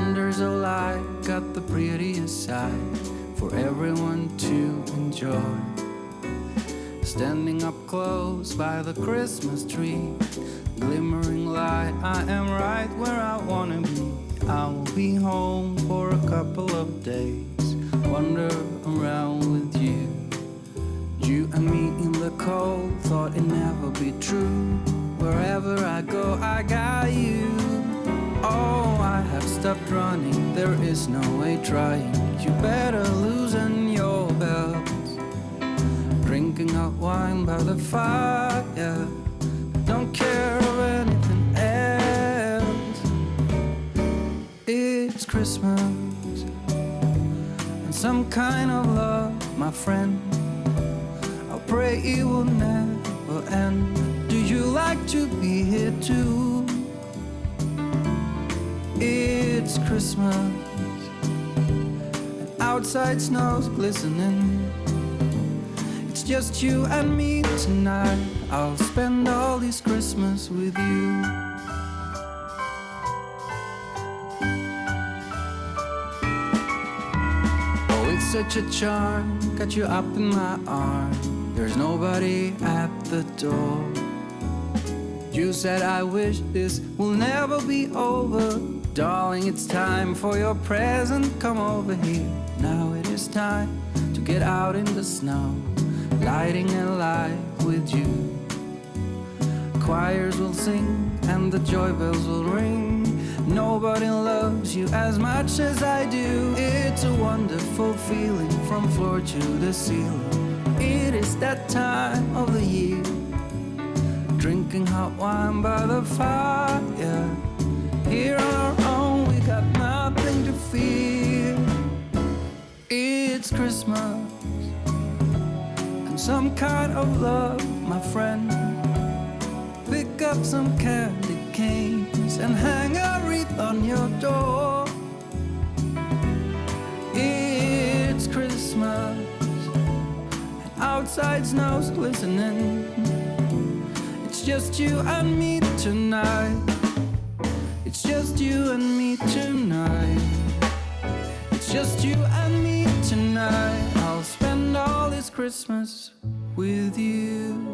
Wonders of life got the prettiest side for everyone to enjoy. Standing up close by the Christmas tree, glimmering light, I am right where I wanna be. I will be home for a couple of days, wander around with you. You and me in the cold, thought it'd never be true. Wherever I go, I got you. Oh, I have stopped running, there is no way trying. You better loosen your belts. Drinking hot wine by the fire, don't care of anything else. It's Christmas and some kind of love, my friend. I pray it will never end. Do you like to be here too? It's Christmas and outside snow's glistening. It's just you and me tonight. I'll spend all this Christmas with you. Oh, it's such a charm, got you up in my arm. There's nobody at the door. You said I wish this will never be over. Darling, it's time for your present, come over here. Now it is time to get out in the snow, lighting a light with you. Choirs will sing and the joy bells will ring. Nobody loves you as much as I do. It's a wonderful feeling from floor to the ceiling. It is that time of the year, drinking hot wine by the fire. Here on our own, we got nothing to fear. It's Christmas and some kind of love, my friend. Pick up some candy canes and hang a wreath on your door. It's Christmas and outside snow's glistening. It's just you and me tonight. It's just you and me tonight. It's just you and me tonight. I'll spend all this Christmas with you.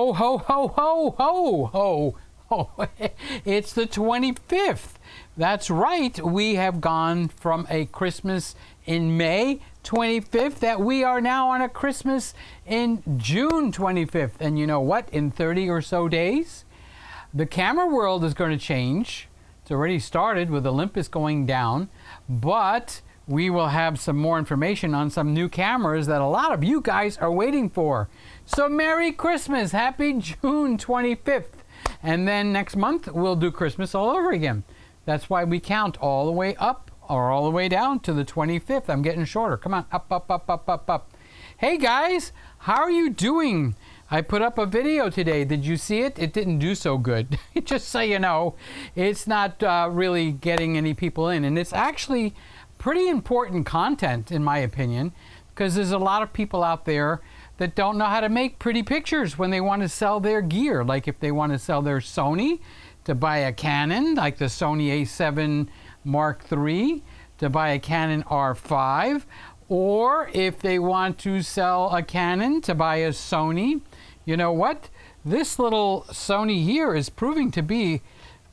Ho, ho, ho, ho, ho, ho, ho. It's the 25th. That's right. We have gone from a Christmas in May 25th that we are now on a Christmas in June 25th. And you know what? In 30 or so days, the camera world is going to change. It's already started with Olympus going down, but we will have some more information on some new cameras that a lot of you guys are waiting for. So Merry Christmas, happy June 25th. And then next month we'll do Christmas all over again. That's why we count all the way up or all the way down to the 25th. I'm getting shorter. Come on, up, up, up, up, up, up. Hey guys, how are you doing? I put up a video today. Did you see it? It didn't do so good. Just so you know, it's not really getting any people in. And it's actually pretty important content, in my opinion, because there's a lot of people out there that don't know how to make pretty pictures when they want to sell their gear. Like if they want to sell their Sony, to buy a Canon, like the Sony A7 Mark III, to buy a Canon R5, or if they want to sell a Canon, to buy a Sony. You know what? This little Sony here is proving to be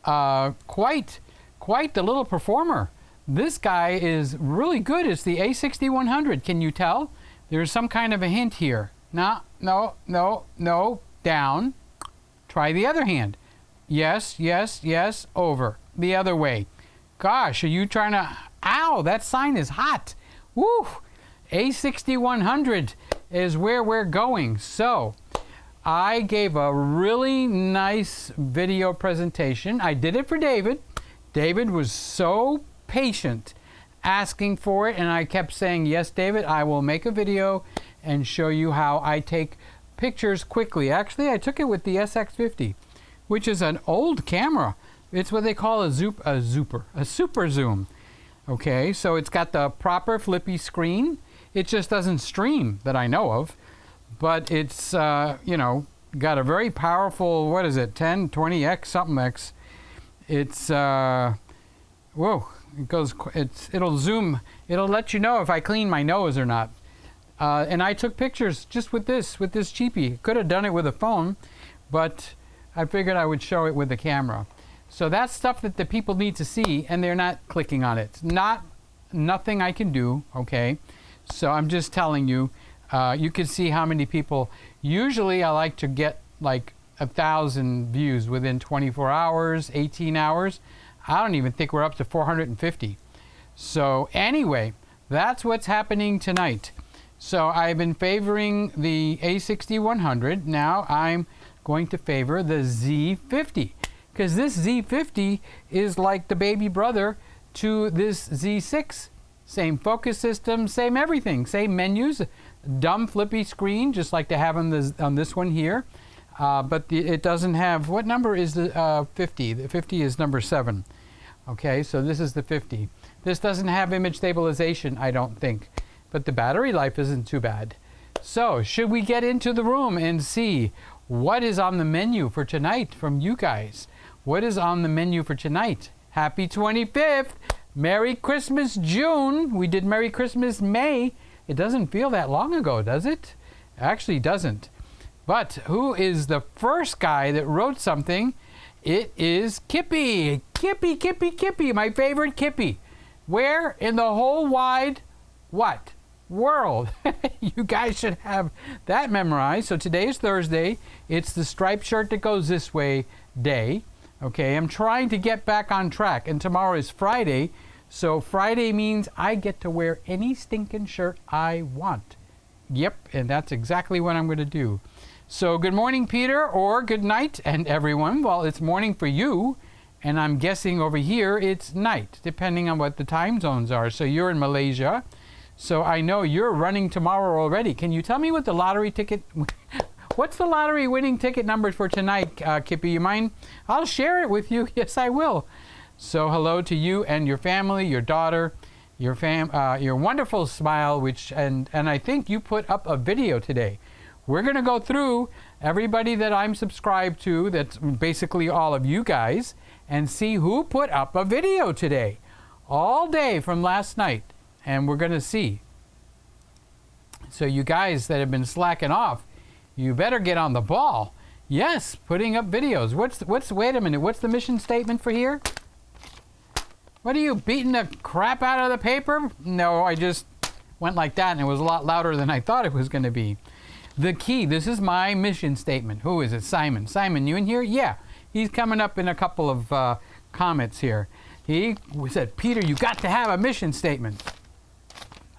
quite the little performer. This guy is really good. It's the A6100. Can you tell? There's some kind of a hint here. No, no, no, no, down. Try the other hand. Yes, yes, yes, over. The other way. Gosh, are you trying to... Ow, that sign is hot. Woo! A6100 is where we're going. So, I gave a really nice video presentation. I did it for David. David was so patient asking for it, and I kept saying, yes, David, I will make a video and show you how I take pictures quickly. Actually, I took it with the SX50, which is an old camera. It's what they call a super zoom. Okay, so it's got the proper flippy screen. It just doesn't stream that I know of, but it's, you know, got a very powerful, what is it, 10, 20x, something X. It's, whoa, it goes, it'll zoom, it'll let you know if I clean my nose or not. And I took pictures just with this cheapie. Could have done it with a phone, but I figured I would show it with the camera. So that's stuff that the people need to see, and they're not clicking on it. Nothing I can do, okay? So I'm just telling you, you can see how many people. Usually I like to get like 1,000 views within 24 hours, 18 hours. I don't even think we're up to 450. So anyway, that's what's happening tonight. So I've been favoring the A6100. Now I'm going to favor the Z50, because this Z50 is like the baby brother to this Z6. Same focus system, same everything, same menus, dumb flippy screen, just like they have on this one here. But it doesn't have, what number is the 50? The 50 is number 7. Okay, so this is the 50. This doesn't have image stabilization, I don't think. But the battery life isn't too bad. So, should we get into the room and see what is on the menu for tonight from you guys? What is on the menu for tonight? Happy 25th! Merry Christmas, June! We did Merry Christmas, May. It doesn't feel that long ago, does it? Actually doesn't. But who is the first guy that wrote something? It is Kippy. Kippy, Kippy, Kippy, my favorite Kippy. Where in the whole wide, what? World. You guys should have that memorized. So today is Thursday. It's the striped shirt that goes this way day. Okay, I'm trying to get back on track. And tomorrow is Friday. So Friday means I get to wear any stinking shirt I want. Yep, and that's exactly what I'm going to do. So good morning, Peter, or good night, and everyone. Well, it's morning for you, and I'm guessing over here it's night, depending on what the time zones are. So you're in Malaysia. So I know you're running tomorrow already. Can you tell me what the lottery ticket... What's the lottery winning ticket numbers for tonight, Kippy? You mind? I'll share it with you. Yes, I will. So hello to you and your family, your daughter, your wonderful smile, and I think you put up a video today. We're going to go through everybody that I'm subscribed to, that's basically all of you guys, and see who put up a video today. All day from last night. And we're going to see. So you guys that have been slacking off, you better get on the ball. Yes, putting up videos. Wait a minute, what's the mission statement for here? What are you, beating the crap out of the paper? No, I just went like that and it was a lot louder than I thought it was going to be. The key, this is my mission statement. Who is it? Simon. Simon, you in here? Yeah, he's coming up in a couple of comments here. He said, Peter, you got to have a mission statement.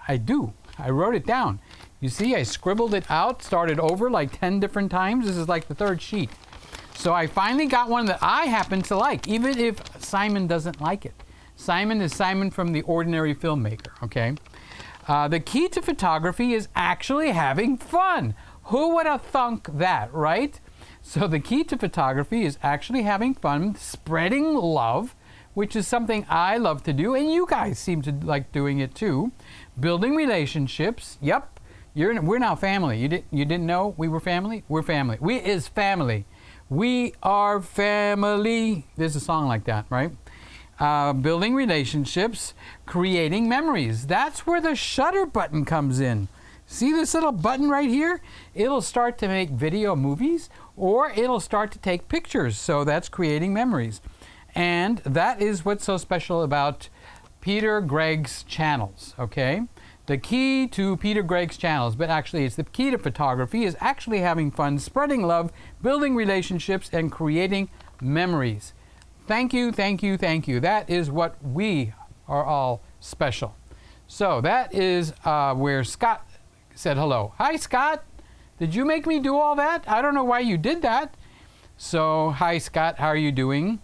I do. I wrote it down. You see, I scribbled it out, started over like 10 different times. This is like the third sheet. So I finally got one that I happen to like, even if Simon doesn't like it. Simon is Simon from The Ordinary Filmmaker, okay? The key to photography is actually having fun. Who would have thunk that, right? So the key to photography is actually having fun, spreading love, which is something I love to do, and you guys seem to like doing it too. Building relationships. Yep. We're now family. You didn't know we were family? We're family. We is family. We are family. There's a song like that, right? Building relationships, creating memories. That's where the shutter button comes in. See this little button right here? It'll start to make video movies, or it'll start to take pictures. So that's creating memories. And that is what's so special about Peter Gregg's channels, okay? The key to Peter Gregg's channels, but actually it's the key to photography, is actually having fun, spreading love, building relationships, and creating memories. Thank you, thank you, thank you. That is what we are all special. So that is where Scott said hello. Hi, Scott. Did you make me do all that? I don't know why you did that. So, hi, Scott. How are you doing?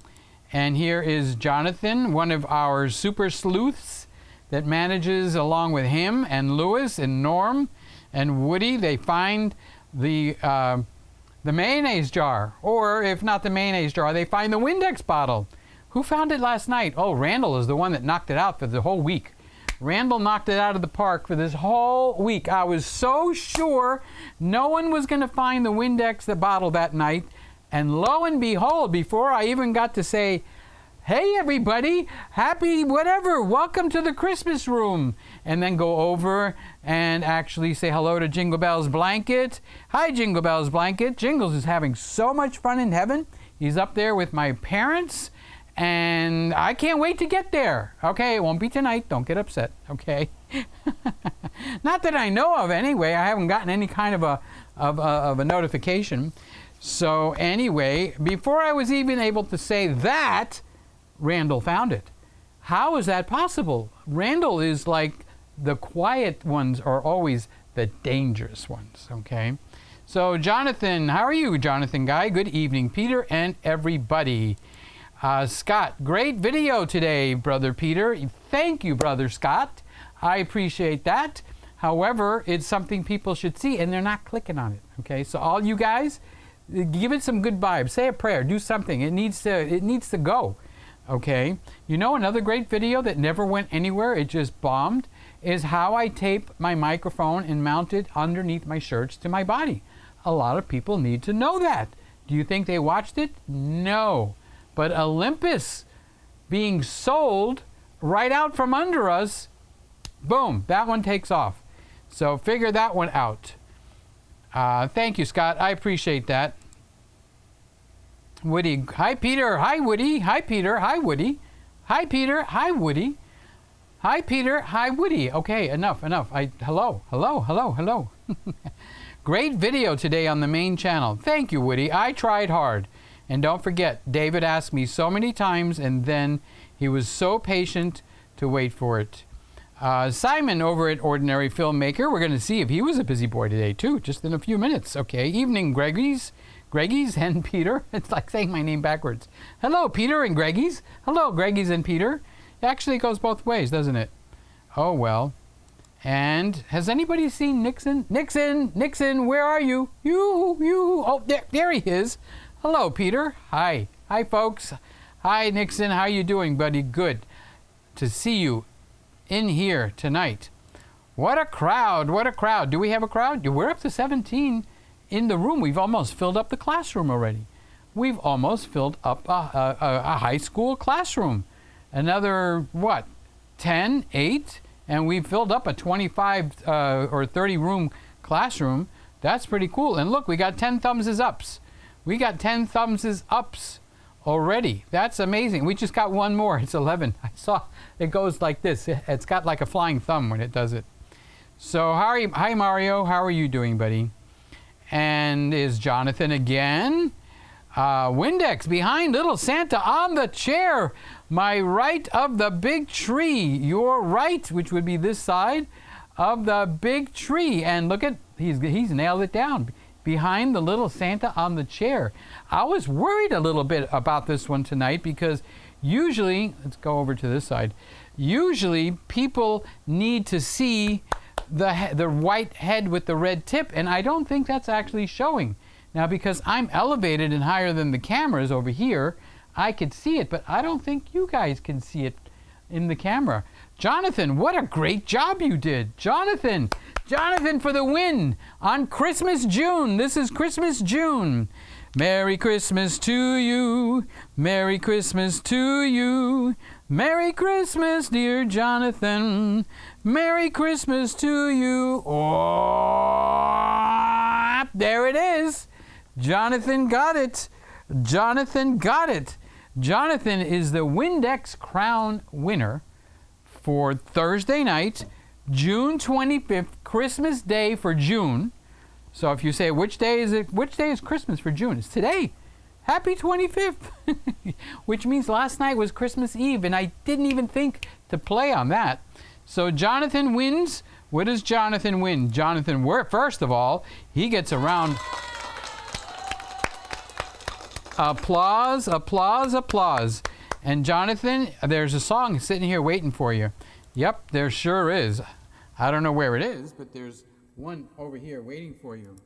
And here is Jonathan, one of our super sleuths that manages, along with him and Lewis and Norm and Woody, they find the mayonnaise jar. Or if not the mayonnaise jar, they find the Windex bottle. Who found it last night? Oh, Randall is the one that knocked it out for the whole week. Randall knocked it out of the park for this whole week. I was so sure no one was going to find the Windex bottle that night. And lo and behold, before I even got to say, hey everybody, happy whatever, welcome to the Christmas room, and then go over and actually say hello to Jingle Bell's Blanket. Hi, Jingle Bell's Blanket. Jingles is having so much fun in heaven. He's up there with my parents, and I can't wait to get there. Okay, it won't be tonight. Don't get upset, okay? Not that I know of anyway. I haven't gotten any kind of a notification. So anyway, before I was even able to say that, Randall found it. How is that possible? Randall is like the quiet ones are always the dangerous ones, okay? So Jonathan, how are you, Jonathan Guy? Good evening, Peter and everybody. Scott, great video today, Brother Peter. Thank you, Brother Scott. I appreciate that. However, it's something people should see, and they're not clicking on it, okay? So all you guys, give it some good vibes. Say a prayer. Do something. It needs to go. Okay. You know another great video that never went anywhere, it just bombed, is how I tape my microphone and mount it underneath my shirts to my body. A lot of people need to know that. Do you think they watched it? No. But Olympus being sold right out from under us, boom, that one takes off. So figure that one out. Thank you, Scott. I appreciate that. Woody, hi Peter, hi Woody, hi Peter, hi Woody, hi Peter, hi Woody, hi Peter, hi Woody. Okay, enough. Hello. Great video today on the main channel. Thank you, Woody. I tried hard. And don't forget, David asked me so many times, and then he was so patient to wait for it. Simon over at Ordinary Filmmaker, we're going to see if he was a busy boy today too, just in a few minutes. Okay, evening Greggies and Peter. It's like saying my name backwards. Hello, Peter and Greggies. Hello, Greggies and Peter. It actually goes both ways, doesn't it? Oh, well. And has anybody seen Nixon? Nixon, where are you? You. Oh, there he is. Hello, Peter. Hi, folks. Hi, Nixon. How you doing, buddy? Good to see you in here tonight. What a crowd. Do we have a crowd? We're up to 17. In the room. We've almost filled up the classroom already. We've almost filled up a high school classroom. Another, 10, 8? And we've filled up a 25 or 30 room classroom. That's pretty cool. And look, we got 10 thumbs ups. We got 10 thumbs ups already. That's amazing. We just got one more. It's 11. I saw it goes like this. It's got like a flying thumb when it does it. So how are you? Hi, Mario. How are you doing, buddy? And is Jonathan again? Windex behind little Santa on the chair. My right of the big tree. Your right, which would be this side of the big tree. And look at, he's nailed it down. Behind the little Santa on the chair. I was worried a little bit about this one tonight because usually, let's go over to this side. Usually people need to see the white head with the red tip, and I don't think that's actually showing. Now, because I'm elevated and higher than the cameras over here, I could see it, but I don't think you guys can see it in the camera. Jonathan, what a great job you did. Jonathan for the win on Christmas June. This is Christmas June. Merry Christmas to you. Merry Christmas to you. Merry Christmas, dear Jonathan. Merry Christmas to you. Oh, there it is. Jonathan got it. Jonathan got it. Jonathan is the Windex Crown winner for Thursday night, June 25th, Christmas Day for June. So if you say, which day is it? Which day is Christmas for June? It's today. Happy 25th. Which means last night was Christmas Eve, and I didn't even think to play on that. So Jonathan wins. What does Jonathan win? Jonathan, first of all, he gets a round. Applause, applause, applause. And Jonathan, there's a song sitting here waiting for you. Yep, there sure is. I don't know where it is, but there's one over here waiting for you.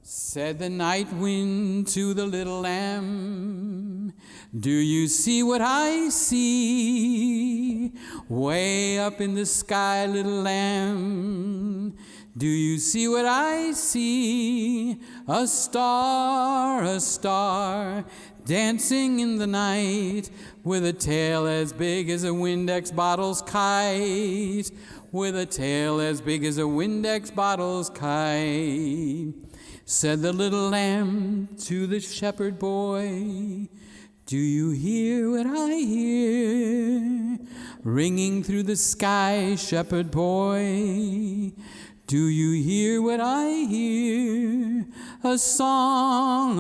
Said the night wind to the little lamb, do you see what I see? Way up in the sky, little lamb, do you see what I see? A star, dancing in the night, with a tail as big as a Windex bottle's kite, with a tail as big as a Windex bottle's kite. Said the little lamb to the shepherd boy, do you hear what I hear? Ringing through the sky, shepherd boy, do you hear what I hear? A song,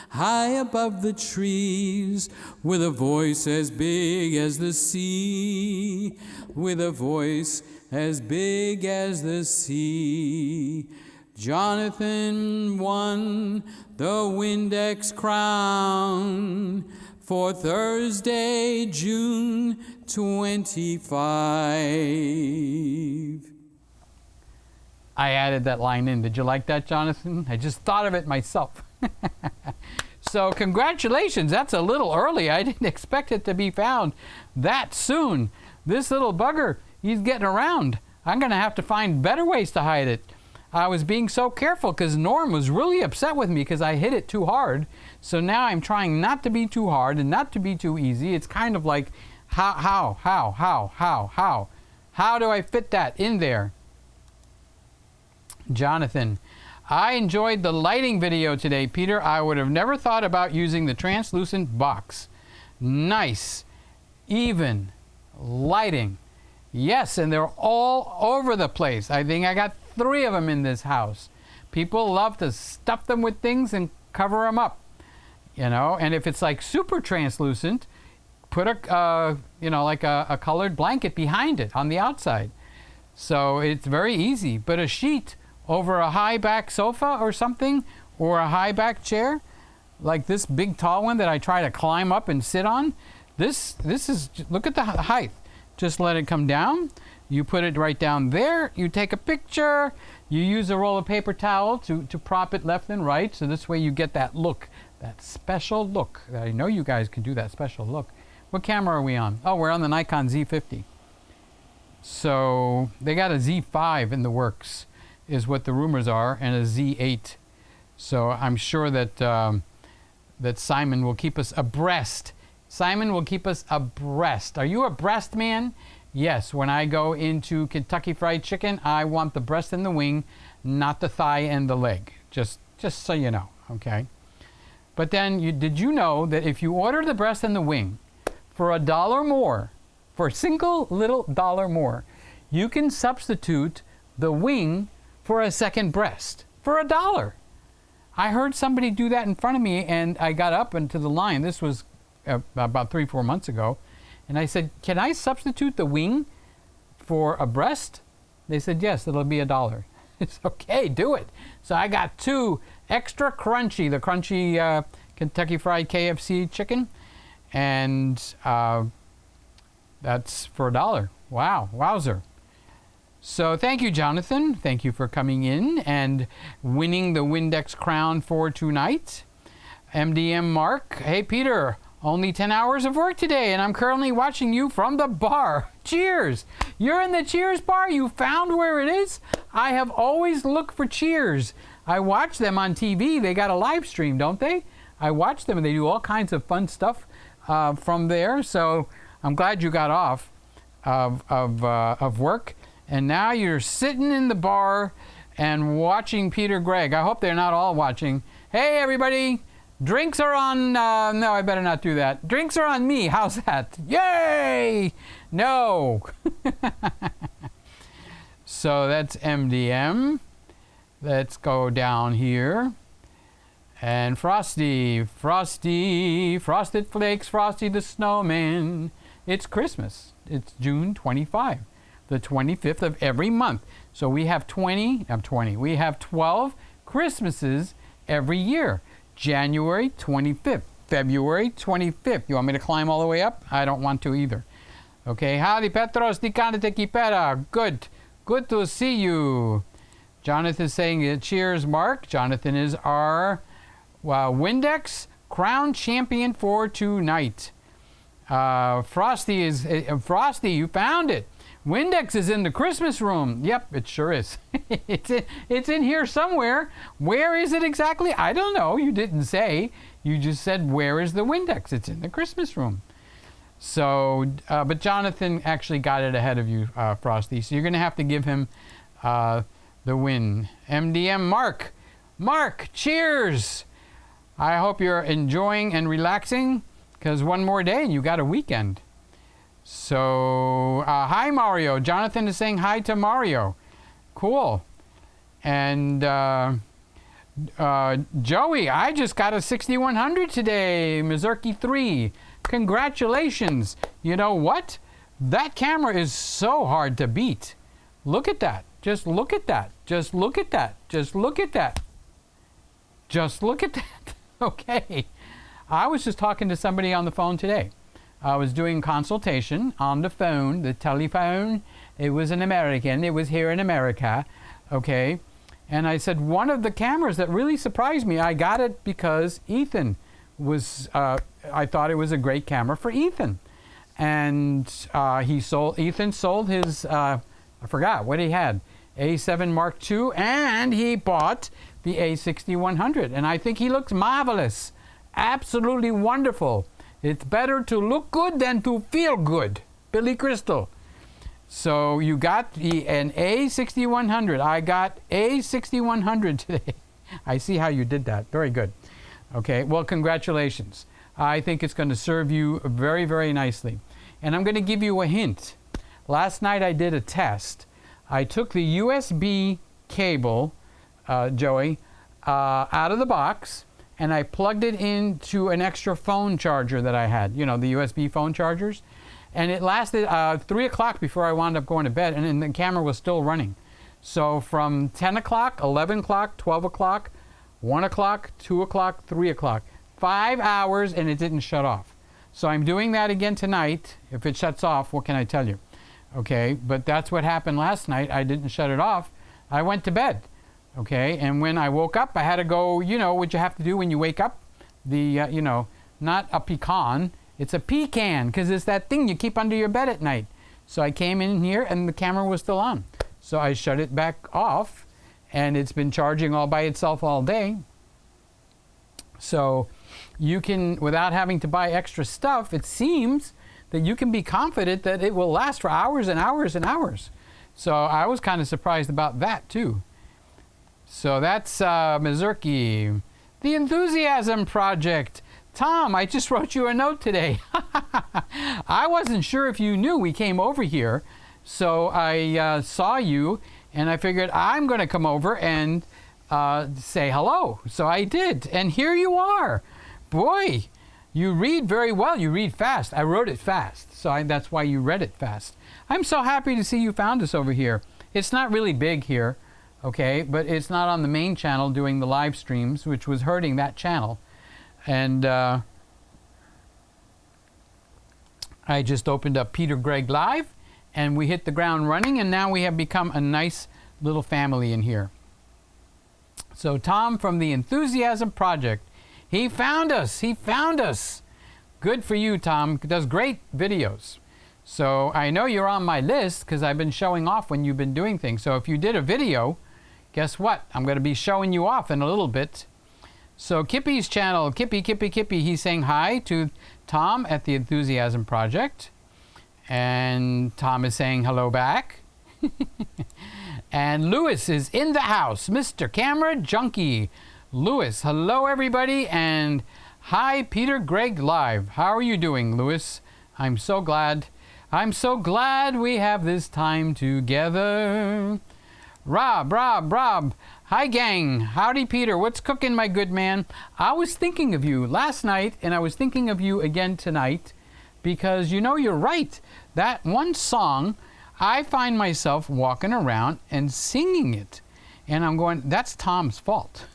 high above the trees, with a voice as big as the sea, with a voice as big as the sea. Jonathan won the Windex Crown for Thursday, June 25. I added that line in. Did you like that, Jonathan? I just thought of it myself. So congratulations. That's a little early. I didn't expect it to be found that soon. This little bugger, he's getting around. I'm going to have to find better ways to hide it. I was being so careful because Norm was really upset with me because I hit it too hard. So now I'm trying not to be too hard and not to be too easy. It's kind of like, how do I fit that in there? Jonathan, I enjoyed the lighting video today, Peter. I would have never thought about using the translucent box. Nice, even lighting. Yes, and they're all over the place. I think I got 3 of them in this house. People love to stuff them with things and cover them up, you know. And if it's like super translucent, put a like a colored blanket behind it on the outside. So it's very easy. But a sheet over a high back sofa or something, or a high back chair, like this big tall one that I try to climb up and sit on. This is, look at the height. Just let it come down. You put it right down there. You take a picture. You use a roll of paper towel to prop it left and right. So this way you get that look, that special look. I know you guys can do that special look. What camera are we on? Oh, we're on the Nikon Z50. So they got a Z5 in the works, is what the rumors are, and a Z8. So I'm sure that that Simon will keep us abreast. Simon will keep us abreast. Are you a breast man? Yes, when I go into Kentucky Fried Chicken, I want the breast and the wing, not the thigh and the leg. Just Just so you know, okay? But then, did you know that if you order the breast and the wing for $1 more, for a single little dollar more, you can substitute the wing for a second breast for $1. I heard somebody do that in front of me, and I got up into the line. This was about 3-4 months ago. And I said, can I substitute the wing for a breast? They said, yes, it'll be $1. It's okay, do it. So I got 2 extra crunchy, the crunchy Kentucky Fried KFC chicken. And that's for $1. Wow, wowzer. So thank you, Jonathan. Thank you for coming in and winning the Windex crown for tonight. MDM Mark, hey Peter, only 10 hours of work today and I'm currently watching you from the bar. Cheers. You're in the Cheers bar? You found where it is? I have always looked for Cheers. I watch them on TV. They got a live stream, don't they? I watch them and they do all kinds of fun stuff from there. So I'm glad you got off of work. And now you're sitting in the bar and watching Peter Gregg. I hope they're not all watching. Hey, everybody. Drinks are on... no, I better not do that. Drinks are on me. How's that? Yay! No. So that's MDM. Let's go down here. And Frosty. Frosted Flakes, Frosty the Snowman. It's Christmas. It's June 25. The 25th of every month. So we have 12 Christmases every year. January 25th, February 25th. You want me to climb all the way up? I don't want to either. Okay, howdy Petros, di canete kipera. Good to see you. Jonathan is saying cheers, Mark. Jonathan is our Windex crown champion for tonight. Frosty, you found it. Windex is in the Christmas room. Yep, it sure is. It's in here somewhere. Where is it exactly? I don't know. You didn't say. You just said, where is the Windex? It's in the Christmas room. So, but Jonathan actually got it ahead of you, Frosty. So you're going to have to give him the win. MDM Mark. Mark, cheers. I hope you're enjoying and relaxing because one more day and you got a weekend. So, hi Mario. Jonathan is saying hi to Mario. Cool. And Joey, I just got a 6100 today, Mazurki 3. Congratulations. You know what? That camera is so hard to beat. Look at that. Just look at that. Just look at that. Just look at that. Just look at that. Okay. I was just talking to somebody on the phone today. I was doing consultation on the phone, the telephone. It was an American. It was here in America. Okay. And I said, one of the cameras that really surprised me, I got it because Ethan was, I thought it was a great camera for Ethan. And Ethan sold his, I forgot what he had, A7 Mark II, and he bought the A6100. And I think he looks marvelous. Absolutely wonderful. It's better to look good than to feel good. Billy Crystal. So you got an A6100. I got A6100 today. I see how you did that. Very good. Okay, well, congratulations. I think it's going to serve you very, very nicely. And I'm going to give you a hint. Last night I did a test. I took the USB cable, Joey, out of the box, and I plugged it into an extra phone charger that I had, you know, the USB phone chargers. And it lasted 3 o'clock before I wound up going to bed, and then the camera was still running. So from 10 o'clock, 11 o'clock, 12 o'clock, 1 o'clock, 2 o'clock, 3 o'clock. 5 hours, and it didn't shut off. So I'm doing that again tonight. If it shuts off, what can I tell you? Okay, but that's what happened last night. I didn't shut it off. I went to bed. Okay, and when I woke up, I had to go, you know, what you have to do when you wake up. The, you know, not a pecan, it's a pecan, because it's that thing you keep under your bed at night. So I came in here, and the camera was still on. So I shut it back off, and it's been charging all by itself all day. So you can, without having to buy extra stuff, it seems that you can be confident that it will last for hours and hours and hours. So I was kind of surprised about that, too. So that's Mazurki. The Enthusiasm Project. Tom, I just wrote you a note today. I wasn't sure if you knew we came over here, so I saw you, and I figured I'm going to come over and say hello. So I did, and here you are. Boy, you read very well. You read fast. I wrote it fast, so that's why you read it fast. I'm so happy to see you found us over here. It's not really big here, okay, but it's not on the main channel doing the live streams, which was hurting that channel. And I just opened up PeterGreggLive, and we hit the ground running, and now we have become a nice little family in here. So Tom from the Enthusiasm Project, he found us. He found us. Good for you, Tom. Does great videos. So I know you're on my list because I've been showing off when you've been doing things. So if you did a video, guess what? I'm going to be showing you off in a little bit. So Kippy's channel, Kippy, he's saying hi to Tom at the Enthusiasm Project. And Tom is saying hello back. And Lewis is in the house, Mr. Camera Junkie. Lewis, hello everybody, and hi PeterGreggLive. How are you doing, Lewis? I'm so glad we have this time together. Rob. Hi, gang. Howdy, Peter. What's cooking, my good man? I was thinking of you last night, and I was thinking of you again tonight, because you know you're right. That one song, I find myself walking around and singing it. And I'm going, that's Tom's fault.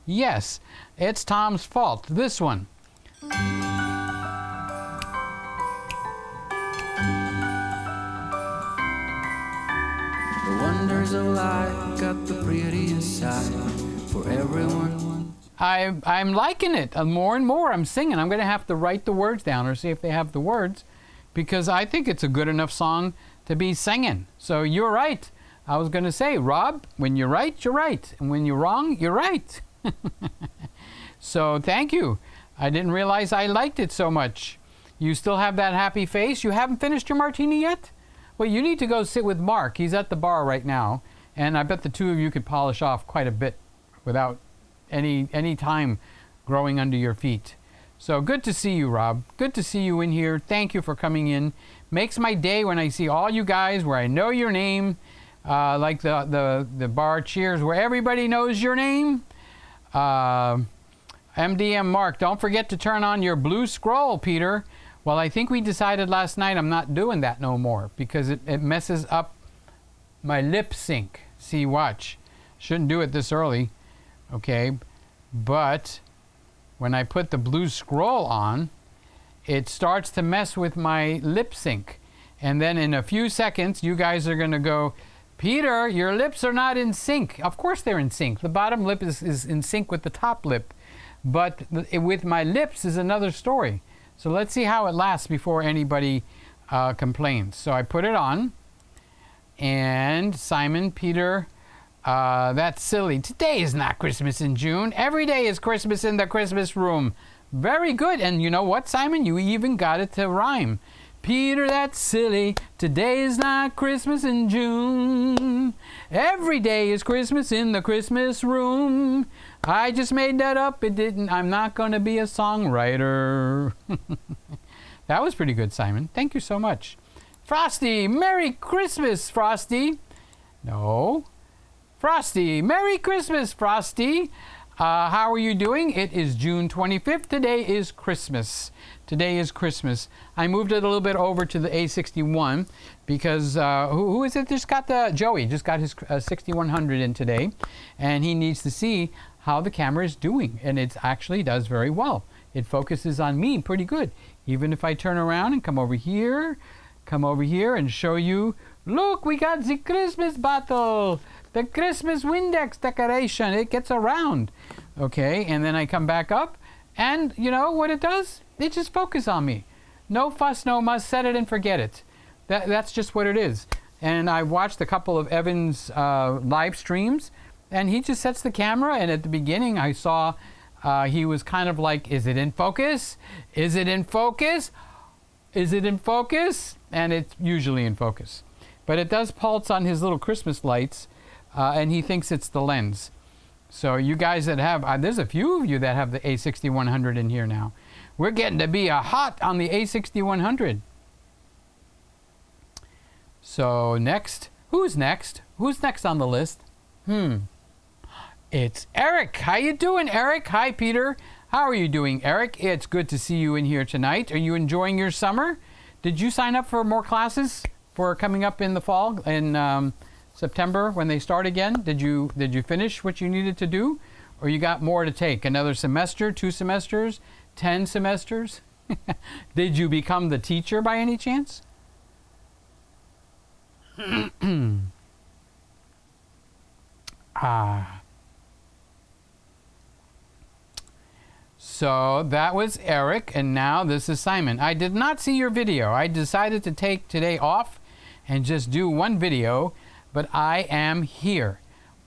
Yes, it's Tom's fault. This one. The wonders of life got the prettiest side for everyone. I'm liking it more and more. I'm singing. I'm going to have to write the words down or see if they have the words, because I think it's a good enough song to be singing. So you're right. I was going to say, Rob, when you're right, you're right. And when you're wrong, you're right. So thank you. I didn't realize I liked it so much. You still have that happy face? You haven't finished your martini yet? Well, you need to go sit with Mark. He's at the bar right now. And I bet the two of you could polish off quite a bit without any time growing under your feet. So good to see you, Rob. Good to see you in here. Thank you for coming in. Makes my day when I see all you guys where I know your name. Like the bar cheers where everybody knows your name. MDM Mark, don't forget to turn on your blue scroll, Peter. Well, I think we decided last night I'm not doing that no more because it messes up my lip sync. See, watch. Shouldn't do it this early. Okay. But when I put the blue scroll on, it starts to mess with my lip sync. And then in a few seconds, you guys are going to go, Peter, your lips are not in sync. Of course they're in sync. The bottom lip is in sync with the top lip. But with my lips is another story. So let's see how it lasts before anybody complains. So I put it on. And Simon, Peter, that's silly. Today is not Christmas in June. Every day is Christmas in the Christmas room. Very good. And you know what, Simon? You even got it to rhyme. Peter, that's silly. Today is not Christmas in June. Every day is Christmas in the Christmas room. I just made that up. It didn't. I'm not going to be a songwriter. That was pretty good, Simon. Thank you so much. Frosty, Merry Christmas, Frosty. No. Frosty, Merry Christmas, Frosty. How are you doing? It is June 25th. Today is Christmas. Today is Christmas. I moved it a little bit over to the A61 because who is it just got the Joey just got his 6100 in today, and he needs to see how the camera is doing, and it actually does very well. It focuses on me pretty good. Even if I turn around and come over here and show you, look, we got the Christmas bottle, the Christmas Windex decoration. It gets around, okay, and then I come back up, and you know what it does? It just focuses on me. No fuss, no muss, set it and forget it. That's just what it is. And I watched a couple of Evan's live streams, and he just sets the camera, and at the beginning I saw he was kind of like, is it in focus? Is it in focus? Is it in focus? And it's usually in focus. But it does pulse on his little Christmas lights and he thinks it's the lens. So you guys that have, there's a few of you that have the A6100 in here now. We're getting to be hot on the A6100. So next, who's next? Who's next on the list? It's Eric. How you doing, Eric? Hi, Peter. How are you doing, Eric? It's good to see you in here tonight. Are you enjoying your summer? Did you sign up for more classes for coming up in the fall, in September when they start again? Did you finish what you needed to do? Or you got more to take? Another semester, 2 semesters, 10 semesters? Did you become the teacher by any chance? So that was Eric, and now this is Simon. I did not see your video. I decided to take today off and just do one video, but I am here.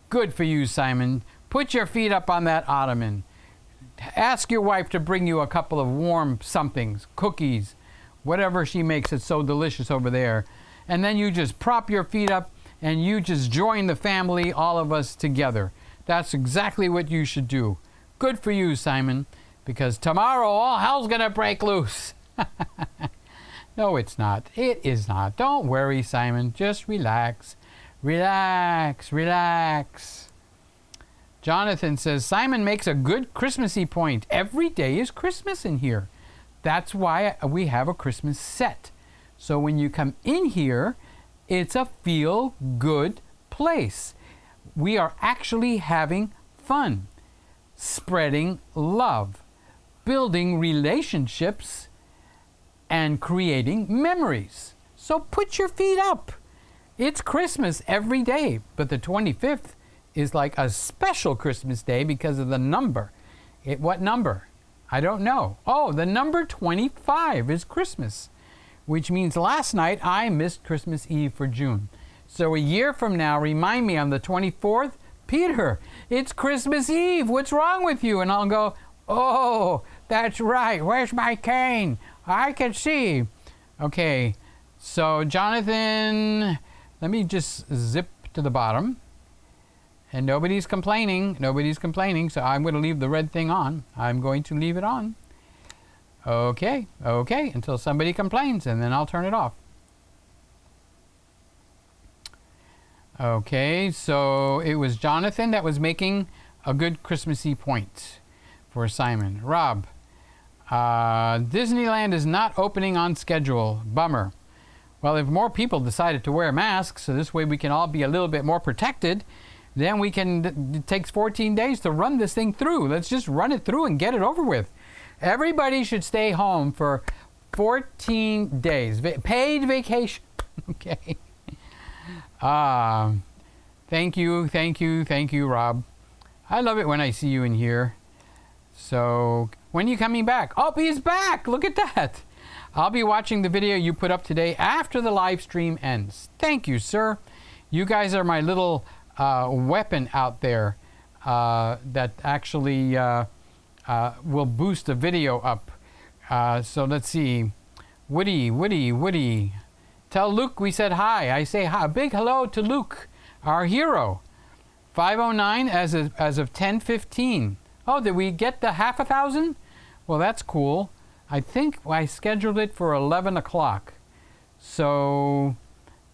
Good for you, Simon. Put your feet up on that ottoman. Ask your wife to bring you a couple of warm somethings, cookies, whatever she makes it's so delicious over there. And then you just prop your feet up and you just join the family, all of us together. That's exactly what you should do. Good for you, Simon, because tomorrow all hell's gonna break loose. No, it's not. It is not. Don't worry, Simon. Just relax. Relax, relax. Jonathan says, Simon makes a good Christmassy point. Every day is Christmas in here. That's why we have a Christmas set. So when you come in here, it's a feel-good place. We are actually having fun, spreading love, building relationships, and creating memories. So put your feet up. It's Christmas every day, but the 25th is like a special Christmas day because of the number. What number? I don't know. Oh, the number 25 is Christmas, which means last night I missed Christmas Eve for June. So a year from now, remind me on the 24th, Peter, it's Christmas Eve. What's wrong with you? And I'll go, oh, that's right. Where's my cane? I can see. Okay, so Jonathan, let me just zip to the bottom. And nobody's complaining. Nobody's complaining, so I'm going to leave the red thing on. I'm going to leave it on. Okay, okay, until somebody complains, and then I'll turn it off. Okay, so it was Jonathan that was making a good Christmassy point for Simon. Rob, Disneyland is not opening on schedule. Bummer. Well, if more people decided to wear masks, so this way we can all be a little bit more protected, then we can, it takes 14 days to run this thing through. Let's just run it through and get it over with. Everybody should stay home for 14 days. Paid vacation. Okay. Thank you, thank you, thank you, Rob. I love it when I see you in here. So, when are you coming back? Oh, he's back! Look at that! I'll be watching the video you put up today after the live stream ends. Thank you, sir. You guys are my little weapon out there that actually will boost the video up. So let's see. Woody. Tell Luke we said hi. I say hi. A big hello to Luke, our hero. 509 as of 10:15. Oh, did we get the 500,000? Well, that's cool. I think I scheduled it for 11 o'clock. So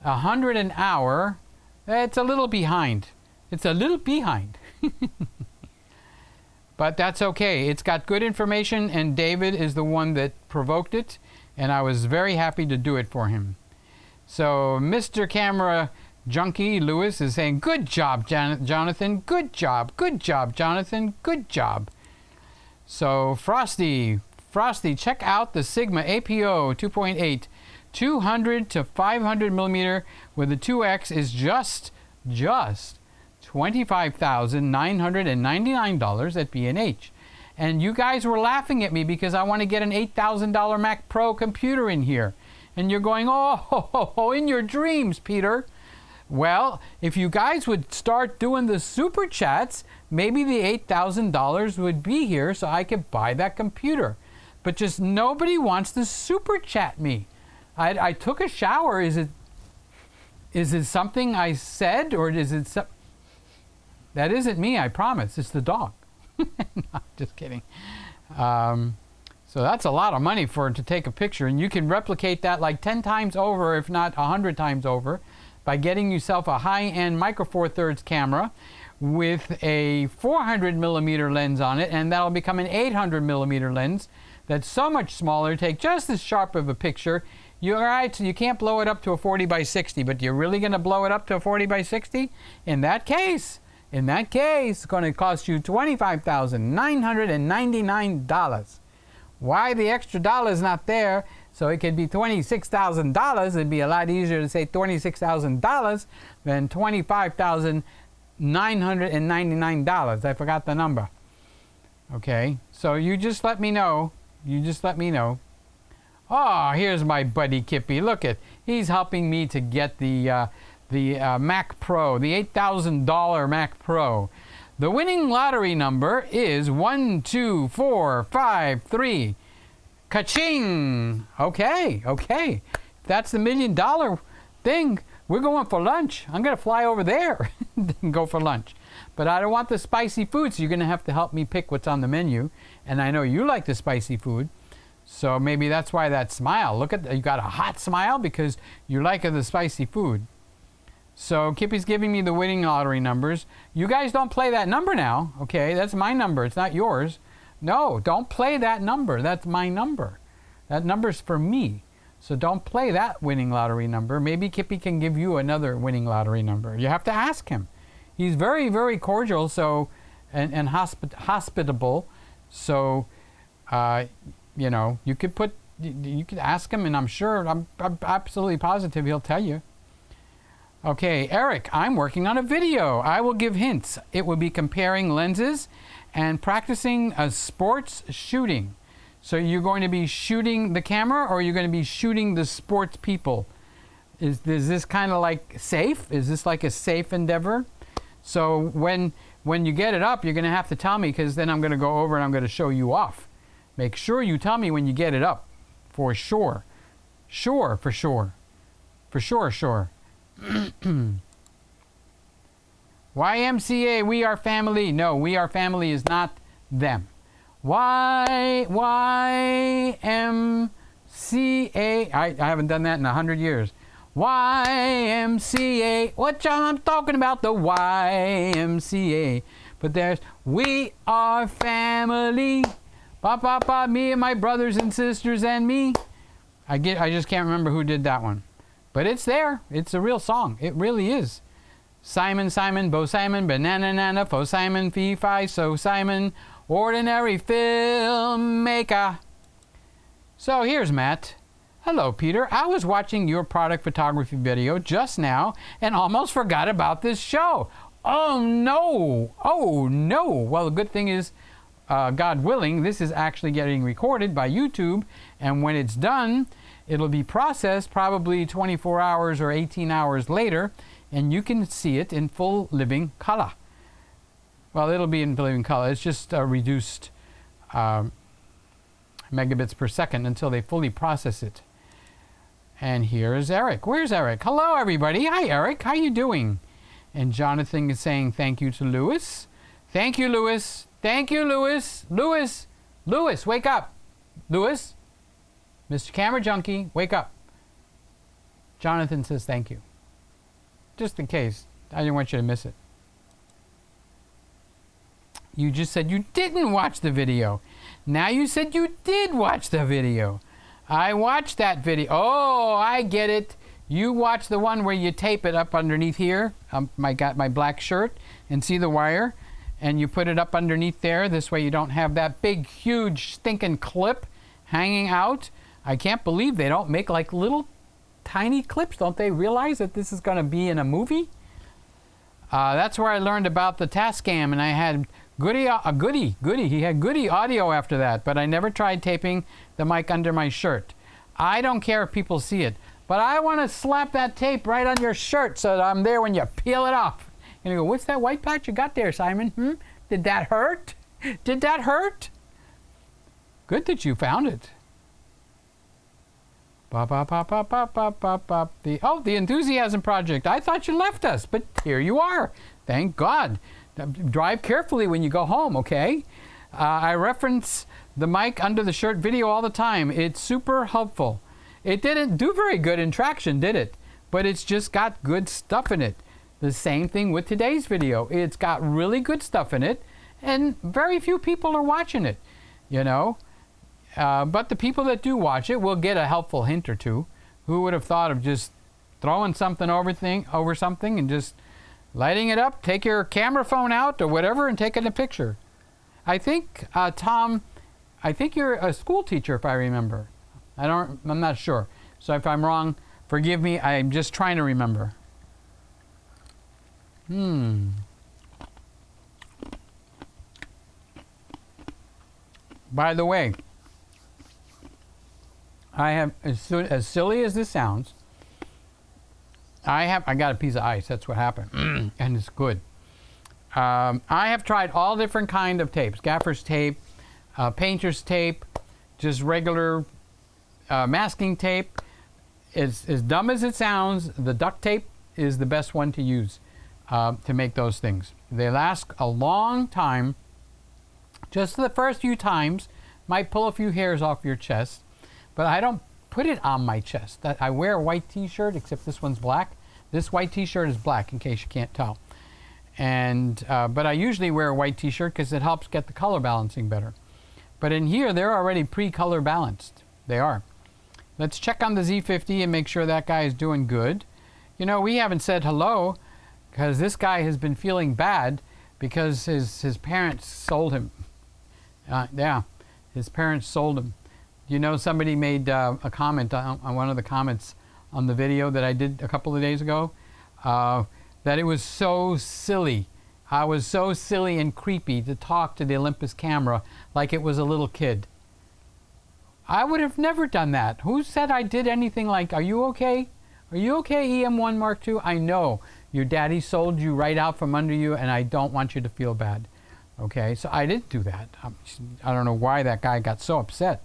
100 an hour. It's a little behind. It's a little behind. But that's okay. It's got good information, and David is the one that provoked it, and I was very happy to do it for him. So Mr. Camera Junkie Lewis is saying, good job, Jonathan. Good job, Jonathan. Good job. So Frosty, check out the Sigma APO 2.8. 200 to 500 millimeter with the 2X is just $25,999 at B&H. And you guys were laughing at me because I want to get an $8,000 Mac Pro computer in here. And you're going, oh, in your dreams, Peter. Well, if you guys would start doing the super chats, maybe the $8,000 would be here so I could buy that computer. But just nobody wants to super chat me. I took a shower. Is it something I said, or is it That isn't me, I promise. It's the dog. No, just kidding. So that's a lot of money for it to take a picture, and you can replicate that like 10 times over, if not 100 times over, by getting yourself a high-end Micro Four Thirds camera with a 400mm lens on it, and that'll become an 800mm lens that's so much smaller, take just as sharp of a picture. You're right, so you can't blow it up to a 40x60, but you're really going to blow it up to a 40x60? In that case, it's going to cost you $25,999. Why the extra dollar is not there, so it could be $26,000. It'd be a lot easier to say $26,000 than $25,999. I forgot the number. Okay, so you just let me know. Oh, here's my buddy Kippy. Look at, he's helping me to get the Mac Pro, the $8,000 Mac Pro. The winning lottery number is 12453. Ka-ching! Okay. If that's the $1 million thing, we're going for lunch. I'm going to fly over there and go for lunch. But I don't want the spicy food, so you're going to have to help me pick what's on the menu. And I know you like the spicy food, so maybe that's why that smile. Look at, you got a hot smile because you like the spicy food. So Kippy's giving me the winning lottery numbers. You guys don't play that number now, okay? That's my number. It's not yours. No, don't play that number. That's my number. That number's for me. So don't play that winning lottery number. Maybe Kippy can give you another winning lottery number. You have to ask him. He's very, very cordial, so and hospitable. So, you know, you could ask him, and I'm sure, I'm absolutely positive he'll tell you. Okay, Eric, I'm working on a video. I will give hints. It will be comparing lenses and practicing a sports shooting. So you're going to be shooting the camera, or you're going to be shooting the sports people? Is this kind of like safe? Is this like a safe endeavor? So when you get it up, you're going to have to tell me, because then I'm going to go over and I'm going to show you off. Make sure you tell me when you get it up. For sure. For sure. YMCA, we are family. No, we are family is not them. YMCA. I haven't done that in 100 years. YMCA. What I'm talking about, the YMCA. But there's we are family. Me and my brothers and sisters and me. I just can't remember who did that one. But it's there. It's a real song. It really is. Simon, Bo Simon, banana, nana, fo Simon, fee, fi, so Simon, ordinary filmmaker. So here's Matt. Hello, Peter. I was watching your product photography video just now and almost forgot about this show. Oh, no. Well, the good thing is, God willing, this is actually getting recorded by YouTube, and when it's done, it'll be processed probably 24 hours or 18 hours later, and you can see it in full living color. Well, it'll be in living color. It's just reduced megabits per second until they fully process it. And here's Eric. Where's Eric? Hello, everybody. Hi, Eric. How you doing? And Jonathan is saying thank you to Lewis. Thank you, Lewis. Thank you, Lewis. Lewis, wake up. Lewis, Mr. Camera Junkie, wake up. Jonathan says thank you. Just in case. I didn't want you to miss it. You just said you didn't watch the video. Now you said you did watch the video. I watched that video. Oh, I get it. You watch the one where you tape it up underneath here. I got my black shirt and see the wire. And you put it up underneath there. This way you don't have that big, huge, stinking clip hanging out. I can't believe they don't make like little tiny clips. Don't they realize that this is going to be in a movie? That's where I learned about the Tascam, and I had Goody. He had Goody audio after that, but I never tried taping the mic under my shirt. I don't care if people see it, but I want to slap that tape right on your shirt so that I'm there when you peel it off. And you go, what's that white patch you got there, Simon? Did that hurt? Did that hurt? Good that you found it. The Enthusiasm Project. I thought you left us, but here you are. Thank God. Drive carefully when you go home, okay? I reference the mic under the shirt video all the time. It's super helpful. It didn't do very good in traction, did it? But it's just got good stuff in it. The same thing with today's video. It's got really good stuff in it, and very few people are watching it, you know? But the people that do watch it will get a helpful hint or two. Who would have thought of just throwing something over something and just lighting it up, take your camera phone out or whatever and taking a picture. I think, Tom, I think you're a school teacher, if I remember. I'm not sure. So if I'm wrong, forgive me. I'm just trying to remember. By the way, I have, as silly as this sounds, I got a piece of ice. That's what happened. And it's good. I have tried all different kind of tapes. Gaffer's tape, painter's tape, just regular masking tape. As dumb as it sounds, the duct tape is the best one to use to make those things. They last a long time. Just the first few times might pull a few hairs off your chest, but I don't put it on my chest. I wear a white t-shirt, except this one's black. This white t-shirt is black, in case you can't tell. And but I usually wear a white t-shirt because it helps get the color balancing better. But in here, they're already pre-color balanced. They are. Let's check on the Z50 and make sure that guy is doing good. You know, we haven't said hello because this guy has been feeling bad because his parents sold him. Yeah, his parents sold him. You know, somebody made a comment on one of the comments on the video that I did a couple of days ago, that it was so silly. I was so silly and creepy to talk to the Olympus camera like it was a little kid. I would have never done that. Who said I did anything like, are you okay? Are you okay, EM1 Mark II? I know your daddy sold you right out from under you, and I don't want you to feel bad. Okay, so I didn't do that. I don't know why that guy got so upset.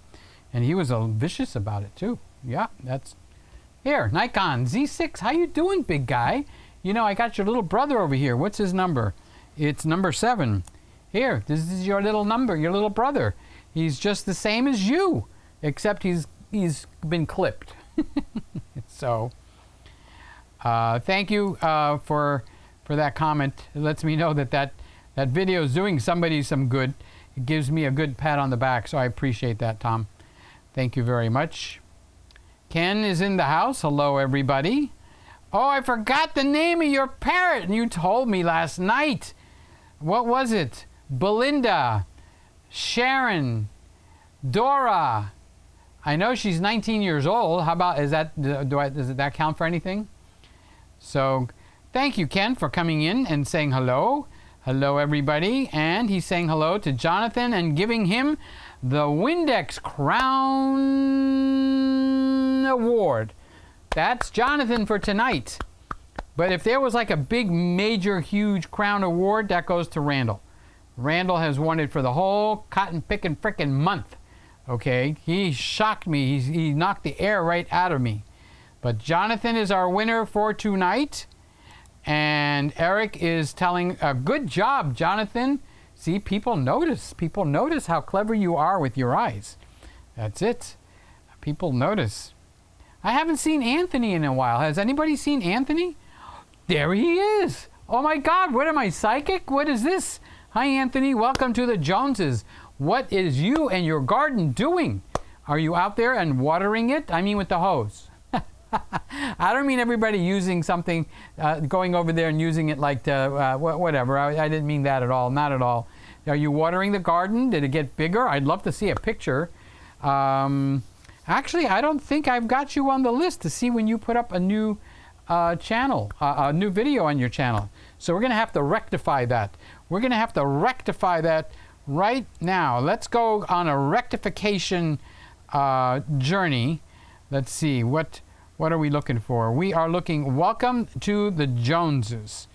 And he was vicious about it too. Yeah, that's... Here, Nikon Z6, how you doing, big guy? You know, I got your little brother over here. What's his number? It's number 7. Here, this is your little number, your little brother. He's just the same as you, except he's been clipped. So, thank you for that comment. It lets me know that video is doing somebody some good. It gives me a good pat on the back, so I appreciate that, Tom. Thank you very much. Ken is in the house. Hello, everybody. Oh, I forgot the name of your parrot, and you told me last night. What was it? Belinda, Sharon, Dora. I know she's 19 years old. How about, does that count for anything? So, thank you, Ken, for coming in and saying hello. Hello, everybody. And he's saying hello to Jonathan and giving him the Windex Crown Award. That's Jonathan for tonight. But if there was like a big, major, huge Crown Award, that goes to Randall. Randall has won it for the whole cotton picking frickin' month. Okay? He shocked me. He knocked the air right out of me. But Jonathan is our winner for tonight. And Eric is telling, good job, Jonathan. See, people notice. People notice how clever you are with your eyes. That's it. People notice. I haven't seen Anthony in a while. Has anybody seen Anthony? There he is. Oh my God, what am I, psychic? What is this? Hi, Anthony. Welcome to the Joneses. What is you and your garden doing? Are you out there and watering it? I mean with the hose. I don't mean everybody using something, going over there and using it like whatever. I didn't mean that at all. Not at all. Are you watering the garden? Did it get bigger? I'd love to see a picture. Actually, I don't think I've got you on the list to see when you put up a new channel, a new video on your channel. So we're going to have to rectify that. We're going to have to rectify that right now. Let's go on a rectification journey. Let's see. What are we looking for? We are looking, welcome to the Joneses.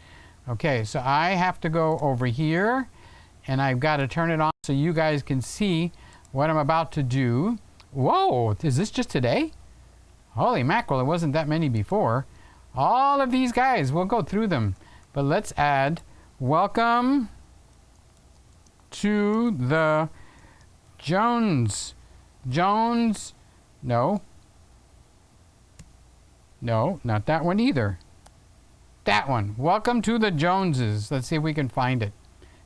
Okay, so I have to go over here, and I've got to turn it on so you guys can see what I'm about to do. Whoa, is this just today? Holy mackerel, it wasn't that many before. All of these guys, we'll go through them. But let's add Welcome to the Jones. No, not that one either. That one. Welcome to the Joneses. Let's see if we can find it.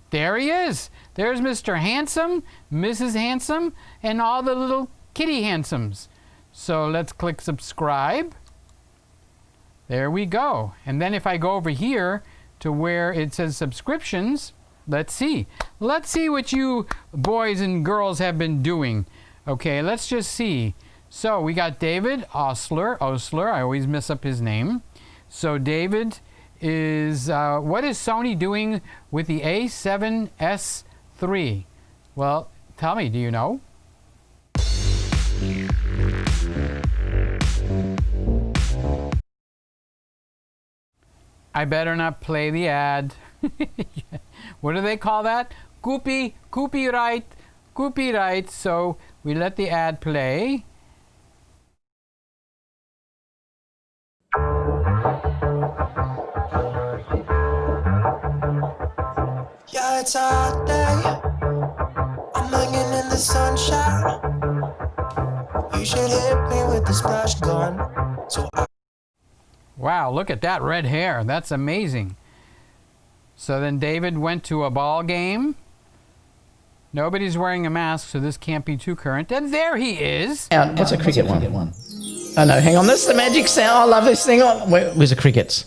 There he is. There's Mr. Handsome, Mrs. Handsome, and all the little kitty handsomes. So let's click subscribe. There we go. And then if I go over here to where it says subscriptions, let's see. Let's see what you boys and girls have been doing. Okay, let's just see. So we got David Osler. I always mess up his name. So David is, what is Sony doing with the A7S III? Well, tell me, do you know? I better not play the ad. What do they call that? Copyright. So we let the ad play. Yeah, it's a hot day. I'm hanging in the sunshine. You should hit me with the splash gun. Wow, look at that red hair. That's amazing. So then David went to a ball game. Nobody's wearing a mask, so this can't be too current. And there he is. What's a cricket one? Oh no, hang on. This is the magic sound. I love this thing. Where's the crickets?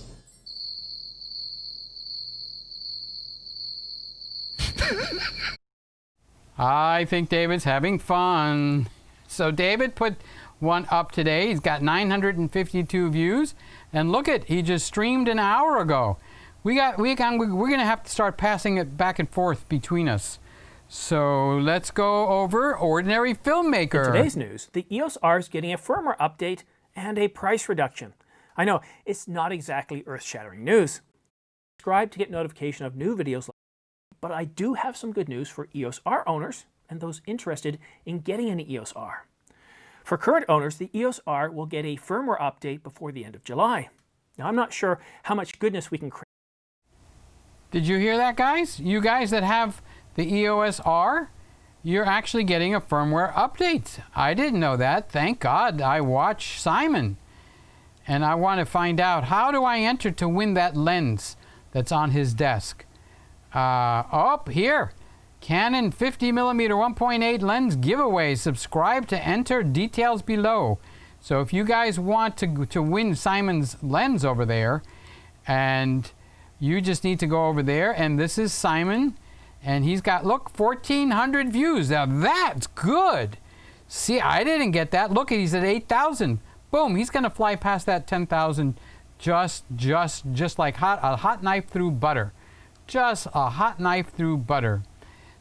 I think David's having fun. So David put one up today. He's got 952 views. And look at, he just streamed an hour ago. We're going to have to start passing it back and forth between us. So let's go over Ordinary Filmmaker. In today's news, the EOS R is getting a firmware update and a price reduction. I know, it's not exactly earth-shattering news. Subscribe to get notification of new videos, but I do have some good news for EOS R owners and those interested in getting an EOS R. For current owners, the EOS R will get a firmware update before the end of July. Now, I'm not sure how much goodness we can create. Did you hear that, guys? You guys that have the EOS R, you're actually getting a firmware update. I didn't know that. Thank God. I watch Simon. And I want to find out, how do I enter to win that lens that's on his desk? Here. Canon 50mm 1.8 lens giveaway. Subscribe to enter. Details below. So if you guys want to win Simon's lens over there, and you just need to go over there, and this is Simon, and he's got, look, 1,400 views. Now that's good. See, I didn't get that. Look, he's at 8,000. Boom, he's gonna fly past that 10,000 just like a hot knife through butter. Just a hot knife through butter.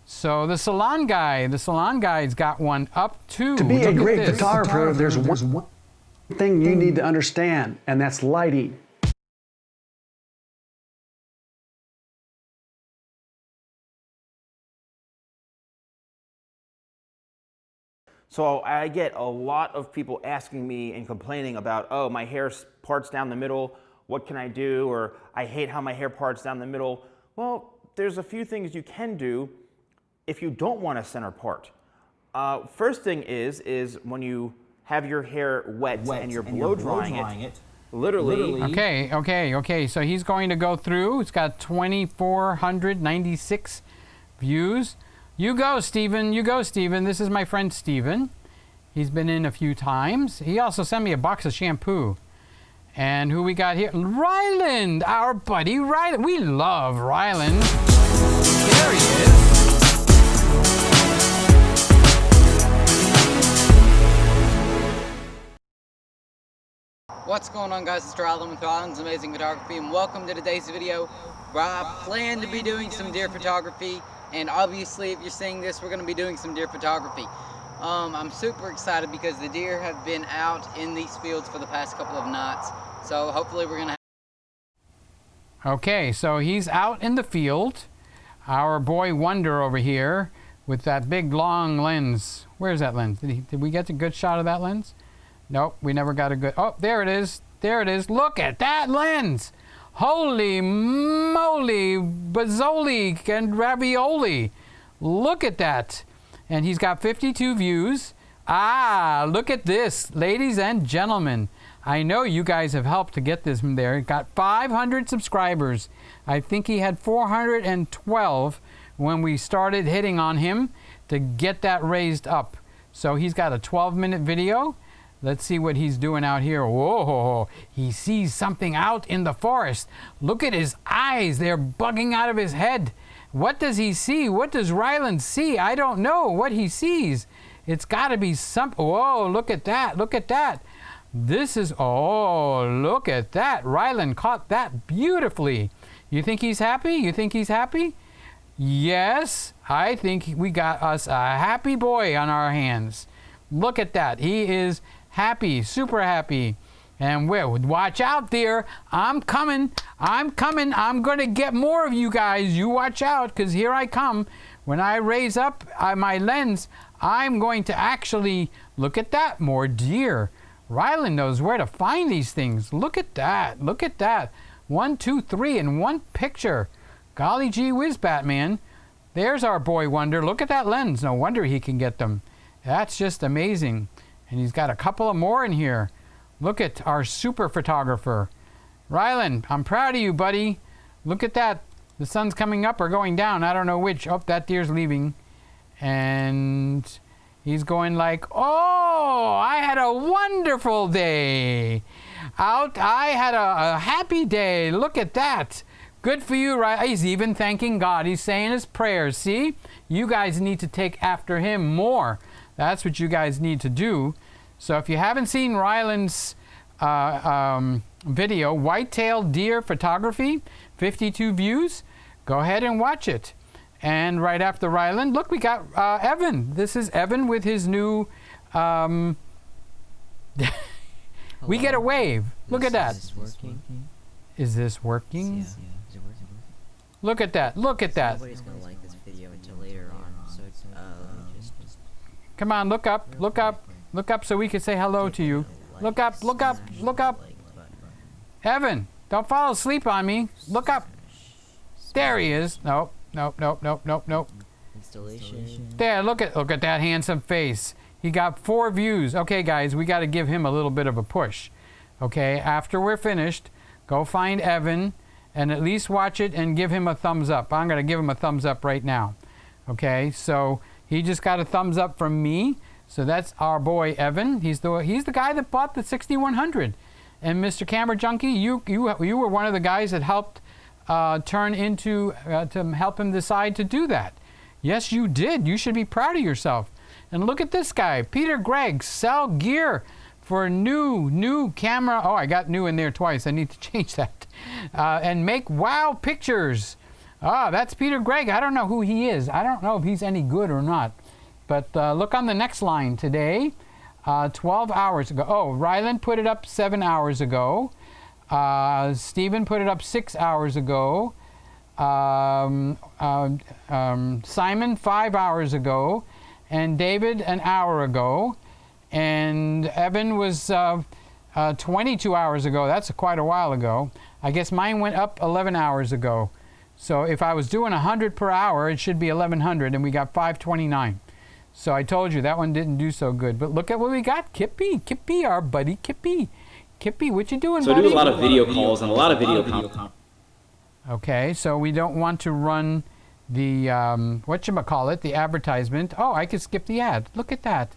So the salon guy's got one up too. To be Look a at great this. photographer, there's one thing you need to understand, and that's lighting. So I get a lot of people asking me and complaining about, oh, my hair parts down the middle, what can I do? Or I hate how my hair parts down the middle. Well, there's a few things you can do if you don't want a center part. First thing is when you have your hair wet and you're blow drying it, literally. Okay. So he's going to go through. It's got 2,496 views. You go, Steven. This is my friend Steven. He's been in a few times. He also sent me a box of shampoo. And who we got here? Ryland, our buddy Ryland. We love Ryland. There he is. What's going on, guys? It's Ryland with Ryland's Amazing Photography, and welcome to today's video where I plan to be doing some deer photography. And obviously, if you're seeing this, we're going to be doing some deer photography. I'm super excited because the deer have been out in these fields for the past couple of nights. So hopefully we're going to Okay, so he's out in the field. Our boy Wonder over here with that big long lens. Where's that lens? Did we get a good shot of that lens? Nope, we never got a good... Oh, there it is. There it is. Look at that lens. Holy moly, bazzoli and ravioli. Look at that. And he's got 52 views. Ah, look at this, ladies and gentlemen. I know you guys have helped to get this in there. Got 500 subscribers. I think he had 412 when we started hitting on him to get that raised up. So he's got a 12-minute video. Let's see what he's doing out here. Whoa, he sees something out in the forest. Look at his eyes. They're bugging out of his head. What does he see? What does Ryland see? I don't know what he sees. It's got to be something. Whoa, look at that. Look at that. This is, oh, look at that. Ryland caught that beautifully. You think he's happy? You think he's happy? Yes, I think we got us a happy boy on our hands. Look at that. He is happy, super happy. And watch out there. I'm coming. I'm coming. I'm going to get more of you guys. You watch out, because here I come. When I raise up my lens, I'm going to actually, look at that, more deer. Ryland knows where to find these things. Look at that. Look at that. 1, 2, 3 in one picture. Golly gee whiz, Batman. There's our boy wonder. Look at that lens. No wonder he can get them. That's just amazing. And he's got a couple of more in here. Look at our super photographer. Ryland, I'm proud of you, buddy. Look at that. The sun's coming up or going down. I don't know which. Oh, that deer's leaving. And he's going like, oh, I had a wonderful day. I had a happy day. Look at that. Good for you, right? He's even thanking God. He's saying his prayers. See? You guys need to take after him more. That's what you guys need to do. So if you haven't seen Ryland's video, Whitetail Deer Photography, 52 views, go ahead and watch it. And right after Ryland, look, we got Evan. This is Evan with his new, we get a wave. Look at that. Is this working? Is this working? Yeah. Is it working? Look at that. Look at that. Nobody's gonna like this video until later on. So let me just Come on, look up. Look up. Look up so we can say hello to you. Look up. Look up. Look up. Evan, don't fall asleep on me. Look up. There he is. Nope. Nope. Nope. Nope. Nope. Nope. installation. There. Look at that handsome face. He got 4 views. Okay, guys, we got to give him a little bit of a push. Okay, after we're finished, go find Evan and at least watch it and give him a thumbs up. I'm going to give him a thumbs up right now. Okay, so he just got a thumbs up from me. So that's our boy Evan. He's the guy that bought the 6100. And Mr. Camera Junkie, you were one of the guys that helped turn into to help him decide to do that. Yes, you did. You should be proud of yourself. And look at this guy, Peter Gregg, sell gear for new camera. Oh, I got new in there twice. I need to change that. And make wow pictures. Ah, that's Peter Gregg. I don't know who he is. I don't know if he's any good or not. But look on the next line today. 12 hours ago. Oh, Ryland put it up 7 hours ago. Stephen put it up 6 hours ago. Simon 5 hours ago. And David an hour ago. And Evan was 22 hours ago. That's quite a while ago. I guess mine went up 11 hours ago. So if I was doing 100 per hour, it should be 1100, and we got 529. So I told you that one didn't do so good. But look at what we got. Kippy, our buddy Kippy. Kippy, what you doing, buddy? So I do a lot of video calls and a lot of video content. Okay, so we don't want to run the, whatchamacallit, the advertisement. Oh, I could skip the ad. Look at that.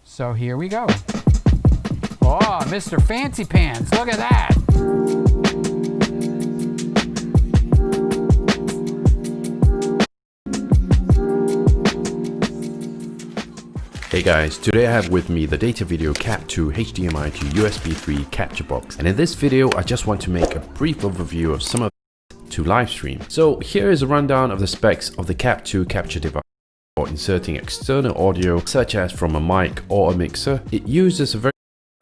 So here we go. Oh, Mr. Fancy Pants. Look at that. Hey guys, today I have with me the Data Video Cap 2 HDMI to USB 3 capture box, and in this video I just want to make a brief overview of some of to live stream. So here is a rundown of the specs of the Cap 2 capture device. For inserting external audio such as from a mic or a mixer, it uses a very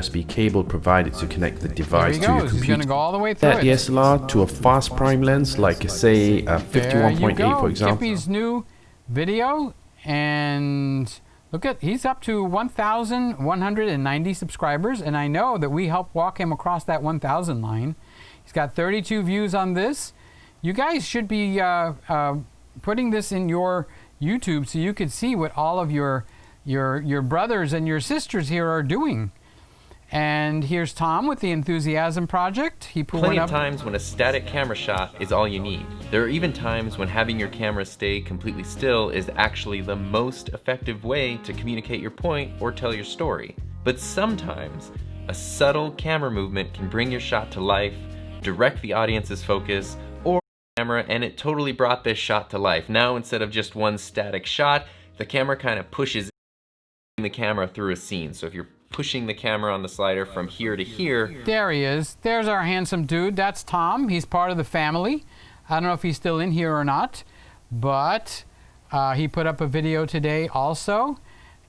USB cable provided to connect the device to your computer. Go all the way through that DSLR to a fast prime lens like say a 51.8 for example. Kippy's new video, and Look at, he's up to 1,190 subscribers, and I know that we helped walk him across that 1,000 line. He's got 32 views on this. You guys should be putting this in your YouTube so you could see what all of your brothers and your sisters here are doing. And here's Tom with the Enthusiasm Project. He put Plenty one of up. times when a static camera shot is all you need. There are even times when having your camera stay completely still is actually the most effective way to communicate your point or tell your story. But sometimes, a subtle camera movement can bring your shot to life, direct the audience's focus, or camera, and it totally brought this shot to life. Now, instead of just one static shot, the camera kind of pushes the camera through a scene. So if you're pushing the camera on the slider from here to here. There he is. There's our handsome dude. That's Tom. He's part of the family. I don't know if he's still in here or not, but he put up a video today also.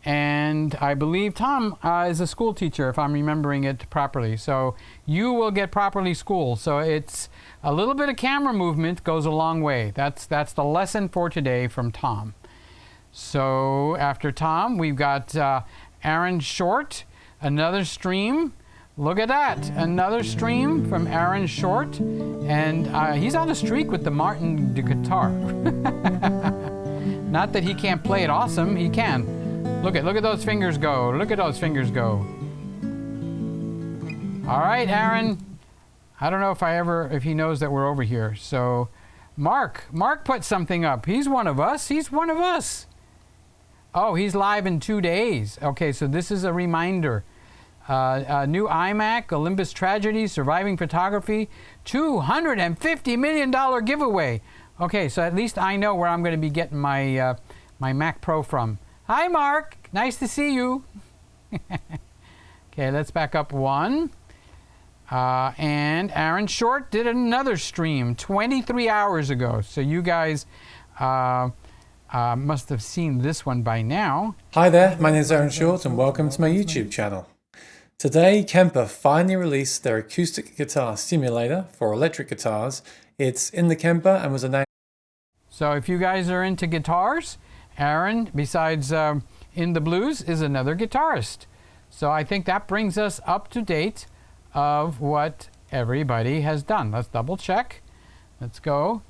And I believe Tom is a school teacher, if I'm remembering it properly. So you will get properly schooled. So it's a little bit of camera movement goes a long way. That's the lesson for today from Tom. So after Tom, we've got Aaron Short, another stream. Look at that, another stream from Aaron Short, and he's on a streak with the Martin guitar. Not that he can't play it awesome, he can. Look at those fingers go. Look at those fingers go. All right, Aaron. I don't know if he knows that we're over here. So, Mark put something up. He's one of us. He's one of us. Oh, he's live in 2 days. Okay, so this is a reminder. A new iMac, Olympus Tragedy, Surviving Photography, $250 million giveaway. Okay, so at least I know where I'm going to be getting my my Mac Pro from. Hi, Mark. Nice to see you. Okay, let's back up one. And Aaron Short did another stream 23 hours ago. So you guys must have seen this one by now. Hi there, my name is Aaron Short and welcome to my YouTube channel. Today, Kemper finally released their acoustic guitar simulator for electric guitars. It's in the Kemper and was announced. So if you guys are into guitars, Aaron, besides In the Blues, is another guitarist. So I think that brings us up to date of what everybody has done. Let's double check. Let's go.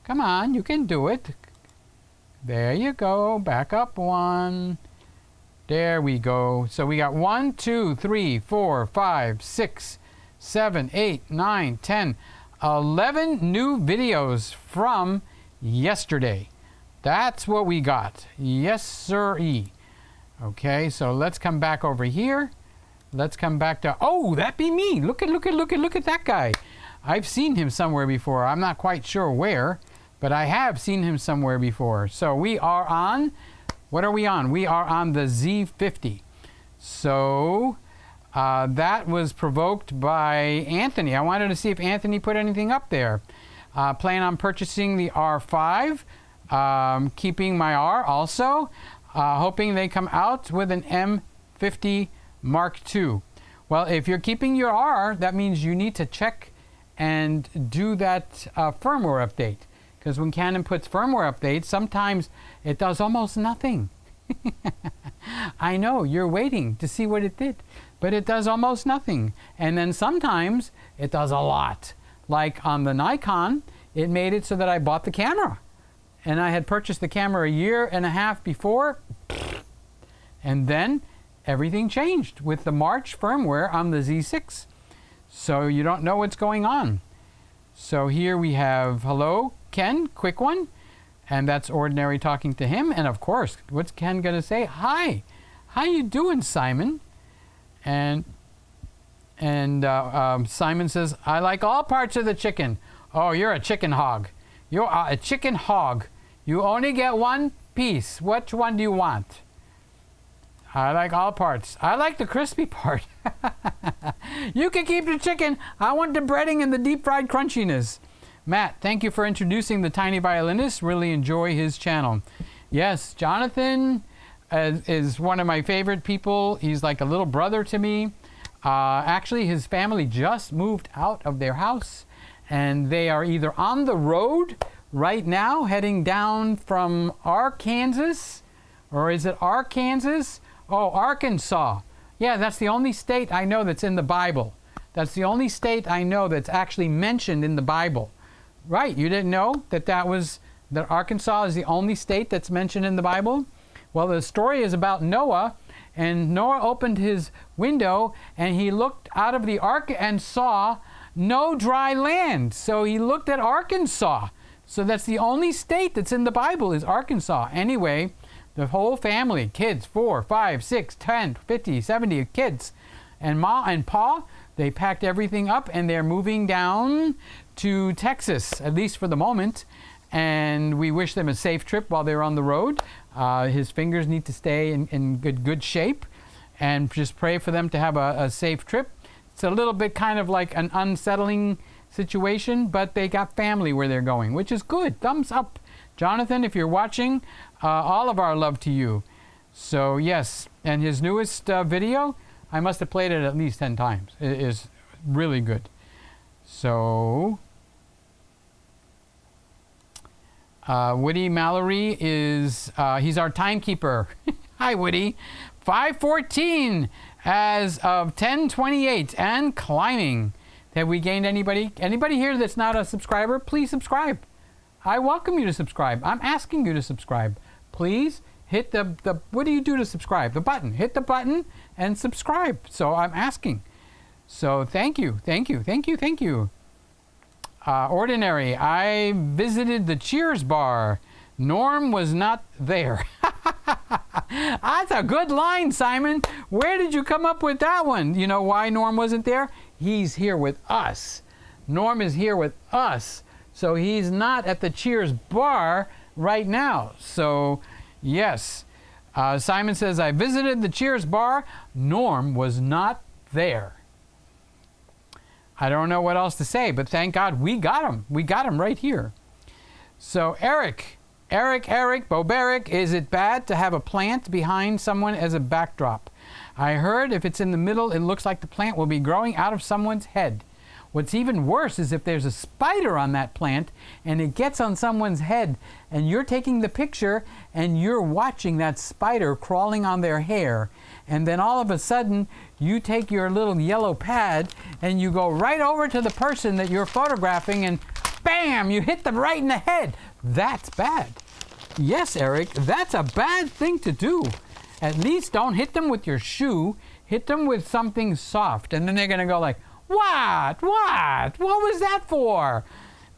Come on, you can do it. There you go. Back up one. There we go. So we got 1, 2, 3, 4, 5, 6, 7, 8, 9, 10, 11 new videos from yesterday. That's what we got. Yes, sir-y. Okay, so let's come back over here. Let's come back to, oh, that be me. Look at that guy. I've seen him somewhere before. I'm not quite sure where, but I have seen him somewhere before. So we are on, what are we on? We are on the Z50. So that was provoked by Anthony. I wanted to see if Anthony put anything up there. Plan on purchasing the R5, keeping my R also, hoping they come out with an M50 Mark II. Well, if you're keeping your R, that means you need to check and do that firmware update. Because when Canon puts firmware updates, sometimes it does almost nothing. I know, you're waiting to see what it did, but it does almost nothing. And then sometimes it does a lot. Like on the Nikon, it made it so that I bought the camera. And I had purchased the camera 1.5 years before, and then everything changed with the March firmware on the Z6. So you don't know what's going on. So here we have, hello, Ken, quick one. And that's Ordinary talking to him. And of course, what's Ken going to say? Hi, how you doing, Simon? And Simon says, I like all parts of the chicken. Oh, you're a chicken hog. You're a chicken hog. You only get one piece. Which one do you want? I like all parts. I like the crispy part. You can keep the chicken. I want the breading and the deep fried crunchiness. Matt, thank you for introducing the Tiny Violinist. Really enjoy his channel. Yes, Jonathan is one of my favorite people. He's like a little brother to me. Actually, his family just moved out of their house, and they are either on the road right now, heading down from Arkansas, Or is it Arkansas? Oh, Arkansas. Yeah, that's the only state I know that's in the Bible. That's the only state I know that's actually mentioned in the Bible. Right, you didn't know that that Arkansas is the only state that's mentioned in the Bible? Well, the story is about Noah, and Noah opened his window and he looked out of the ark and saw no dry land. So he looked at Arkansas. So that's the only state that's in the Bible is Arkansas. Anyway, the whole family, kids, 4, 5, 6, 10, 50, 70 kids, and Ma and Pa, they packed everything up and they're moving down to Texas, at least for the moment. And we wish them a safe trip while they're on the road. His fingers need to stay in good shape, and just pray for them to have a safe trip. It's a little bit kind of like an unsettling situation, but they got family where they're going, which is good. Thumbs up. Jonathan, if you're watching, all of our love to you. So yes, and his newest video, I must have played it at least 10 times. It is really good. So Woody Mallory is, he's our timekeeper. Hi, Woody. 5:14 as of 10:28 and climbing. Have we gained anybody? Anybody here that's not a subscriber, please subscribe. I welcome you to subscribe. I'm asking you to subscribe. Please hit the what do you do to subscribe? The button. Hit the button and subscribe. So I'm asking. So thank you. Ordinary, I visited the Cheers bar. Norm was not there. That's a good line, Simon. Where did you come up with that one? You know why Norm wasn't there? He's here with us. Norm is here with us. So he's not at the Cheers bar right now. So, yes. Simon says, I visited the Cheers bar. Norm was not there. I don't know what else to say, but thank God we got him. We got him right here. So Eric, Boberic, is it bad to have a plant behind someone as a backdrop? I heard if it's in the middle, it looks like the plant will be growing out of someone's head. What's even worse is if there's a spider on that plant and it gets on someone's head and you're taking the picture and you're watching that spider crawling on their hair, and then all of a sudden you take your little yellow pad and you go right over to the person that you're photographing and bam, you hit them right in the head. That's bad. Yes, Eric, that's a bad thing to do. At least don't hit them with your shoe. Hit them with something soft, and then they're going to go like, What? What was that for?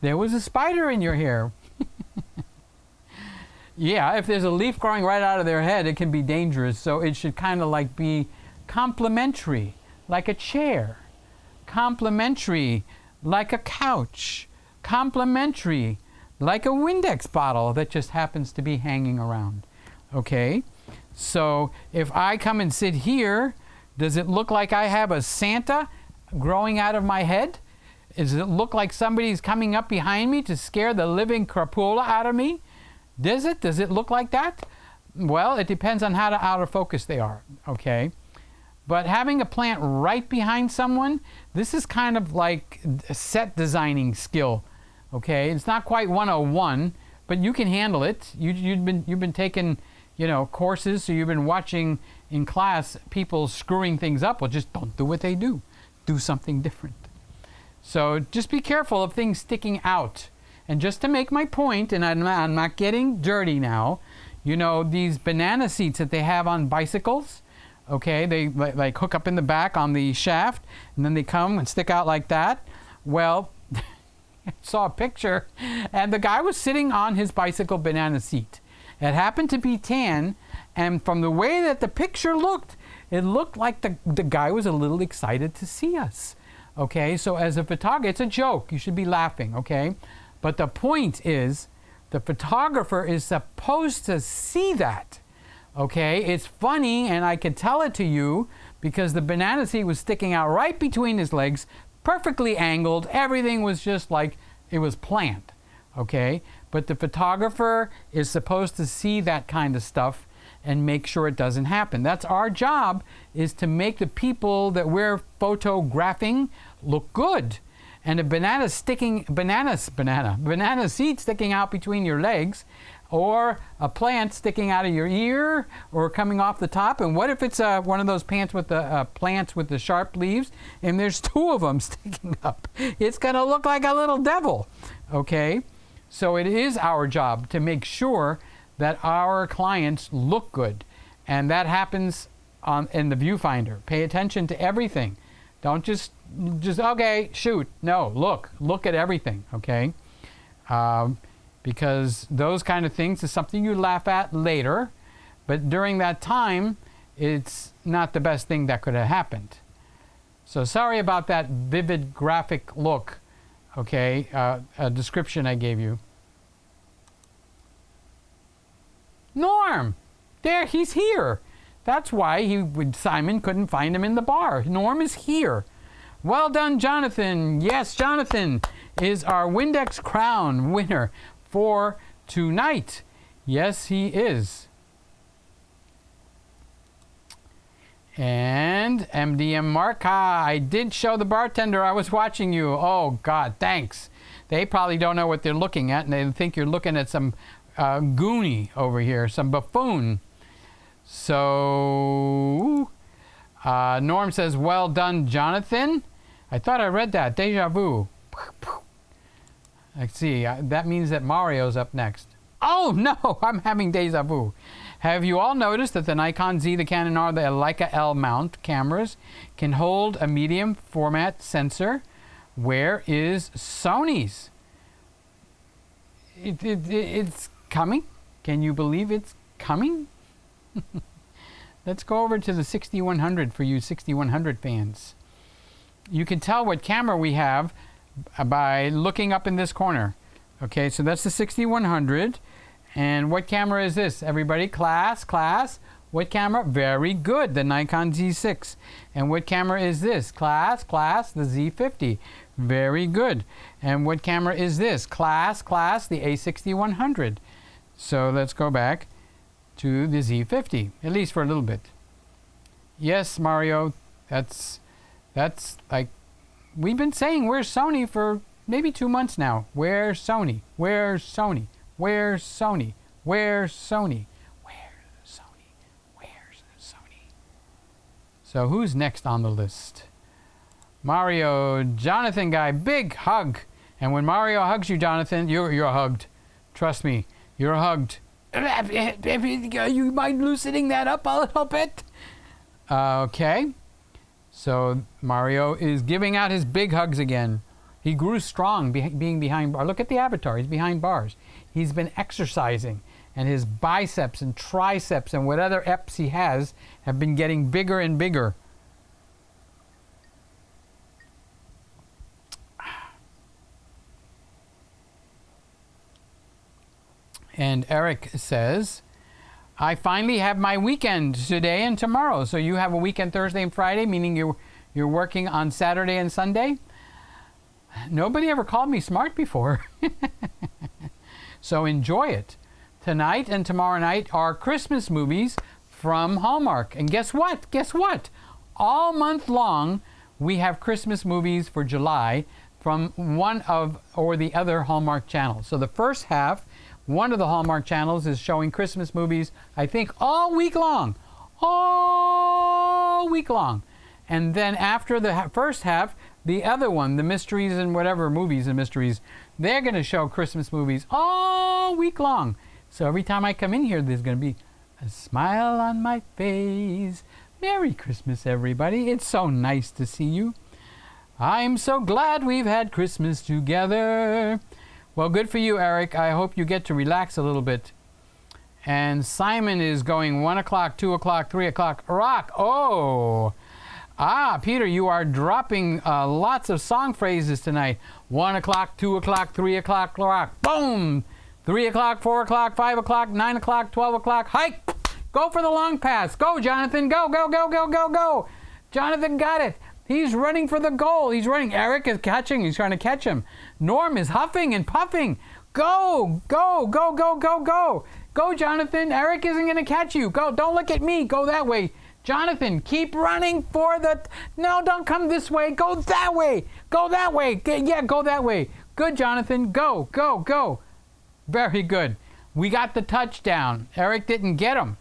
There was a spider in your hair. Yeah, if there's a leaf growing right out of their head, it can be dangerous. So it should kind of like be complementary, like a chair. Complementary, like a couch. Complementary, like a Windex bottle that just happens to be hanging around. Okay? So if I come and sit here, does it look like I have a Santa growing out of my head? Does it look like somebody's coming up behind me to scare the living crapola out of me? Does it? Does it look like that? Well, it depends on how out of focus they are, okay? But having a plant right behind someone, this is kind of like a set designing skill, okay? It's not quite 101, but you can handle it. You've been taking, courses, so you've been watching in class people screwing things up. Well, just don't do what they do. Do something different. So just be careful of things sticking out. And just to make my point, and I'm not getting dirty now, these banana seats that they have on bicycles, okay, they like hook up in the back on the shaft, and then they come and stick out like that. Well, I saw a picture, and the guy was sitting on his bicycle banana seat. It happened to be tan, and from the way that the picture looked, it looked like the guy was a little excited to see us. Okay, so as a photographer, it's a joke. You should be laughing, okay? But the point is, the photographer is supposed to see that, okay? It's funny, and I could tell it to you because the banana seat was sticking out right between his legs, perfectly angled. Everything was just like it was planned, okay? But the photographer is supposed to see that kind of stuff and make sure it doesn't happen. That's our job, is to make the people that we're photographing look good. And a banana seat sticking out between your legs, or a plant sticking out of your ear or coming off the top. And what if it's one of those plants with the sharp leaves and there's 2 of them sticking up? It's going to look like a little devil, okay? So it is our job to make sure that our clients look good, and that happens in the viewfinder. Pay attention to everything. Don't just okay, shoot. No, look at everything, okay? Because those kind of things is something you laugh at later, but during that time, it's not the best thing that could have happened. So sorry about that vivid graphic look, okay, description I gave you. Norm! There, he's here. That's why Simon couldn't find him in the bar. Norm is here. Well done, Jonathan. Yes, Jonathan is our Windex Crown winner for tonight. Yes, he is. And MDM Mark, I did show the bartender I was watching you. Oh, God, thanks. They probably don't know what they're looking at, and they think you're looking at some goonie over here, some buffoon. So, Norm says, well done, Jonathan. I thought I read that. Deja vu. Let's see. That means that Mario's up next. Oh, no, I'm having deja vu. Have you all noticed that the Nikon Z, the Canon R, the Leica L mount cameras can hold a medium format sensor? Where is Sony's? It's coming. Can you believe it's coming? Let's go over to the 6100 for you 6100 fans. You can tell what camera we have by looking up in this corner. Okay, so that's the 6100. And what camera is this? Everybody, class. What camera? Very good, the Nikon Z6. And what camera is this? Class, the Z50. Very good. And what camera is this? Class, the A6100. So let's go back to the Z50, at least for a little bit. Yes, Mario, that's like, we've been saying where's Sony for maybe 2 months now. Where's Sony? Where's Sony? Where's Sony? Where's Sony? Where's Sony? Where's Sony? So who's next on the list? Mario, Jonathan guy, big hug. And when Mario hugs you, Jonathan, you're hugged. Trust me, you're hugged. You mind loosening that up a little bit? Okay. So Mario is giving out his big hugs again. He grew strong being behind bars. Look at the avatar. He's behind bars. He's been exercising, and his biceps and triceps and what other eps he has have been getting bigger and bigger. And Eric says, I finally have my weekend today and tomorrow. So you have a weekend Thursday and Friday, meaning you're working on Saturday and Sunday? Nobody ever called me smart before. So enjoy it. Tonight and tomorrow night are Christmas movies from Hallmark. And guess what? Guess what? All month long, we have Christmas movies for July from one of or the other Hallmark channels. So the first half, one of the Hallmark channels is showing Christmas movies, I think, all week long. All week long. And then after the first half, the other one, the mysteries and whatever movies and mysteries, they're going to show Christmas movies all week long. So every time I come in here, there's going to be a smile on my face. Merry Christmas, everybody. It's so nice to see you. I'm so glad we've had Christmas together. Well, good for you, Eric. I hope you get to relax a little bit. And Simon is going 1 o'clock, 2 o'clock, 3 o'clock. Rock. Oh. Peter, you are dropping lots of song phrases tonight. 1 o'clock, 2 o'clock, 3 o'clock, rock. Boom. 3 o'clock, 4 o'clock, 5 o'clock, 9 o'clock, 12 o'clock. Hike. Go for the long pass. Go, Jonathan. Go, go, go, go, go, go. Jonathan got it. He's running for the goal. He's running. Eric is catching. He's trying to catch him. Norm is huffing and puffing. Go, go, go, go, go, go. Go, Jonathan. Eric isn't going to catch you. Go. Don't look at me. Go that way. Jonathan, keep running for the... No, don't come this way. Go that way. Go that way. Yeah, go that way. Good, Jonathan. Go, go, go. Very good. We got the touchdown. Eric didn't get him.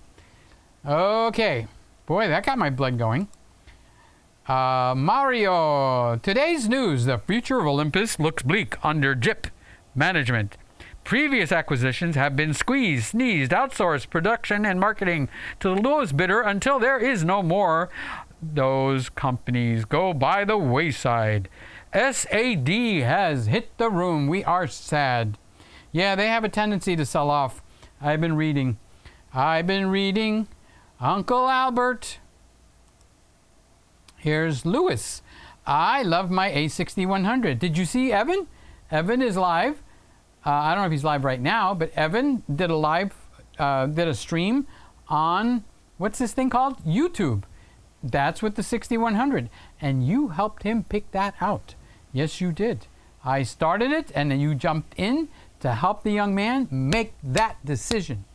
Okay. Boy, that got my blood going. Mario. Today's news. The future of Olympus looks bleak under JIP management. Previous acquisitions have been squeezed, sneezed, outsourced production and marketing to the lowest bidder until there is no more. Those companies go by the wayside. SAD has hit the room. We are sad. Yeah, they have a tendency to sell off. I've been reading. Uncle Albert. Here's Lewis. I love my A6100. Did you see Evan? Evan is live. I don't know if he's live right now, but Evan did a stream on, what's this thing called? YouTube. That's with the 6100. And you helped him pick that out. Yes, you did. I started it, and then you jumped in to help the young man make that decision.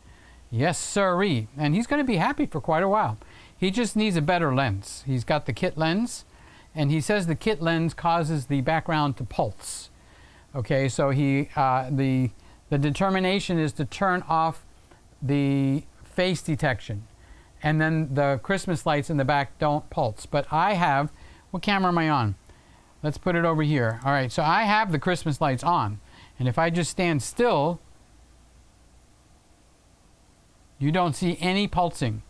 Yes, sirree. And he's going to be happy for quite a while. He just needs a better lens. He's got the kit lens, and he says the kit lens causes the background to pulse. Okay, so the determination is to turn off the face detection, and then the Christmas lights in the back don't pulse. But I have, what camera am I on? Let's put it over here. All right, so I have the Christmas lights on, and if I just stand still, you don't see any pulsing.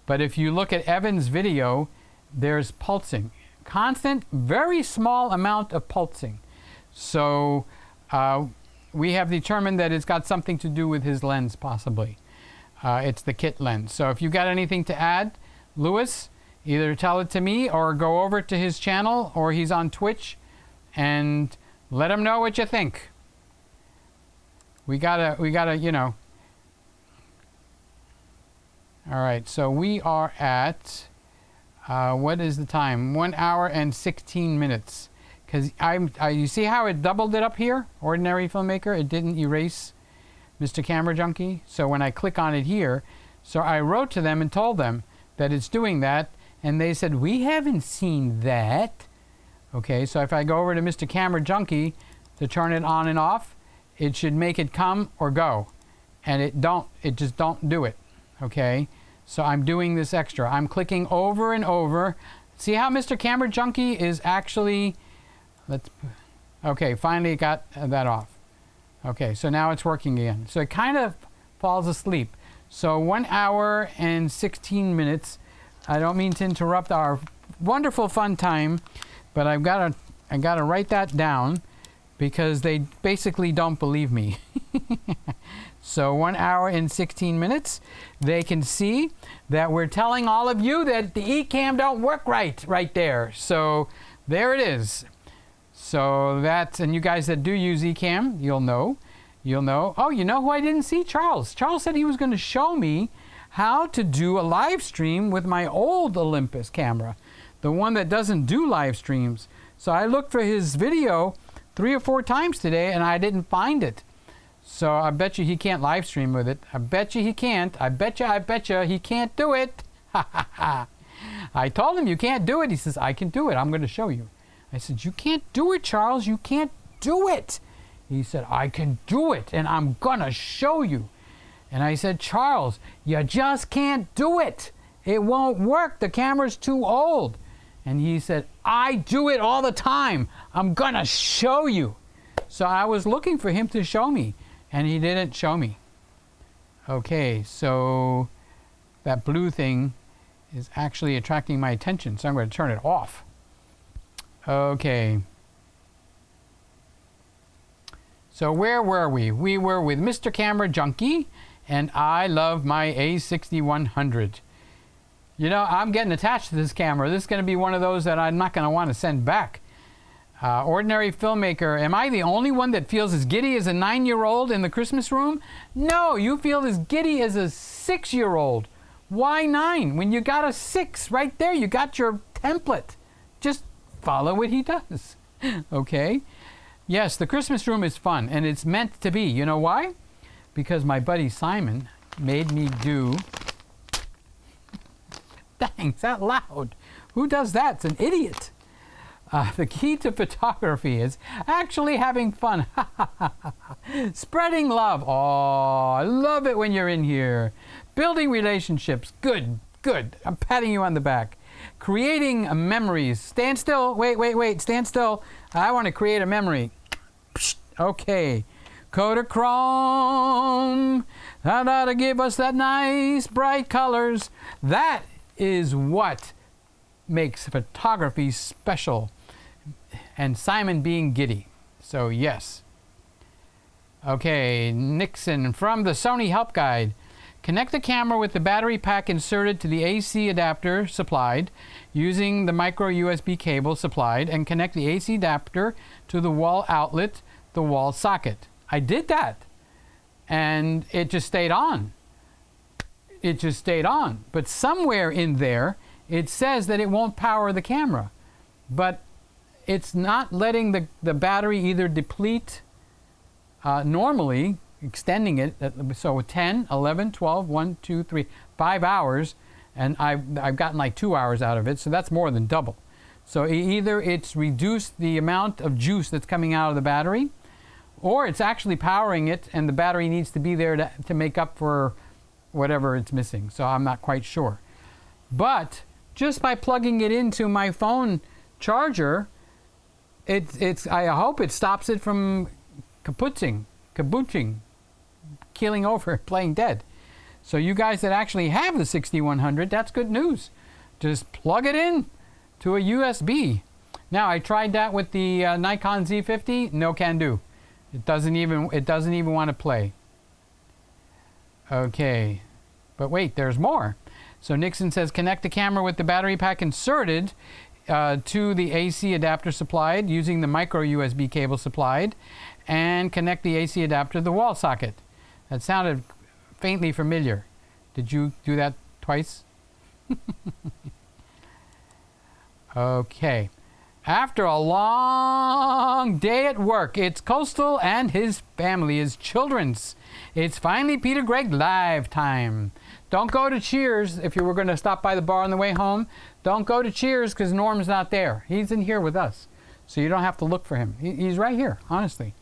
But if you look at Evan's video, there's pulsing. Constant, very small amount of pulsing. So we have determined that it's got something to do with his lens, possibly. It's the kit lens. So if you got anything to add, Lewis, either tell it to me or go over to his channel, or he's on Twitch, and let him know what you think. We gotta, you know. All right, so we are at, what is the time? 1 hour and 16 minutes. Because you see how it doubled it up here? Ordinary filmmaker, it didn't erase Mr. Camera Junkie. So when I click on it here, so I wrote to them and told them that it's doing that, and they said, we haven't seen that. Okay, so if I go over to Mr. Camera Junkie to turn it on and off, it should make it come or go. And it just don't do it. Okay, so I'm doing this extra. I'm clicking over and over. See how Mr. Camera Junkie is actually, okay, finally got that off. Okay, so now it's working again. So it kind of falls asleep. So 1 hour and 16 minutes. I don't mean to interrupt our wonderful fun time, but I gotta write that down because they basically don't believe me. So 1 hour and 16 minutes. They can see that we're telling all of you that the Ecamm don't work right there. So there it is. So that's, and you guys that do use Ecamm, you'll know. Oh, you know who I didn't see? Charles. Charles said he was going to show me how to do a live stream with my old Olympus camera, the one that doesn't do live streams. So I looked for his video 3 or 4 times today, and I didn't find it. So I bet you he can't live stream with it. I bet you he can't. I bet you he can't do it. I told him you can't do it. He says, I can do it. I'm going to show you. I said, you can't do it, Charles. You can't do it. He said, I can do it, and I'm going to show you. And I said, Charles, you just can't do it. It won't work. The camera's too old. And he said, I do it all the time. I'm going to show you. So I was looking for him to show me, and he didn't show me. Okay, so that blue thing is actually attracting my attention, so I'm going to turn it off. Okay. So where were we? We were with Mr. Camera Junkie, and I love my A6100. You know, I'm getting attached to this camera. This is going to be one of those that I'm not going to want to send back. Ordinary filmmaker, am I the only one that feels as giddy as a 9-year-old in the Christmas room? No, you feel as giddy as a 6-year-old. Why 9? When you got a 6 right there, you got your template. Just follow what he does. Okay? Yes, the Christmas room is fun, and it's meant to be. You know why? Because my buddy Simon made me do... Dang, is that loud? Who does that? It's an idiot. The key to photography is actually having fun. Spreading love. Oh, I love it when you're in here. Building relationships. Good, good. I'm patting you on the back. Creating memories. Stand still. Wait. Stand still. I want to create a memory. Okay. Kodachrome. That'll give us that nice bright colors. That is what makes photography special. And Simon being giddy. So yes. Okay, Nixon from the Sony Help Guide. Connect the camera with the battery pack inserted to the AC adapter supplied using the micro USB cable supplied, and connect the AC adapter to the wall outlet, the wall socket. I did that and it just stayed on. It just stayed on. But somewhere in there it says that it won't power the camera. But it's not letting the battery either deplete normally, extending it, so 10, 11, 12, 1, 2, 3, 5 hours, and I've gotten like 2 hours out of it, so that's more than double. So either it's reduced the amount of juice that's coming out of the battery, or it's actually powering it and the battery needs to be there to make up for whatever it's missing. So I'm not quite sure. But just by plugging it into my phone charger, I hope it stops it from kabuching, keeling over, playing dead. So you guys that actually have the 6100, that's good news. Just plug it in to a USB. Now I tried that with the Nikon Z50. No can do. It doesn't even want to play. Okay, but wait, there's more. So Nixon says connect the camera with the battery pack inserted to the AC adapter supplied using the micro USB cable supplied, and connect the AC adapter to the wall socket. That sounded faintly familiar. Did you do that twice? Okay. After a long day at work, it's Coastal and his family, his children's. It's finally PeterGreggLive time. Don't go to Cheers if you were going to stop by the bar on the way home. Don't go to Cheers because Norm's not there. He's in here with us. So you don't have to look for him. He's right here, honestly.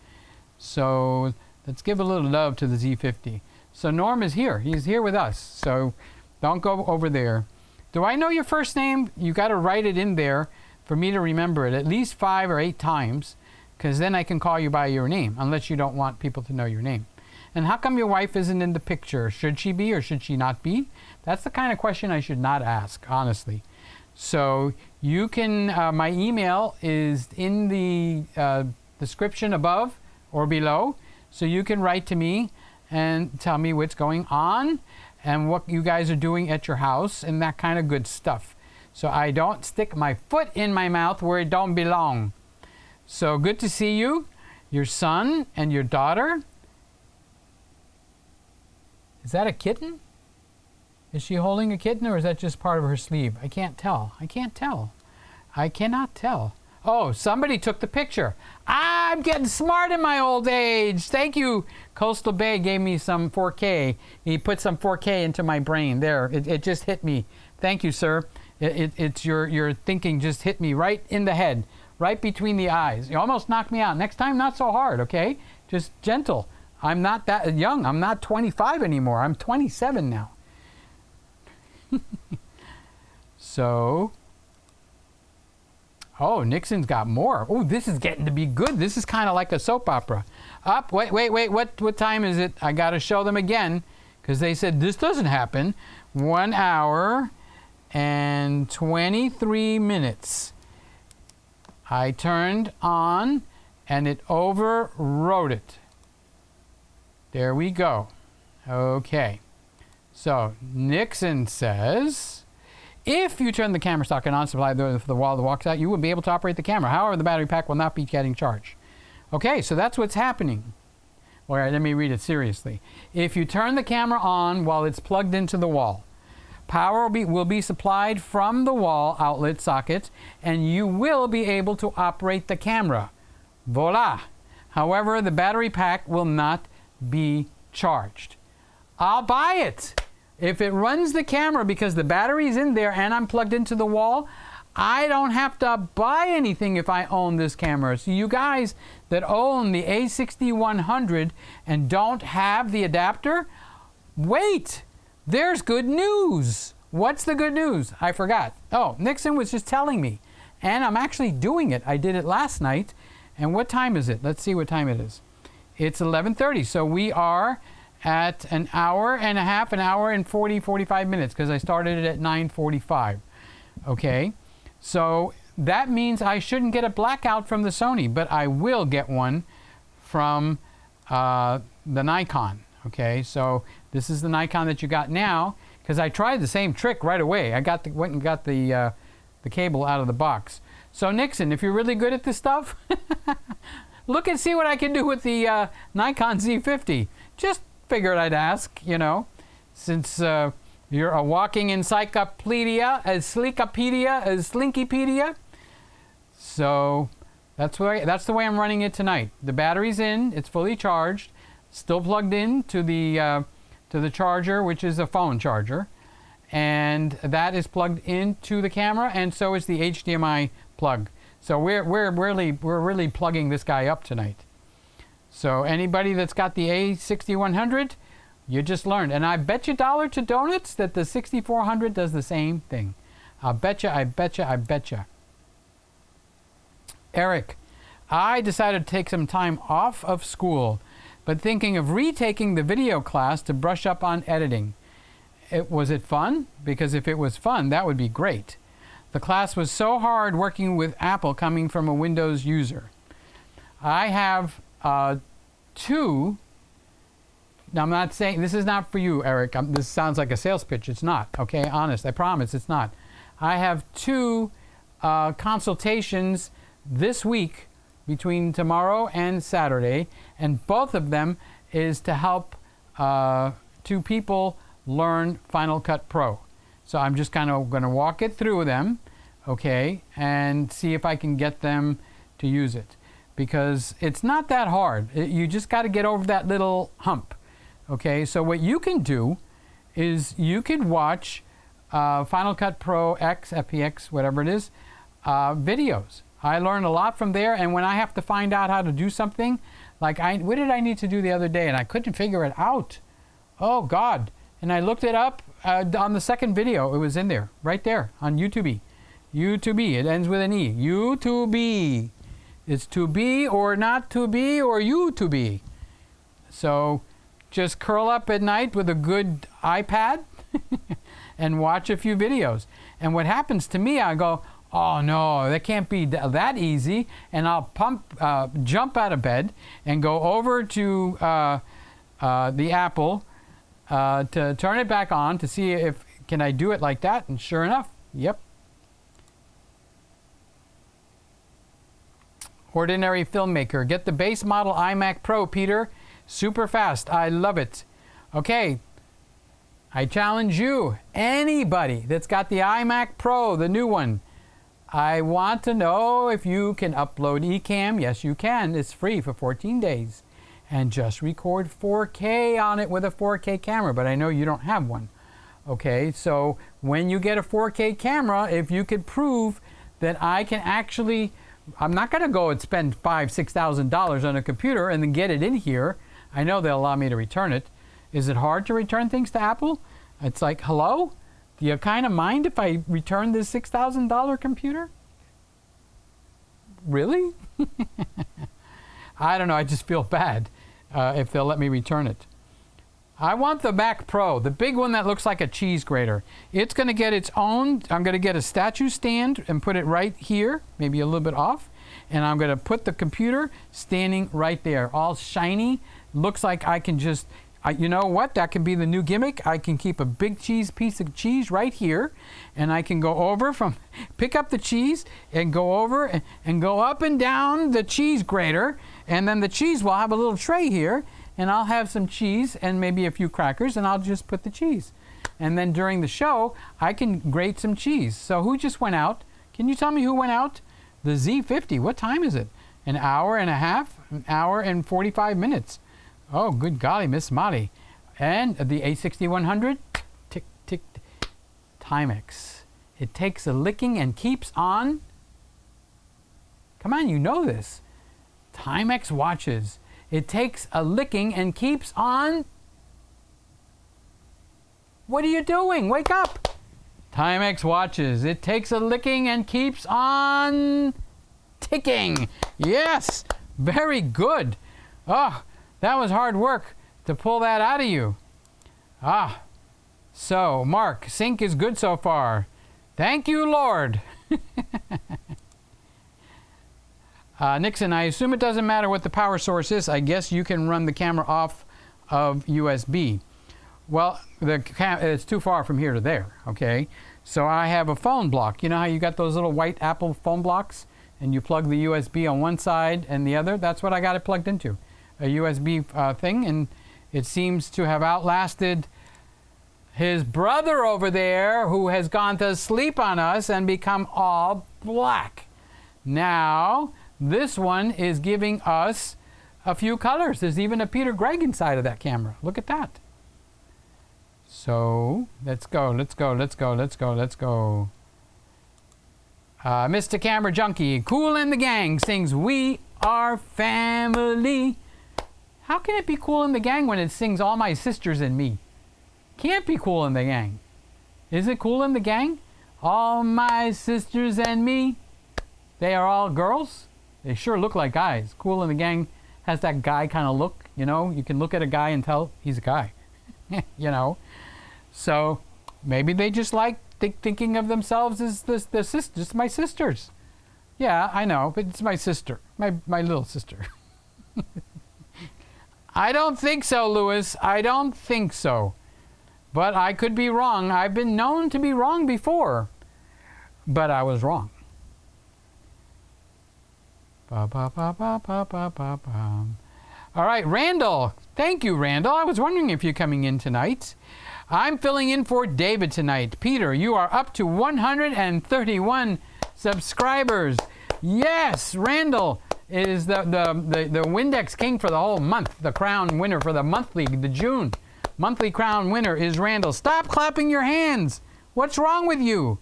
So let's give a little love to the Z50. So Norm is here. He's here with us. So don't go over there. Do I know your first name? You got to write it in there for me to remember it at least 5 or 8 times, because then I can call you by your name, unless you don't want people to know your name. And how come your wife isn't in the picture? Should she be or should she not be? That's the kind of question I should not ask, honestly. So you can, my email is in the description above or below, so you can write to me and tell me what's going on and what you guys are doing at your house and that kind of good stuff. So I don't stick my foot in my mouth where it don't belong. So good to see you, your son and your daughter. Is that a kitten? Is she holding a kitten, or is that just part of her sleeve? I can't tell. I can't tell. I cannot tell. Oh, somebody took the picture. I'm getting smart in my old age. Thank you. Coastal Bay gave me some 4K. He put some 4K into my brain. There, it just hit me. Thank you, sir. It's your thinking just hit me right in the head, right between the eyes. You almost knocked me out. Next time, not so hard, okay? Just gentle. I'm not that young. I'm not 25 anymore. I'm 27 now. So, oh, Nixon's got more. Oh, this is getting to be good. This is kind of like a soap opera. Wait. What time is it? I got to show them again, because they said this doesn't happen. 1 hour and 23 minutes. I turned on and it overrode it. There we go. Okay. So Nixon says, if you turn the camera socket on, supply the wall that walks out, you will be able to operate the camera. However, the battery pack will not be getting charged. Okay, so that's what's happening. All right, let me read it seriously. If you turn the camera on while it's plugged into the wall, power will be supplied from the wall outlet socket, and you will be able to operate the camera. Voila! However, the battery pack will not be charged. I'll buy it! If it runs the camera because the battery's in there and I'm plugged into the wall, I don't have to buy anything if I own this camera. So you guys that own the A6100 and don't have the adapter, wait, there's good news. What's the good news? I forgot. Oh, Nixon was just telling me, and I'm actually doing it. I did it last night. And what time is it? Let's see what time it is. It's 11:30, so we are at an hour and a half, an hour and 45 minutes, because I started it at 9:45. Okay, so that means I shouldn't get a blackout from the Sony, but I will get one from the Nikon. Okay, so this is the Nikon that you got now, because I tried the same trick right away. I went and got the cable out of the box. So Nixon, if you're really good at this stuff, look and see what I can do with the Nikon Z50. Just figured I'd ask, you know, since you're a walking encyclopedia, a slinkypedia. So that's the way I'm running it tonight. The battery's in, it's fully charged, still plugged in to the charger, which is a phone charger, and that is plugged into the camera, and so is the HDMI plug. So we're really plugging this guy up tonight. So anybody that's got the A6100, you just learned. And I bet you $1 to donuts that the 6400 does the same thing. I betcha. Eric, I decided to take some time off of school, but thinking of retaking the video class to brush up on editing. Was it fun? Because if it was fun, that would be great. The class was so hard working with Apple coming from a Windows user. I have two. Now, I'm not saying, this is not for you, Eric. This sounds like a sales pitch. It's not, okay? Honest, I promise it's not. I have two consultations this week between tomorrow and Saturday, and both of them is to help two people learn Final Cut Pro. So I'm just kind of going to walk it through them, okay, and see if I can get them to use it. Because it's not that hard. You just got to get over that little hump, okay? So what you can do is you could watch Final Cut Pro X, FPX, whatever it is, videos. I learned a lot from there, and when I have to find out how to do something, like what did I need to do the other day, and I couldn't figure it out. Oh, God. And I looked it up on the second video. It was in there, right there, on YouTube. YouTube, it ends with an E. YouTube. It's to be or not to be or you to be. So just curl up at night with a good iPad and watch a few videos. And what happens to me, I go, oh no, that can't be that easy. And I'll jump out of bed and go over to the Apple to turn it back on to see if can I do it like that. And sure enough, yep. Ordinary filmmaker. Get the base model iMac Pro, Peter. Super fast. I love it. Okay. I challenge you, anybody that's got the iMac Pro, the new one, I want to know if you can upload Ecamm. Yes, you can. It's free for 14 days. And just record 4K on it with a 4K camera, but I know you don't have one. Okay, so when you get a 4K camera, if you could prove that I can actually, I'm not going to go and spend $5,000-$6,000 on a computer and then get it in here. I know they'll allow me to return it. Is it hard to return things to Apple? It's like, hello? Do you kind of mind if I return this $6,000 computer? Really? I don't know. I just feel bad if they'll let me return it. I want the Mac Pro, the big one that looks like a cheese grater. It's going to get its own. I'm going to get a statue stand and put it right here, maybe a little bit off. And I'm going to put the computer standing right there, all shiny. Looks like I can just, you know what? That can be the new gimmick. I can keep a big piece of cheese right here. And I can go over pick up the cheese and go over and go up and down the cheese grater. And then the cheese will have a little tray here. And I'll have some cheese and maybe a few crackers, and I'll just put the cheese. And then during the show, I can grate some cheese. So who just went out? Can you tell me who went out? The Z50. What time is it? An hour and a half? An hour and 45 minutes. Oh, good golly, Miss Molly. And the A6100? Tick, tick, Timex. It takes a licking and keeps on. Come on, you know this. Timex watches. It takes a licking and keeps on. What are you doing? Wake up. Timex watches. It takes a licking and keeps on ticking. Yes, very good. Oh, that was hard work to pull that out of you. Ah, so Mark, sync is good so far. Thank you, Lord. Nixon, I assume it doesn't matter what the power source is. I guess you can run the camera off of USB. Well, it's too far from here to there, okay? So I have a phone block. You know how you got those little white Apple phone blocks? And you plug the USB on one side and the other? That's what I got it plugged into. A USB thing, and it seems to have outlasted his brother over there, who has gone to sleep on us and become all black. Now, this one is giving us a few colors. There's even a Peter Gregg inside of that camera. Look at that. So, let's go, let's go, let's go, let's go, let's go. Mr. Camera Junkie, Cool in the Gang sings We Are Family. How can it be Cool in the Gang when it sings All My Sisters and Me? Can't be Cool in the Gang. Is it Cool in the Gang? All my sisters and me. They are all girls. They sure look like guys. Cool in the Gang has that guy kind of look, you know. You can look at a guy and tell he's a guy, you know. So maybe they just like thinking of themselves as the sisters, my sisters. Yeah, I know, but it's my sister, my little sister. I don't think so, Lewis. I don't think so. But I could be wrong. I've been known to be wrong before. But I was wrong. Ba, ba, ba, ba, ba, ba, ba, ba. All right, Randall. Thank you, Randall. I was wondering if you're coming in tonight. I'm filling in for David tonight. Peter, you are up to 131 subscribers. Yes, Randall is the Windex King for the whole month. The crown winner for the monthly, the June monthly crown winner is Randall. Stop clapping your hands. What's wrong with you?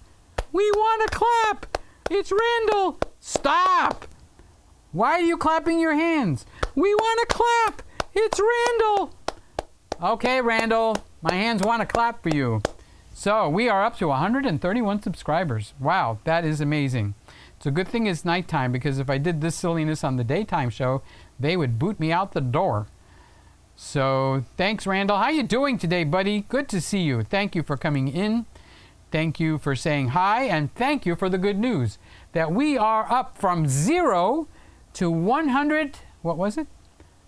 We want to clap. It's Randall. Stop. Why are you clapping your hands? We want to clap. It's Randall. Okay, Randall. My hands want to clap for you. So we are up to 131 subscribers. Wow, that is amazing. It's a good thing it's nighttime, because if I did this silliness on the daytime show, they would boot me out the door. So thanks, Randall. How you doing today, buddy? Good to see you. Thank you for coming in. Thank you for saying hi, and thank you for the good news that we are up from 0 to 100. What was it?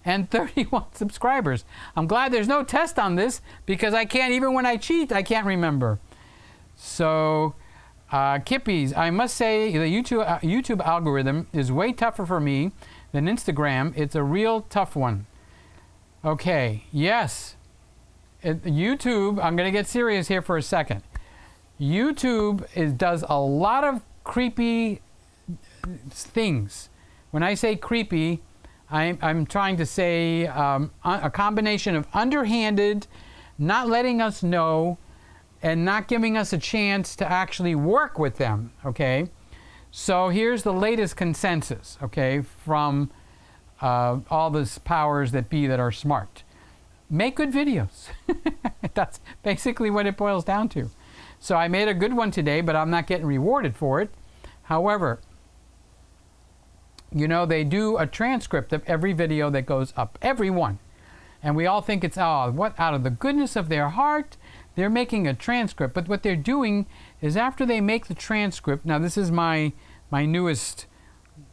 And 31 subscribers. I'm glad there's no test on this, because I can't, even when I cheat, I can't remember. So, Kippies, I must say the YouTube algorithm is way tougher for me than Instagram. It's a real tough one. Okay, yes. YouTube, I'm going to get serious here for a second. YouTube does a lot of creepy things. When I say creepy, I'm trying to say a combination of underhanded, not letting us know, and not giving us a chance to actually work with them, okay? So here's the latest consensus, okay, from all these powers that be that are smart. Make good videos. That's basically what it boils down to. So I made a good one today, but I'm not getting rewarded for it. However, you know, they do a transcript of every video that goes up, every one. And we all think it's, oh, what, out of the goodness of their heart, they're making a transcript. But what they're doing is, after they make the transcript, now this is my newest,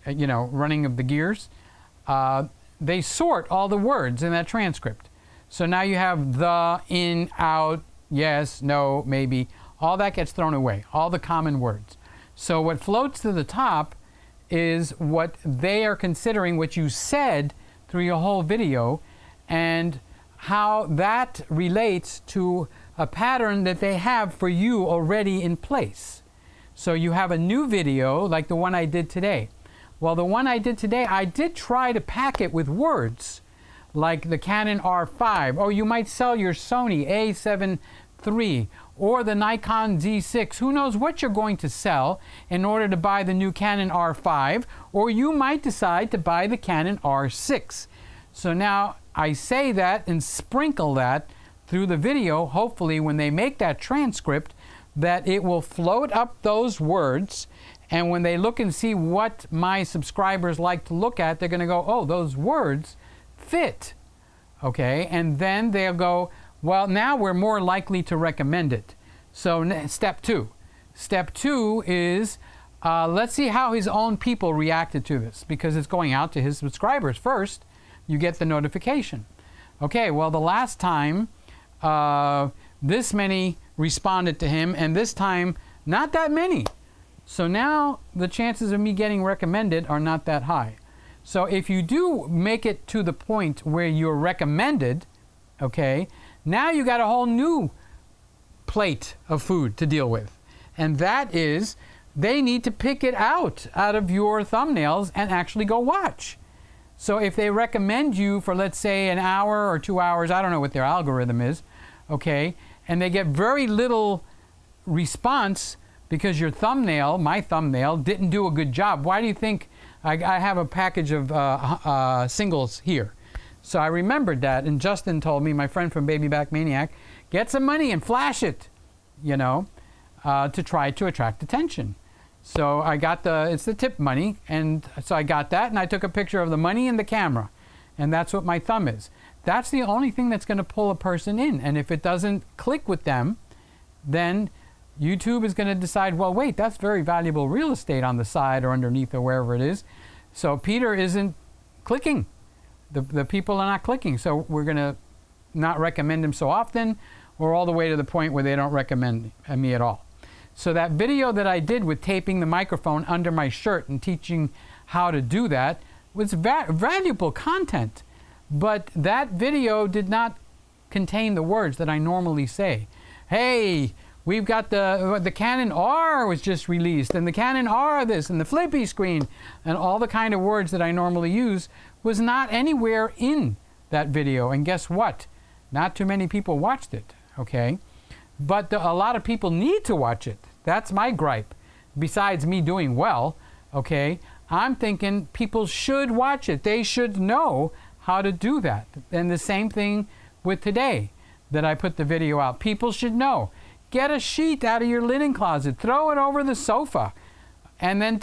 you know, running of the gears, they sort all the words in that transcript. So now you have the, in, out, yes, no, maybe, all that gets thrown away, all the common words. So what floats to the top is what they are considering, what you said through your whole video, and how that relates to a pattern that they have for you already in place. So you have a new video like the one I did today. Well, the one I did today, I did try to pack it with words like the Canon R5. Oh, you might sell your Sony A7 3 or the Nikon Z6. Who knows what you're going to sell in order to buy the new Canon R5, or you might decide to buy the Canon R6. So now I say that and sprinkle that through the video, hopefully when they make that transcript, that it will float up those words, and when they look and see what my subscribers like to look at, they're going to go, oh, those words fit. Okay, and then they'll go, well, now we're more likely to recommend it. So step 2. Step 2 is, let's see how his own people reacted to this, because it's going out to his subscribers first. You get the notification. Okay, well, the last time this many responded to him, and this time not that many. So now the chances of me getting recommended are not that high. So if you do make it to the point where you're recommended, okay, now you got a whole new plate of food to deal with. And that is, they need to pick it out of your thumbnails and actually go watch. So if they recommend you for, let's say, an hour or 2 hours, I don't know what their algorithm is, okay, and they get very little response because your thumbnail, my thumbnail, didn't do a good job. Why do you think I have a package of singles here? So I remembered that, and Justin told me, my friend from Baby Back Maniac, get some money and flash it, you know, to try to attract attention. So I got it's the tip money, and so I got that, and I took a picture of the money and the camera, and that's what my thumb is. That's the only thing that's going to pull a person in, and if it doesn't click with them, then YouTube is going to decide, well, wait, that's very valuable real estate on the side or underneath or wherever it is. So Peter isn't clicking. The people are not clicking, so we're going to not recommend him so often, or all the way to the point where they don't recommend me at all. So that video that I did with taping the microphone under my shirt and teaching how to do that was valuable content. But that video did not contain the words that I normally say. Hey, we've got the Canon R was just released, and the Canon R this, and the flippy screen, and all the kind of words that I normally use was not anywhere in that video. And guess what? Not too many people watched it, okay? But a lot of people need to watch it. That's my gripe. Besides me doing well, okay, I'm thinking people should watch it. They should know how to do that. And the same thing with today that I put the video out. People should know. Get a sheet out of your linen closet, throw it over the sofa, and then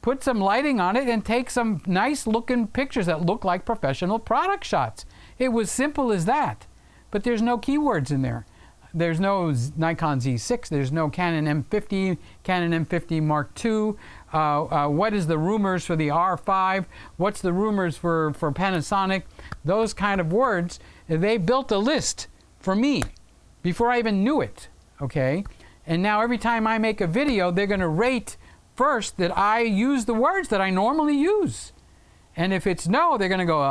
put some lighting on it and take some nice looking pictures that look like professional product shots. It was simple as that. But there's no keywords in there. There's no Nikon Z6, there's no Canon M50, Canon M50 Mark II. What is the rumors for the R5? What's the rumors for Panasonic? Those kind of words. They built a list for me before I even knew it, okay? And now every time I make a video, they're going to rate first that I use the words that I normally use. And if it's no, they're going to go,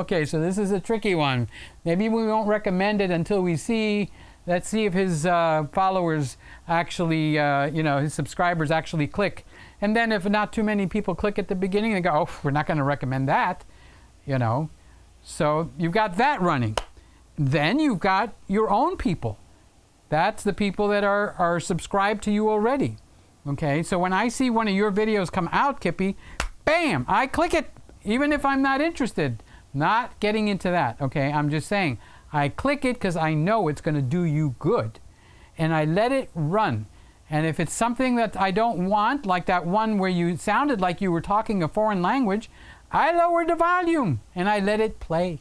okay, so this is a tricky one. Maybe we won't recommend it until we see, let's see if his followers actually, his subscribers actually click. And then if not too many people click at the beginning, they go, oh, we're not going to recommend that, you know. So you've got that running. Then you've got your own people. That's the people that are subscribed to you already. Okay, so when I see one of your videos come out, Kippy, bam, I click it, even if I'm not interested. Not getting into that, okay? I'm just saying, I click it because I know it's going to do you good. And I let it run. And if it's something that I don't want, like that one where you sounded like you were talking a foreign language, I lowered the volume and I let it play.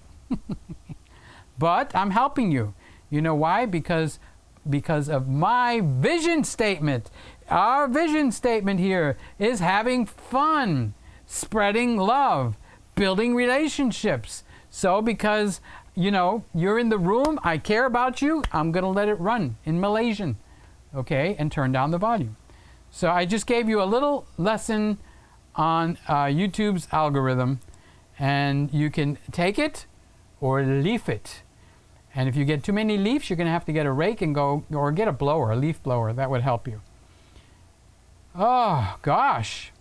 But I'm helping you. You know why? Because of my vision statement. Our vision statement here is having fun, spreading love, building relationships. So because, you know, you're in the room, I care about you, I'm going to let it run in Malaysian, okay, and turn down the volume. So I just gave you a little lesson on YouTube's algorithm, and you can take it or leaf it. And if you get too many leaves, you're going to have to get a rake and go, or get a blower, a leaf blower. That would help you. Oh, gosh.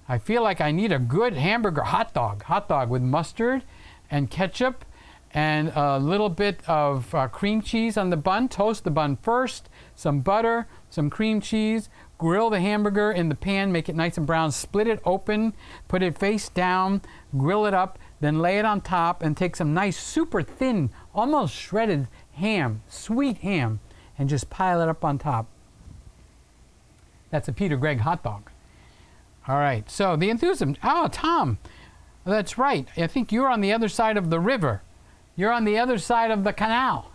I feel like I need a good hamburger hot dog with mustard and ketchup and a little bit of cream cheese on the bun. Toast the bun first, some butter, some cream cheese. Grill the hamburger in the pan, make it nice and brown. Split it open, put it face down, grill it up, then lay it on top and take some nice super thin, almost shredded ham, sweet ham, and just pile it up on top. That's a Peter Gregg hot dog. All right, so the enthusiasm. Oh, Tom, that's right. I think you're on the other side of the river. You're on the other side of the canal.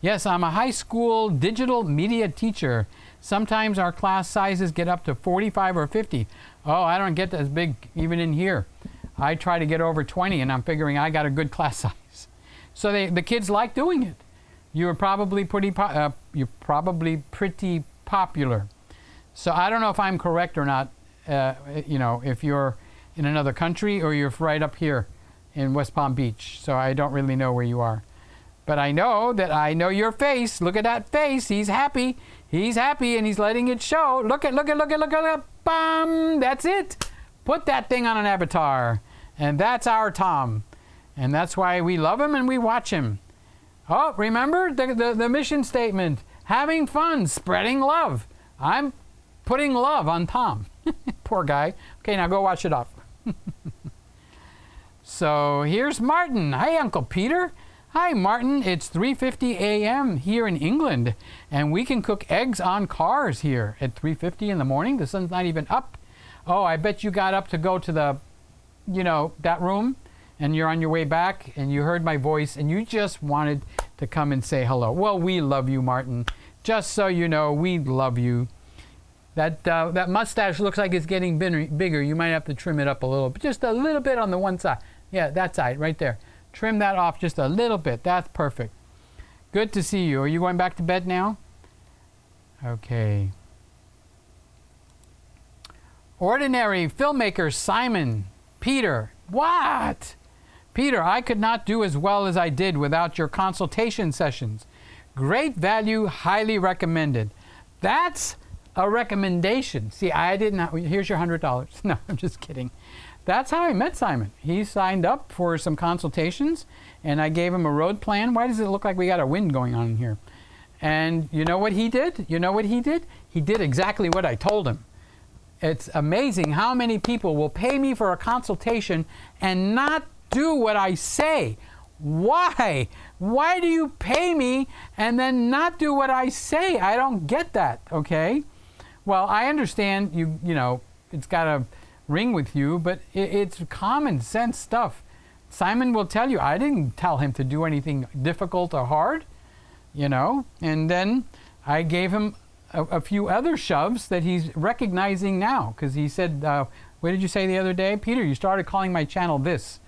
Yes, I'm a high school digital media teacher. Sometimes our class sizes get up to 45 or 50. Oh, I don't get as big even in here. I try to get over 20, and I'm figuring I got a good class size. So the kids like doing it. You're probably pretty popular. So I don't know if I'm correct or not. You know, if you're in another country or you're right up here in West Palm Beach. So I don't really know where you are. But I know that I know your face. Look at that face. He's happy. He's happy and he's letting it show. Look at, bam! That's it. Put that thing on an avatar. And that's our Tom. And that's why we love him and we watch him. Oh, remember the mission statement. Having fun, spreading love. I'm putting love on Tom. Poor guy. Okay, now go wash it off. So here's Martin. Hi, Uncle Peter. Hi, Martin. It's 3:50 a.m. here in England, and we can cook eggs on cars here at 3:50 in the morning. The sun's not even up. Oh, I bet you got up to go to the, you know, that room, and you're on your way back, and you heard my voice, and you just wanted to come and say hello. Well, we love you, Martin. Just so you know, we love you. That mustache looks like it's getting bigger. You might have to trim it up a little, just a little bit on the one side. Yeah, that side, right there. Trim that off just a little bit. That's perfect. Good to see you. Are you going back to bed now? Okay. Ordinary filmmaker Simon. Peter. What? Peter, I could not do as well as I did without your consultation sessions. Great value, highly recommended. That's a recommendation. See, I did not. Here's your $100. No, I'm just kidding. That's how I met Simon. He signed up for some consultations, and I gave him a road plan. Why does it look like we got a wind going on in here? And you know what he did? You know what he did? He did exactly what I told him. It's amazing how many people will pay me for a consultation and not do what I say. Why? Why do you pay me and then not do what I say? I don't get that, okay? Well, I understand you know, it's got to ring with you, but it's common sense stuff. Simon will tell you, I didn't tell him to do anything difficult or hard, you know, and then I gave him a few other shoves that he's recognizing now, because he said, what did you say the other day? Peter, you started calling my channel this.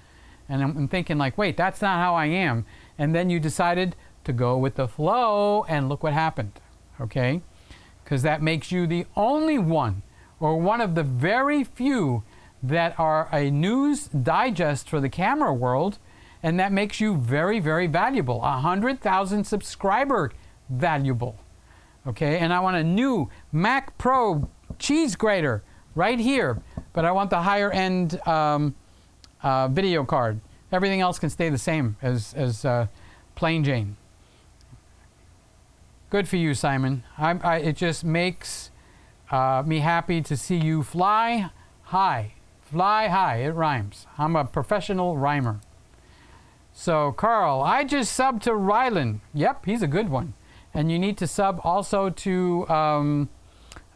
And I'm thinking like, wait, that's not how I am. And then you decided to go with the flow, and look what happened, okay? Because that makes you the only one, or one of the very few, that are a news digest for the camera world, and that makes you very, very valuable. 100,000 subscriber valuable, okay? And I want a new Mac Pro cheese grater right here, but I want the higher end video card. Everything else can stay the same as plain Jane. Good for you, Simon. It just makes me happy to see you fly high. Fly high, it rhymes. I'm a professional rhymer. So, Carl, I just subbed to Rylan. Yep, he's a good one. And you need to sub also to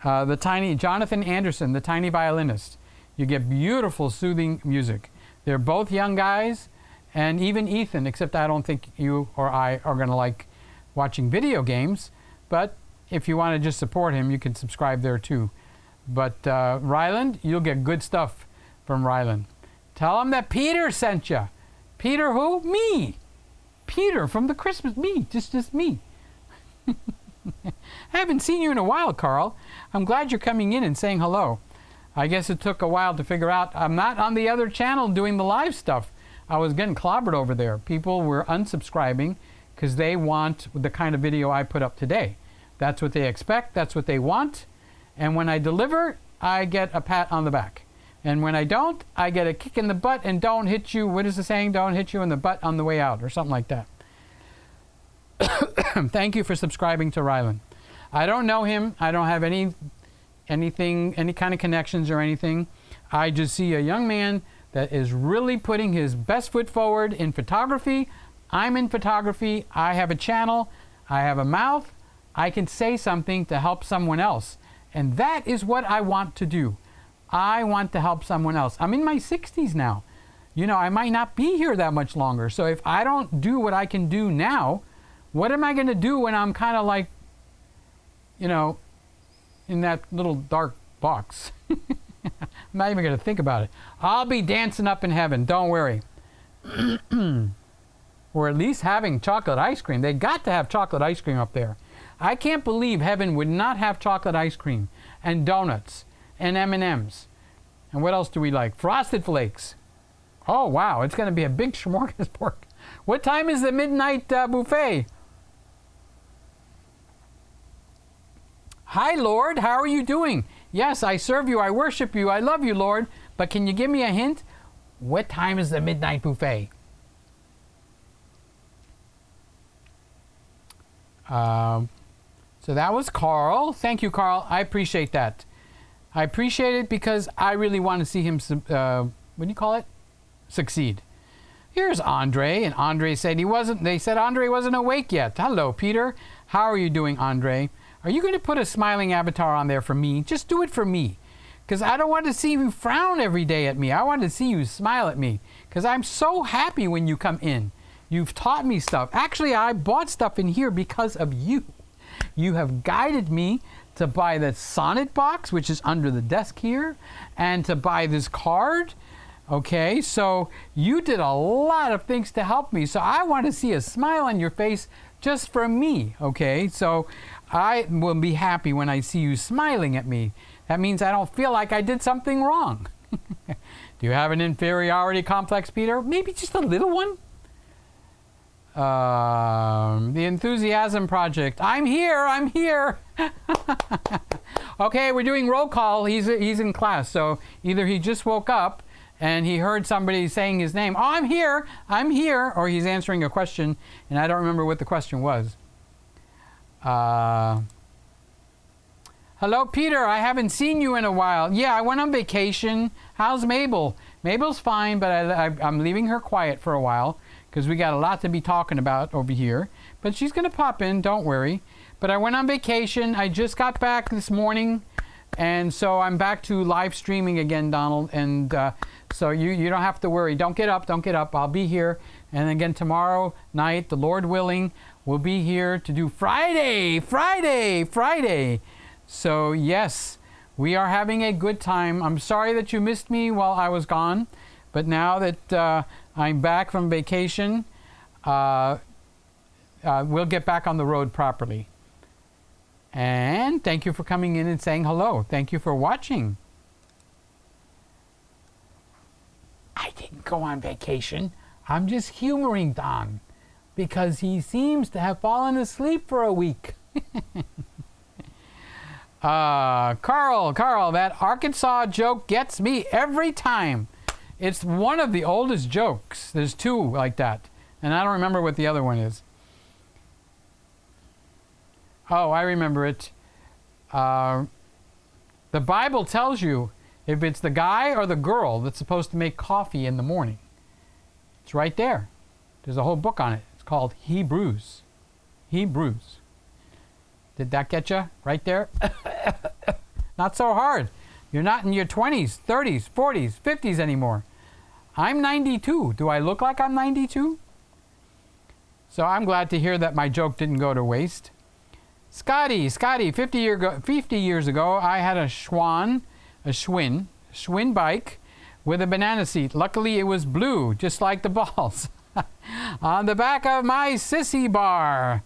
the tiny Jonathan Anderson, the tiny violinist. You get beautiful, soothing music. They're both young guys, and even Ethan, except I don't think you or I are going to like watching video games. But if you want to just support him, you can subscribe there too. But Ryland, you'll get good stuff from Ryland. Tell him that Peter sent you. Peter who? Me. Peter from the Christmas. Me. Just me. I haven't seen you in a while, Carl. I'm glad you're coming in and saying hello. I guess it took a while to figure out. I'm not on the other channel doing the live stuff. I was getting clobbered over there. People were unsubscribing because they want the kind of video I put up today. That's what they expect. That's what they want. And when I deliver, I get a pat on the back. And when I don't, I get a kick in the butt and don't hit you. What is the saying? Don't hit you in the butt on the way out, or something like that. Thank you for subscribing to Rylan. I don't know him. I don't have any kind of connections or anything. I just see a young man that is really putting his best foot forward in photography. I'm in photography. I have a channel. I have a mouth. I can say something to help someone else. And that is what I want to do. I want to help someone else. I'm in my 60s now. You know, I might not be here that much longer. So if I don't do what I can do now, what am I going to do when I'm kind of like, you know, in that little dark box? I'm not even going to think about it. I'll be dancing up in heaven. Don't worry. Or at least having chocolate ice cream. They got to have chocolate ice cream up there. I can't believe heaven would not have chocolate ice cream and donuts and M&Ms. And what else do we like? Frosted Flakes. Oh, wow. It's going to be a big smorgasbord. What time is the midnight buffet? Hi, Lord. How are you doing? Yes, I serve you. I worship you. I love you, Lord. But can you give me a hint? What time is the midnight buffet? So that was Carl. Thank you, Carl. I appreciate that. I appreciate it because I really want to see him, what do you call it? Succeed. Here's Andre, and Andre said they said Andre wasn't awake yet. Hello, Peter. How are you doing, Andre? Are you going to put a smiling avatar on there for me? Just do it for me. Because I don't want to see you frown every day at me. I want to see you smile at me. Because I'm so happy when you come in. You've taught me stuff. Actually, I bought stuff in here because of you. You have guided me to buy the Sonnet box, which is under the desk here, and to buy this card. Okay, so you did a lot of things to help me. So I want to see a smile on your face just for me. Okay, so I will be happy when I see you smiling at me. That means I don't feel like I did something wrong. Do you have an inferiority complex, Peter? Maybe just a little one? The Enthusiasm Project. I'm here. I'm here. Okay, we're doing roll call. He's in class, so either he just woke up and he heard somebody saying his name. Oh, I'm here. I'm here. Or he's answering a question, and I don't remember what the question was. Hello, Peter. I haven't seen you in a while. Yeah, I went on vacation. How's Mabel? Mabel's fine, but I'm leaving her quiet for a while because we got a lot to be talking about over here. But she's going to pop in, don't worry. But I went on vacation. I just got back this morning, and so I'm back to live streaming again, Donald. And so you don't have to worry. Don't get up. Don't get up. I'll be here. And again, tomorrow night, the Lord willing, we'll be here to do Friday. So, yes, we are having a good time. I'm sorry that you missed me while I was gone. But now that I'm back from vacation, we'll get back on the road properly. And thank you for coming in and saying hello. Thank you for watching. I didn't go on vacation. I'm just humoring Don because he seems to have fallen asleep for a week. Carl, that Arkansas joke gets me every time. It's one of the oldest jokes. There's two like that. And I don't remember what the other one is. Oh, I remember it. The Bible tells you if it's the guy or the girl that's supposed to make coffee in the morning. It's right there. There's a whole book on it. It's called Hebrews. Hebrews. Did that get you right there? Not so hard. You're not in your 20s, 30s, 40s, 50s anymore. I'm 92. Do I look like I'm 92? So I'm glad to hear that my joke didn't go to waste. Scotty, 50 years ago, I had a Schwinn bike with a banana seat. Luckily, it was blue, just like the balls, on the back of my sissy bar.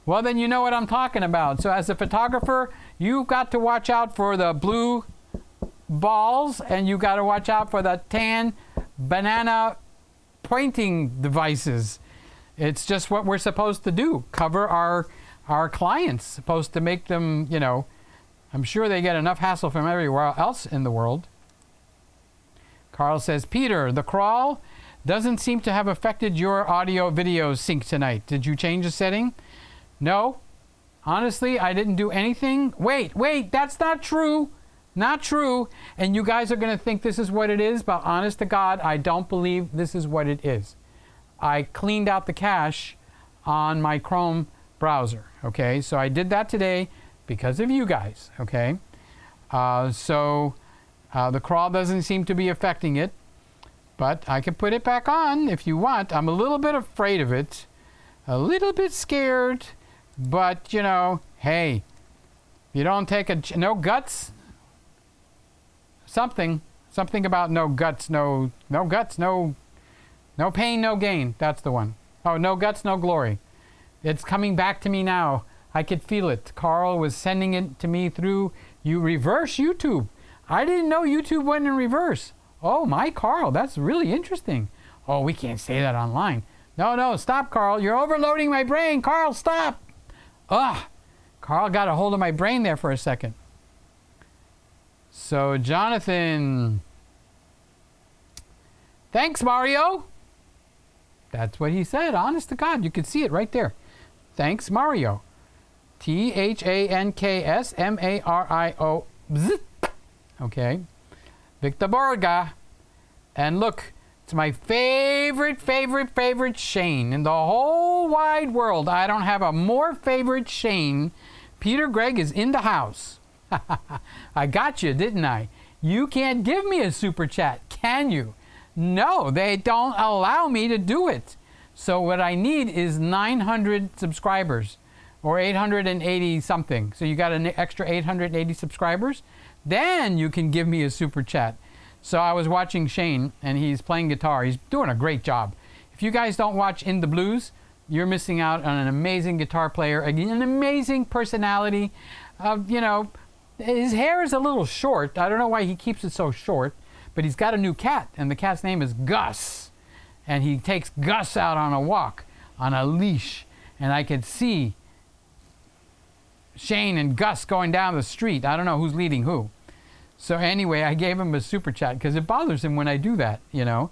Well, then you know what I'm talking about. So as a photographer, you've got to watch out for the blue balls, and you've got to watch out for the tan banana pointing devices. It's just what we're supposed to do. Cover our clients. Supposed to make them, you know, I'm sure they get enough hassle from everywhere else in the world. Carl says, Peter, the crawl doesn't seem to have affected your audio video sync tonight. Did you change the setting? No. Honestly, I didn't do anything. Wait, that's not true. Not true. And you guys are going to think this is what it is, but honest to God, I don't believe this is what it is. I cleaned out the cache on my Chrome browser, okay? So I did that today because of you guys, okay? The crawl doesn't seem to be affecting it, but I can put it back on if you want. I'm a little bit afraid of it, a little bit scared, but you know, hey, you don't take no guts, something about no guts, no pain, no gain. That's the one. Oh, no guts, no glory. It's coming back to me now. I could feel it. Carl was sending it to me through reverse YouTube. I didn't know YouTube went in reverse. Oh my, Carl, that's really interesting. Oh, we can't say that online. No, stop, Carl. You're overloading my brain. Carl, stop. Ugh. Carl got a hold of my brain there for a second. So, Jonathan. Thanks, Mario. That's what he said. Honest to God, you could see it right there. Thanks, Mario. THANKSMARIO. Okay. Victor Borga. And look, it's my favorite Shane in the whole wide world. I don't have a more favorite Shane. Peter Gregg is in the house. I got you, didn't I? You can't give me a super chat, can you? No, they don't allow me to do it. So what I need is 900 subscribers or 880 something. So you got an extra 880 subscribers? Then you can give me a super chat. So I was watching Shane and he's playing guitar. He's doing a great job. If you guys don't watch In the Blues, you're missing out on an amazing guitar player, an amazing personality. You know, his hair is a little short. I don't know why he keeps it so short, but he's got a new cat, and the cat's name is Gus. And he takes Gus out on a walk, on a leash, and I can see Shane and Gus going down the street. I don't know who's leading who. So anyway, I gave him a super chat because it bothers him when I do that, you know.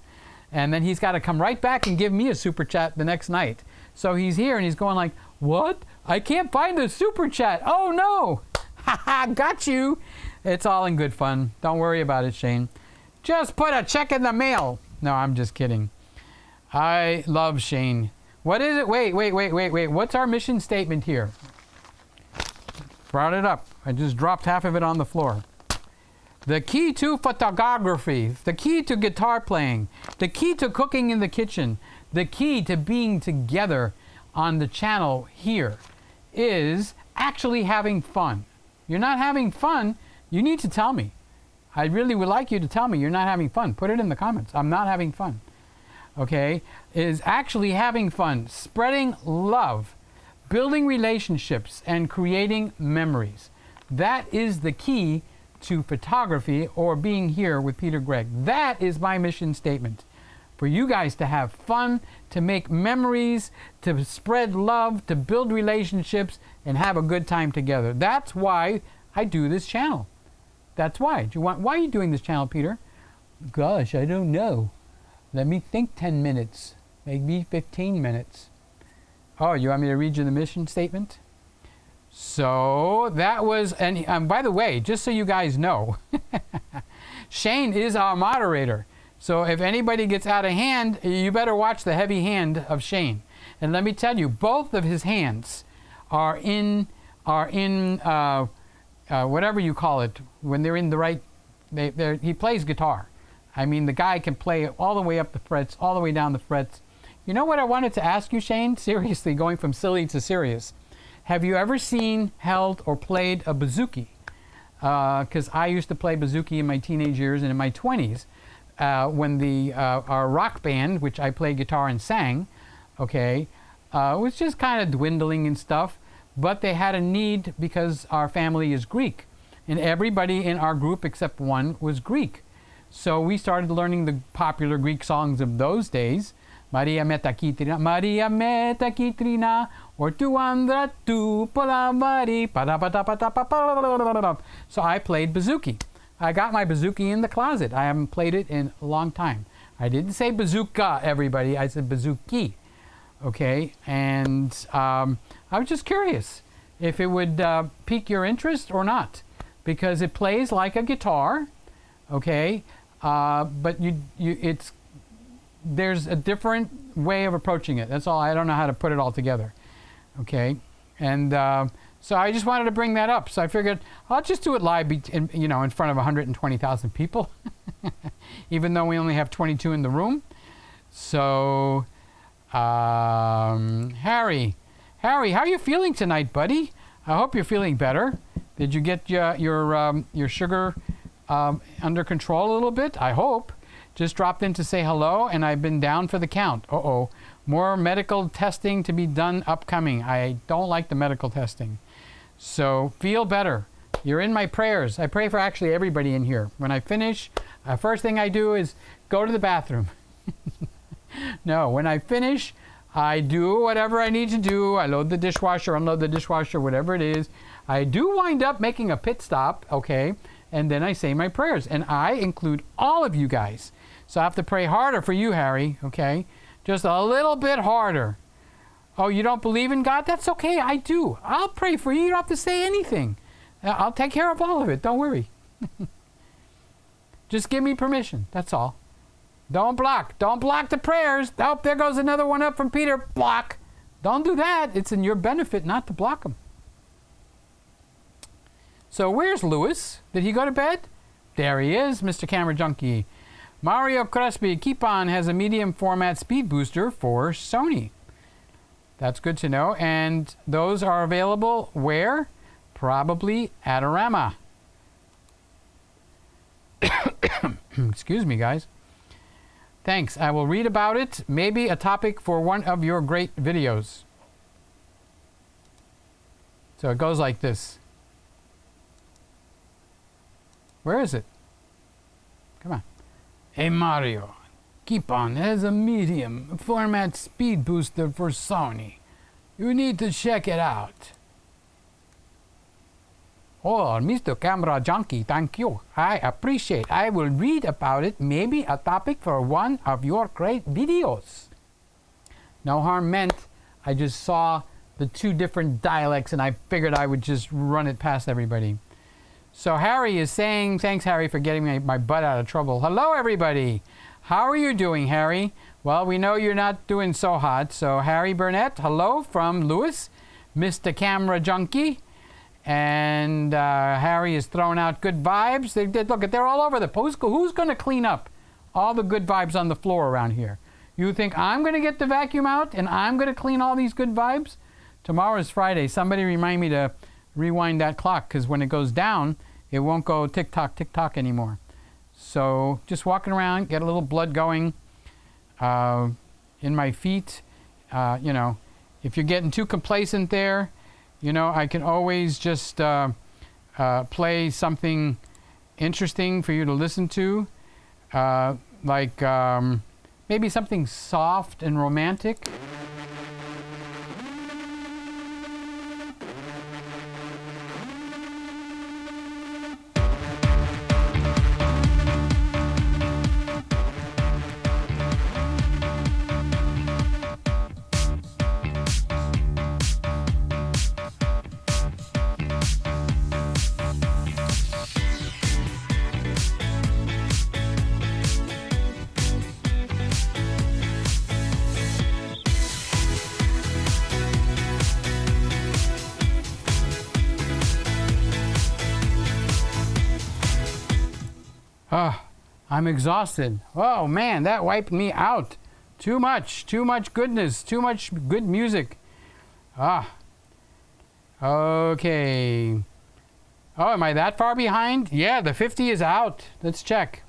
And then he's got to come right back and give me a super chat the next night. So he's here and he's going like, what? I can't find the super chat. Oh no. Haha, got you. It's all in good fun. Don't worry about it, Shane. Just put a check in the mail. No, I'm just kidding. I love Shane. What is it? Wait. What's our mission statement here? Brought it up. I just dropped half of it on the floor. The key to photography, the key to guitar playing, the key to cooking in the kitchen, the key to being together on the channel here is actually having fun. You're not having fun, you need to tell me. I really would like you to tell me you're not having fun. Put it in the comments. I'm not having fun. Okay? Is actually having fun, spreading love, building relationships, and creating memories. That is the key to photography or being here with Peter Gregg. That is my mission statement. For you guys to have fun, to make memories, to spread love, to build relationships, and have a good time together. That's why I do this channel. That's why. Why are you doing this channel, Peter? Gosh, I don't know. Let me think 10 minutes. Maybe 15 minutes. Oh, you want me to read you the mission statement? So that was, and by the way, just so you guys know, Shane is our moderator. So if anybody gets out of hand, you better watch the heavy hand of Shane. And let me tell you, both of his hands are in whatever you call it, when they're in the right, he plays guitar. I mean, the guy can play all the way up the frets, all the way down the frets. You know what I wanted to ask you, Shane? Seriously, going from silly to serious. Have you ever seen, held, or played a bouzouki? Because I used to play bouzouki in my teenage years and in my 20s when our rock band, which I played guitar and sang, okay, was just kind of dwindling and stuff. But they had a need because our family is Greek. And everybody in our group except one was Greek. So we started learning the popular Greek songs of those days. Maria Metakitrina, or Tu Andra Tu Polavari. So I played bouzouki. I got my bouzouki in the closet. I haven't played it in a long time. I didn't say bazooka, everybody. I said bouzouki. Okay, and I was just curious if it would pique your interest or not, because it plays like a guitar. Okay, but there's a different way of approaching it. That's all. I don't know how to put it all together. Okay, and so I just wanted to bring that up. So I figured I'll just do it live, in front of 120,000 people, even though we only have 22 in the room. So, Harry, how are you feeling tonight, buddy? I hope you're feeling better. Did you get your sugar under control a little bit? I hope. Just dropped in to say hello, and I've been down for the count. Uh-oh. More medical testing to be done upcoming. I don't like the medical testing. So feel better. You're in my prayers. I pray for actually everybody in here. When I finish, first thing I do is go to the bathroom. No, when I finish, I do whatever I need to do. I load the dishwasher, unload the dishwasher, whatever it is. I do wind up making a pit stop, okay? And then I say my prayers. And I include all of you guys. So I have to pray harder for you, Harry, okay? Just a little bit harder. Oh, you don't believe in God? That's okay, I do. I'll pray for you. You don't have to say anything. I'll take care of all of it. Don't worry. Just give me permission. That's all. Don't block. Don't block the prayers. Oh, there goes another one up from Peter. Block. Don't do that. It's in your benefit not to block them. So where's Lewis? Did he go to bed? There he is, Mr. Camera Junkie. Mario Crespi, keep on, has a medium format speed booster for Sony. That's good to know. And those are available where? Probably Adorama. Excuse me, guys. Thanks. I will read about it. Maybe a topic for one of your great videos. So it goes like this. Where is it? Come on. Hey Mario, keep on has a medium format speed booster for Sony. You need to check it out. Oh, Mr. Camera Junkie, thank you. I appreciate. I will read about it. Maybe a topic for one of your great videos. No harm meant. I just saw the two different dialects and I figured I would just run it past everybody. So Harry is saying, thanks Harry for getting my butt out of trouble. Hello everybody. How are you doing, Harry? Well, we know you're not doing so hot. So Harry Burnett, hello from Lewis, Mr. Camera Junkie. And Harry is throwing out good vibes. Look, they're all over the post. Who's going to clean up all the good vibes on the floor around here? You think I'm going to get the vacuum out and I'm going to clean all these good vibes? Tomorrow is Friday. Somebody remind me to rewind that clock, because when it goes down, it won't go tick-tock, tick-tock anymore. So just walking around, get a little blood going in my feet. If you're getting too complacent there, I can always just play something interesting for you to listen to, like maybe something soft and romantic. I'm exhausted. Oh man, that wiped me out. Too much goodness, too much good music. Okay. Oh, am I that far behind? Yeah, the 50 is out. Let's check.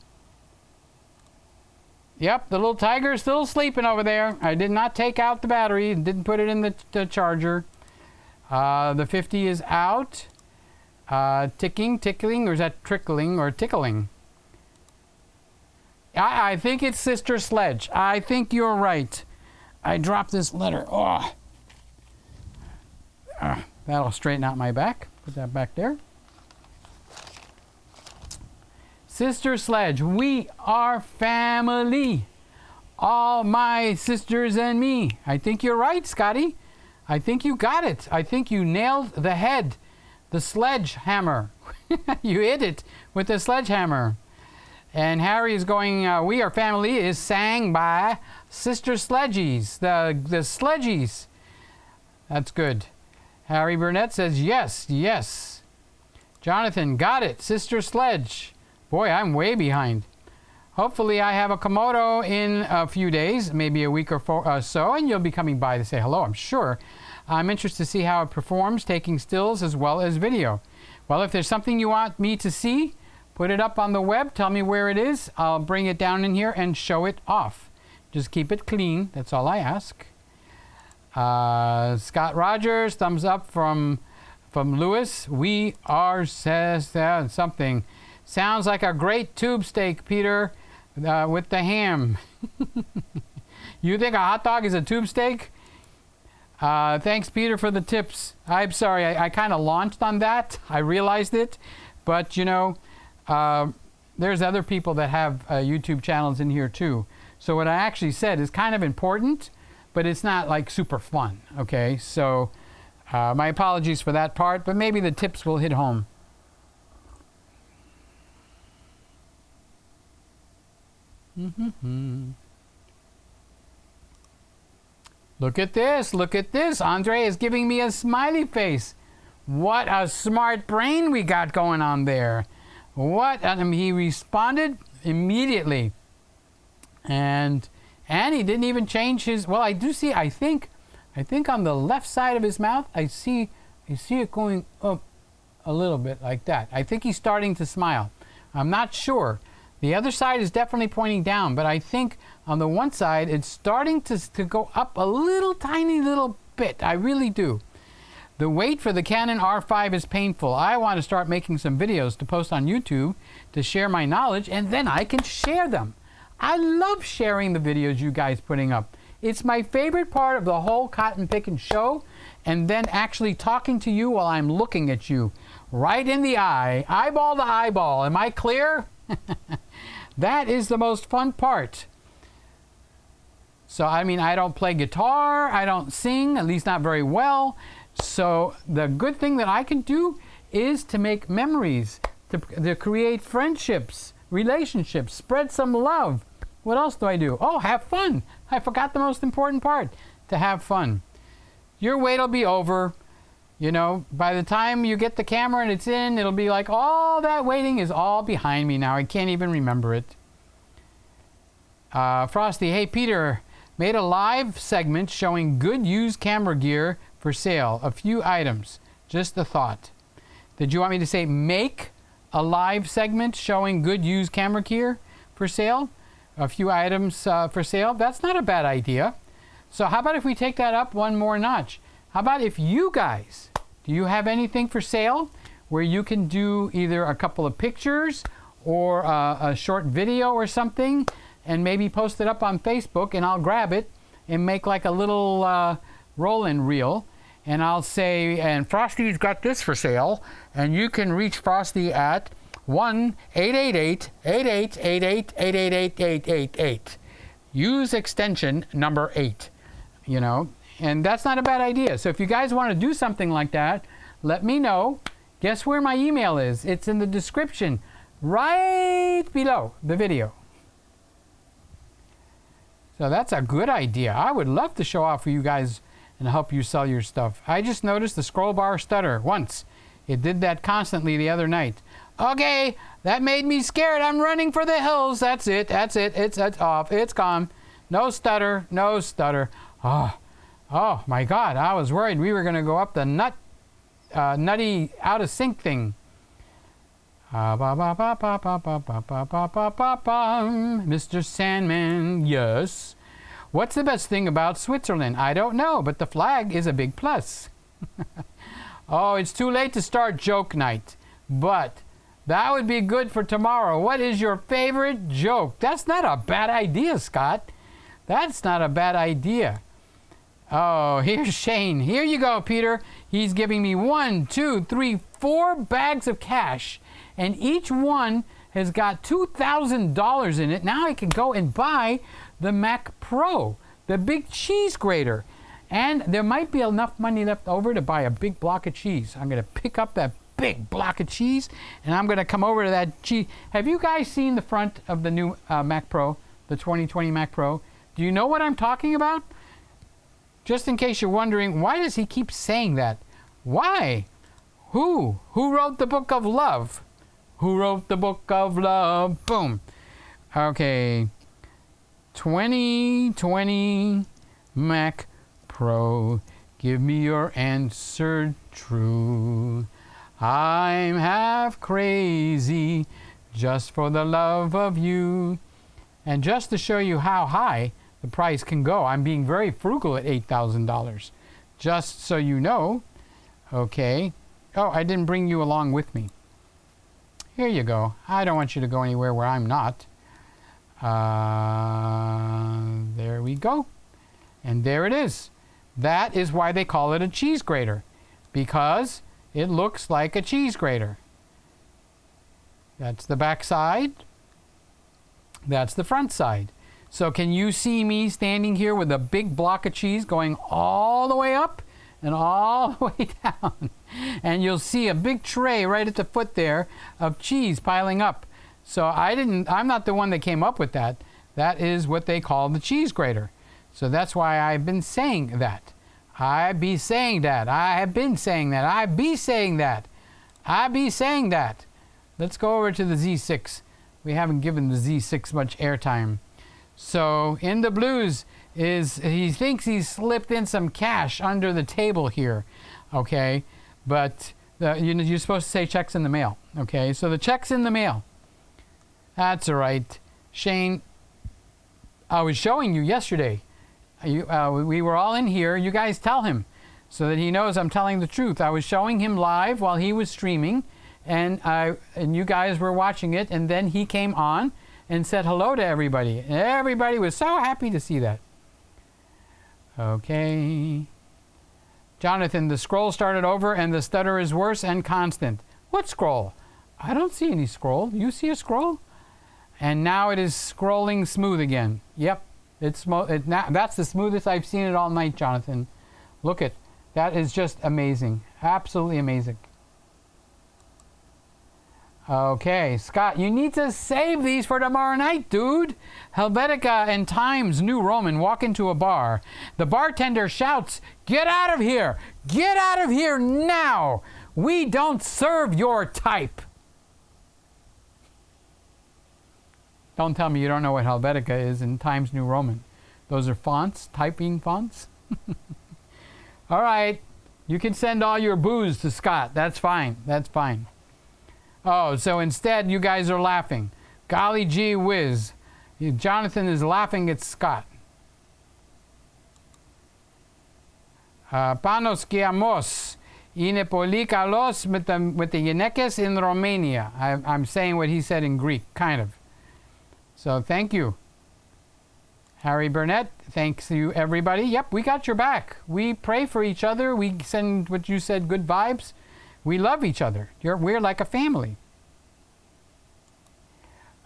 Yep, the little tiger is still sleeping over there. I did not take out the battery, didn't put it in the charger. The 50 is out. Ticking, tickling, or is that trickling or tickling? I think it's Sister Sledge. I think you're right. I dropped this letter. That'll straighten out my back. Put that back there. Sister Sledge, we are family. All my sisters and me. I think you're right, Scotty. I think you got it. I think you nailed the head. The sledgehammer. You hit it with the sledgehammer. And Harry is going, We Are Family is sang by Sister Sledgies. The Sledgies. That's good. Harry Burnett says, yes, yes. Jonathan, got it. Sister Sledge. Boy, I'm way behind. Hopefully I have a Komodo in a few days, maybe a week or so, and you'll be coming by to say hello, I'm sure. I'm interested to see how it performs, taking stills as well as video. Well, if there's something you want me to see, put it up on the web, tell me where it is. I'll bring it down in here and show it off. Just keep it clean, that's all I ask. Scott Rogers, thumbs up from Lewis. We are says something. Sounds like a great tube steak, Peter, with the ham. You think a hot dog is a tube steak? Thanks, Peter, for the tips. I'm sorry, I kind of launched on that. I realized it. But, you know, there's other people that have YouTube channels in here, too. So what I actually said is kind of important, but it's not, like, super fun, okay? So my apologies for that part, but maybe the tips will hit home. Look at this, look at this. Andre is giving me a smiley face. What a smart brain we got going on there. What, he responded immediately. And he didn't even change his, well, I do see, I think on the left side of his mouth, I see it going up a little bit like that. I think he's starting to smile. I'm not sure. The other side is definitely pointing down, but I think on the one side, it's starting to go up a little tiny little bit. I really do. The wait for the Canon R5 is painful. I want to start making some videos to post on YouTube to share my knowledge, and then I can share them. I love sharing the videos you guys putting up. It's my favorite part of the whole cotton picking show, and then actually talking to you while I'm looking at you right in the eye, eyeball to eyeball. Am I clear? That is the most fun part. So, I mean, I don't play guitar, I don't sing, at least not very well. So the good thing that I can do is to make memories, to create friendships, relationships, spread some love. What else do I do? Oh, have fun. I forgot the most important part, to have fun. Your wait will be over. You know, by the time you get the camera and it's in, it'll be like, all that waiting is all behind me now. I can't even remember it. Frosty, hey, Peter, made a live segment showing good used camera gear for sale. A few items. Just a thought. Did you want me to say make a live segment showing good used camera gear for sale? A few items for sale? That's not a bad idea. So how about if we take that up one more notch? How about if you guys, do you have anything for sale where you can do either a couple of pictures or a short video or something and maybe post it up on Facebook, and I'll grab it and make like a little roll-in reel, and I'll say, and Frosty's got this for sale, and you can reach Frosty at 1-888-8888-888-888. Use extension number 8, you know. And that's not a bad idea. So if you guys want to do something like that, let me know. Guess where my email is? It's in the description right below the video. So that's a good idea. I would love to show off for you guys and help you sell your stuff. I just noticed the scroll bar stutter once. It did that constantly the other night. Okay, that made me scared. I'm running for the hills. That's it. That's it. It's off. It's gone. No stutter. No stutter. Oh my God, I was worried we were going to go up the nutty out of sync thing. Mr. Sandman, yes. What's the best thing about Switzerland? I don't know, but the flag is a big plus. Oh, it's too late to start joke night, but that would be good for tomorrow. What is your favorite joke? That's not a bad idea, Scott. That's not a bad idea. Oh, here's Shane. Here you go, Peter. He's giving me 1, 2, 3, 4 bags of cash, and each one has got $2,000 in it. Now I can go and buy the Mac Pro, the big cheese grater. And there might be enough money left over to buy a big block of cheese. I'm going to pick up that big block of cheese, and I'm going to come over to that cheese. Have you guys seen the front of the new Mac Pro, the 2020 Mac Pro? Do you know what I'm talking about? Just in case you're wondering, why does he keep saying that? Why? Who? Who wrote the book of love? Who wrote the book of love? Boom. Okay. 2020 Mac Pro. Give me your answer true. I'm half crazy just for the love of you. And just to show you how high the price can go, I'm being very frugal at $8,000. Just so you know. Okay. Oh, I didn't bring you along with me. Here you go. I don't want you to go anywhere where I'm not. There we go. And there it is. That is why they call it a cheese grater. Because it looks like a cheese grater. That's the back side. That's the front side. So can you see me standing here with a big block of cheese going all the way up and all the way down? And you'll see a big tray right at the foot there of cheese piling up. So I'm not the one that came up with that. That is what they call the cheese grater. So that's why I've been saying that. I be saying that. I have been saying that. I be saying that. I be saying that. Let's go over to the Z6. We haven't given the Z6 much airtime. So in the blues is, he thinks he's slipped in some cash under the table here. Okay, but you're supposed to say checks in the mail. Okay, so the check's in the mail. That's all right. Shane, I was showing you yesterday. We were all in here. You guys tell him so that he knows I'm telling the truth. I was showing him live while he was streaming, and you guys were watching it, and then he came on and said hello to everybody. Everybody was so happy to see that. Okay. Jonathan, the scroll started over and the stutter is worse and constant. What scroll? I don't see any scroll. You see a scroll? And now it is scrolling smooth again. Yep. That's the smoothest I've seen it all night, Jonathan. Look at that. Is just amazing. Absolutely amazing. Okay, Scott, you need to save these for tomorrow night, dude. Helvetica and Times New Roman walk into a bar. The bartender shouts, "Get out of here! Get out of here now! We don't serve your type." Don't tell me you don't know what Helvetica is in Times New Roman. Those are fonts, typing fonts. All right, you can send all your booze to Scott. That's fine. That's fine. Oh, so instead you guys are laughing. Golly gee whiz. Jonathan is laughing at Scott. Panos guiamos inepolikalos with the Yenekes in Romania. I'm saying what he said in Greek, kind of. So thank you. Harry Burnett, thanks to you everybody. Yep, we got your back. We pray for each other. We send what you said, good vibes. We love each other. We're like a family.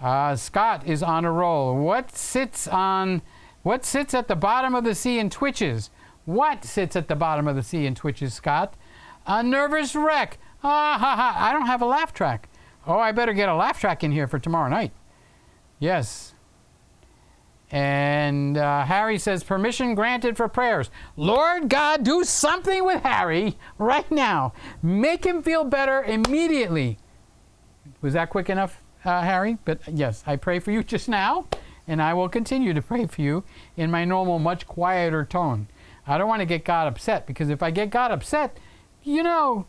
Scott is on a roll. What sits at the bottom of the sea and twitches? What sits at the bottom of the sea and twitches, Scott? A nervous wreck. Ha ha ha. I don't have a laugh track. Oh, I better get a laugh track in here for tomorrow night. Yes. And Harry says, permission granted for prayers. Lord God, do something with Harry right now. Make him feel better immediately. Was that quick enough, Harry? But yes, I pray for you just now, and I will continue to pray for you in my normal, much quieter tone. I don't want to get God upset, because if I get God upset, you know,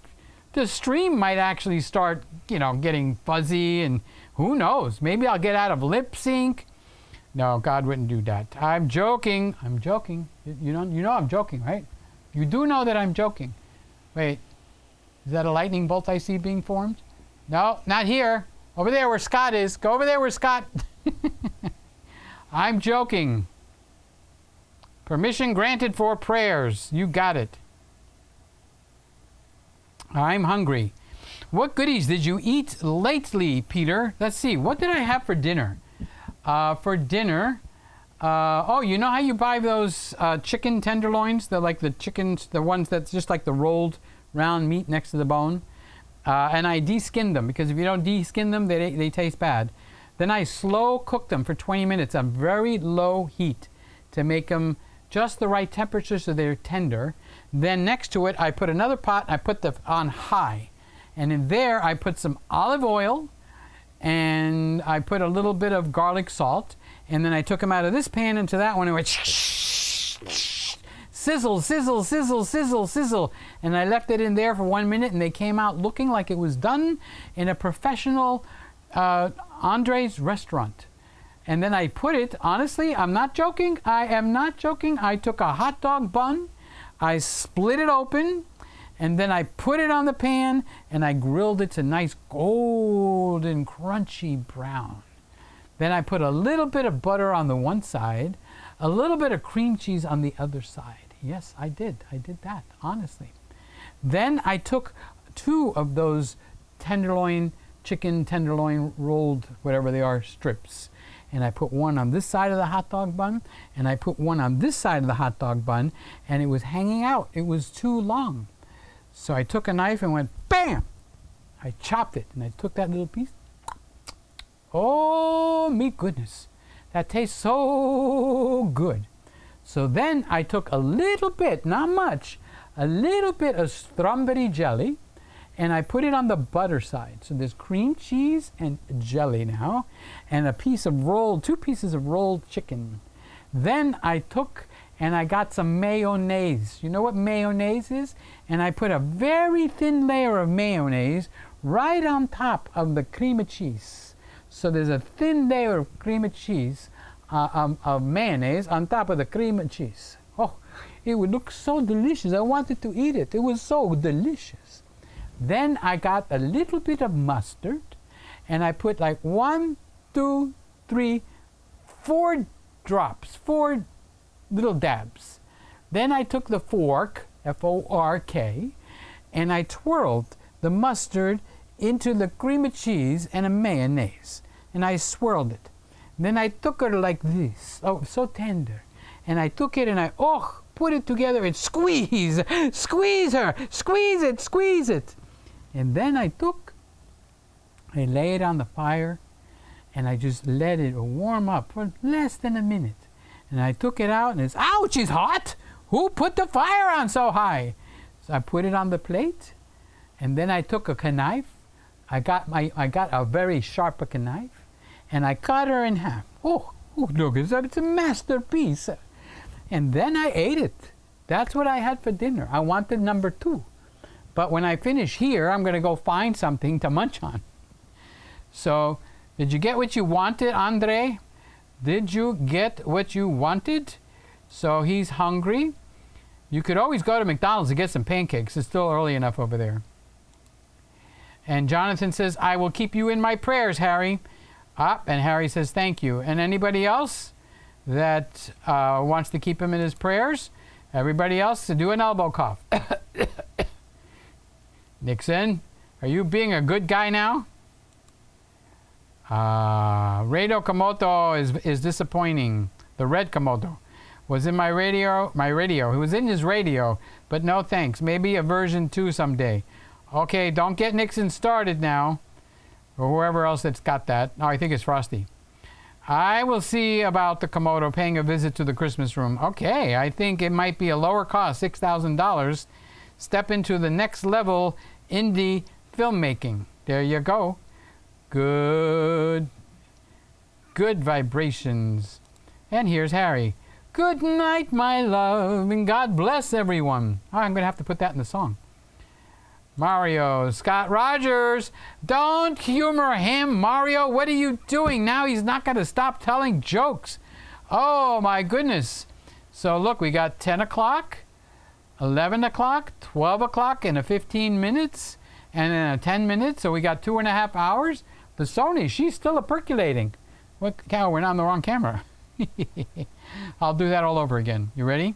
the stream might actually start, you know, getting fuzzy, and who knows? Maybe I'll get out of lip sync. No, God wouldn't do that. I'm joking. I'm joking. You know I'm joking, right? You do know that I'm joking. Wait, is that a lightning bolt I see being formed? No, not here. Over there where Scott is. Go over there where Scott... I'm joking. Permission granted for prayers. You got it. I'm hungry. What goodies did you eat lately, Peter? Let's see. What did I have for dinner? For dinner, oh, you know how you buy those chicken tenderloins? They're like the chickens, the ones that's just like the rolled round meat next to the bone. And I de-skinned them, because if you don't de-skin them, they taste bad. Then I slow cooked them for 20 minutes on very low heat to make them just the right temperature so they're tender. Then next to it, I put another pot, I put them on high. And in there, I put some olive oil, and I put a little bit of garlic salt. And then I took them out of this pan into that one, and went sizzle, sizzle, sizzle, sizzle, sizzle. And I left it in there for 1 minute, and they came out looking like it was done in a professional Andre's restaurant. And then I put it, honestly, I'm not joking, I am not joking. I took a hot dog bun, I split it open, and then I put it on the pan, and I grilled it to nice golden, crunchy brown. Then I put a little bit of butter on the one side, a little bit of cream cheese on the other side. Yes, I did that, honestly. Then I took 2 of those chicken tenderloin rolled, whatever they are, strips. And I put one on this side of the hot dog bun, and I put one on this side of the hot dog bun, and it was hanging out. It was too long. So I took a knife and went, bam! I chopped it, and I took that little piece. Oh, me goodness. That tastes so good. So then I took a little bit, not much, a little bit of strawberry jelly, and I put it on the butter side. So there's cream cheese and jelly now, and 2 pieces of rolled chicken. Then I took and I got some mayonnaise. You know what mayonnaise is? And I put a very thin layer of mayonnaise right on top of the cream of cheese. So there's a thin layer of cream of cheese, of mayonnaise on top of the cream of cheese. Oh, it would look so delicious. I wanted to eat it. It was so delicious. Then I got a little bit of mustard, and I put like 1, 2, 3, 4 drops, 4 little dabs. Then I took the fork, F-O-R-K, and I twirled the mustard into the cream of cheese and a mayonnaise, and I swirled it. Then I took her like this, oh, so tender, and I took it and I put it together and squeeze her, squeeze it. And then I lay it on the fire, and I just let it warm up for less than a minute. And I took it out, and ouch, it's hot! Who put the fire on so high? So I put it on the plate, and then I took a knife. I got a very sharp knife, and I cut her in half. Oh, look, it's a masterpiece. And then I ate it. That's what I had for dinner. I wanted number 2. But when I finish here, I'm going to go find something to munch on. So, did you get what you wanted, Andre? Did you get what you wanted? So he's hungry. You could always go to McDonald's to get some pancakes. It's still early enough over there. And Jonathan says, I will keep you in my prayers, Harry. And Harry says, thank you. And anybody else that wants to keep him in his prayers? Everybody else to do an elbow cough. Nixon, are you being a good guy now? Radio Komodo is disappointing. The red Komodo was in my radio. It was in his radio, but no thanks. Maybe a version 2 someday. Okay, don't get Nixon started now. Or whoever else that's got that. No, I think it's Frosty. I will see about the Komodo paying a visit to the Christmas room. Okay, I think it might be a lower cost, $6,000. Step into the next level indie filmmaking. There you go. Good vibrations. And here's Harry. Good night, my love, and God bless everyone. Oh, I'm going to have to put that in the song. Mario, Scott Rogers, don't humor him. Mario, what are you doing? Now he's not going to stop telling jokes. Oh, my goodness. So, look, we got 10 o'clock, 11 o'clock, 12 o'clock, and a 15 minutes, and then a 10 minutes. So we got 2.5 hours. The Sony, she's still percolating. What cow? We're not on the wrong camera. I'll do that all over again. You ready?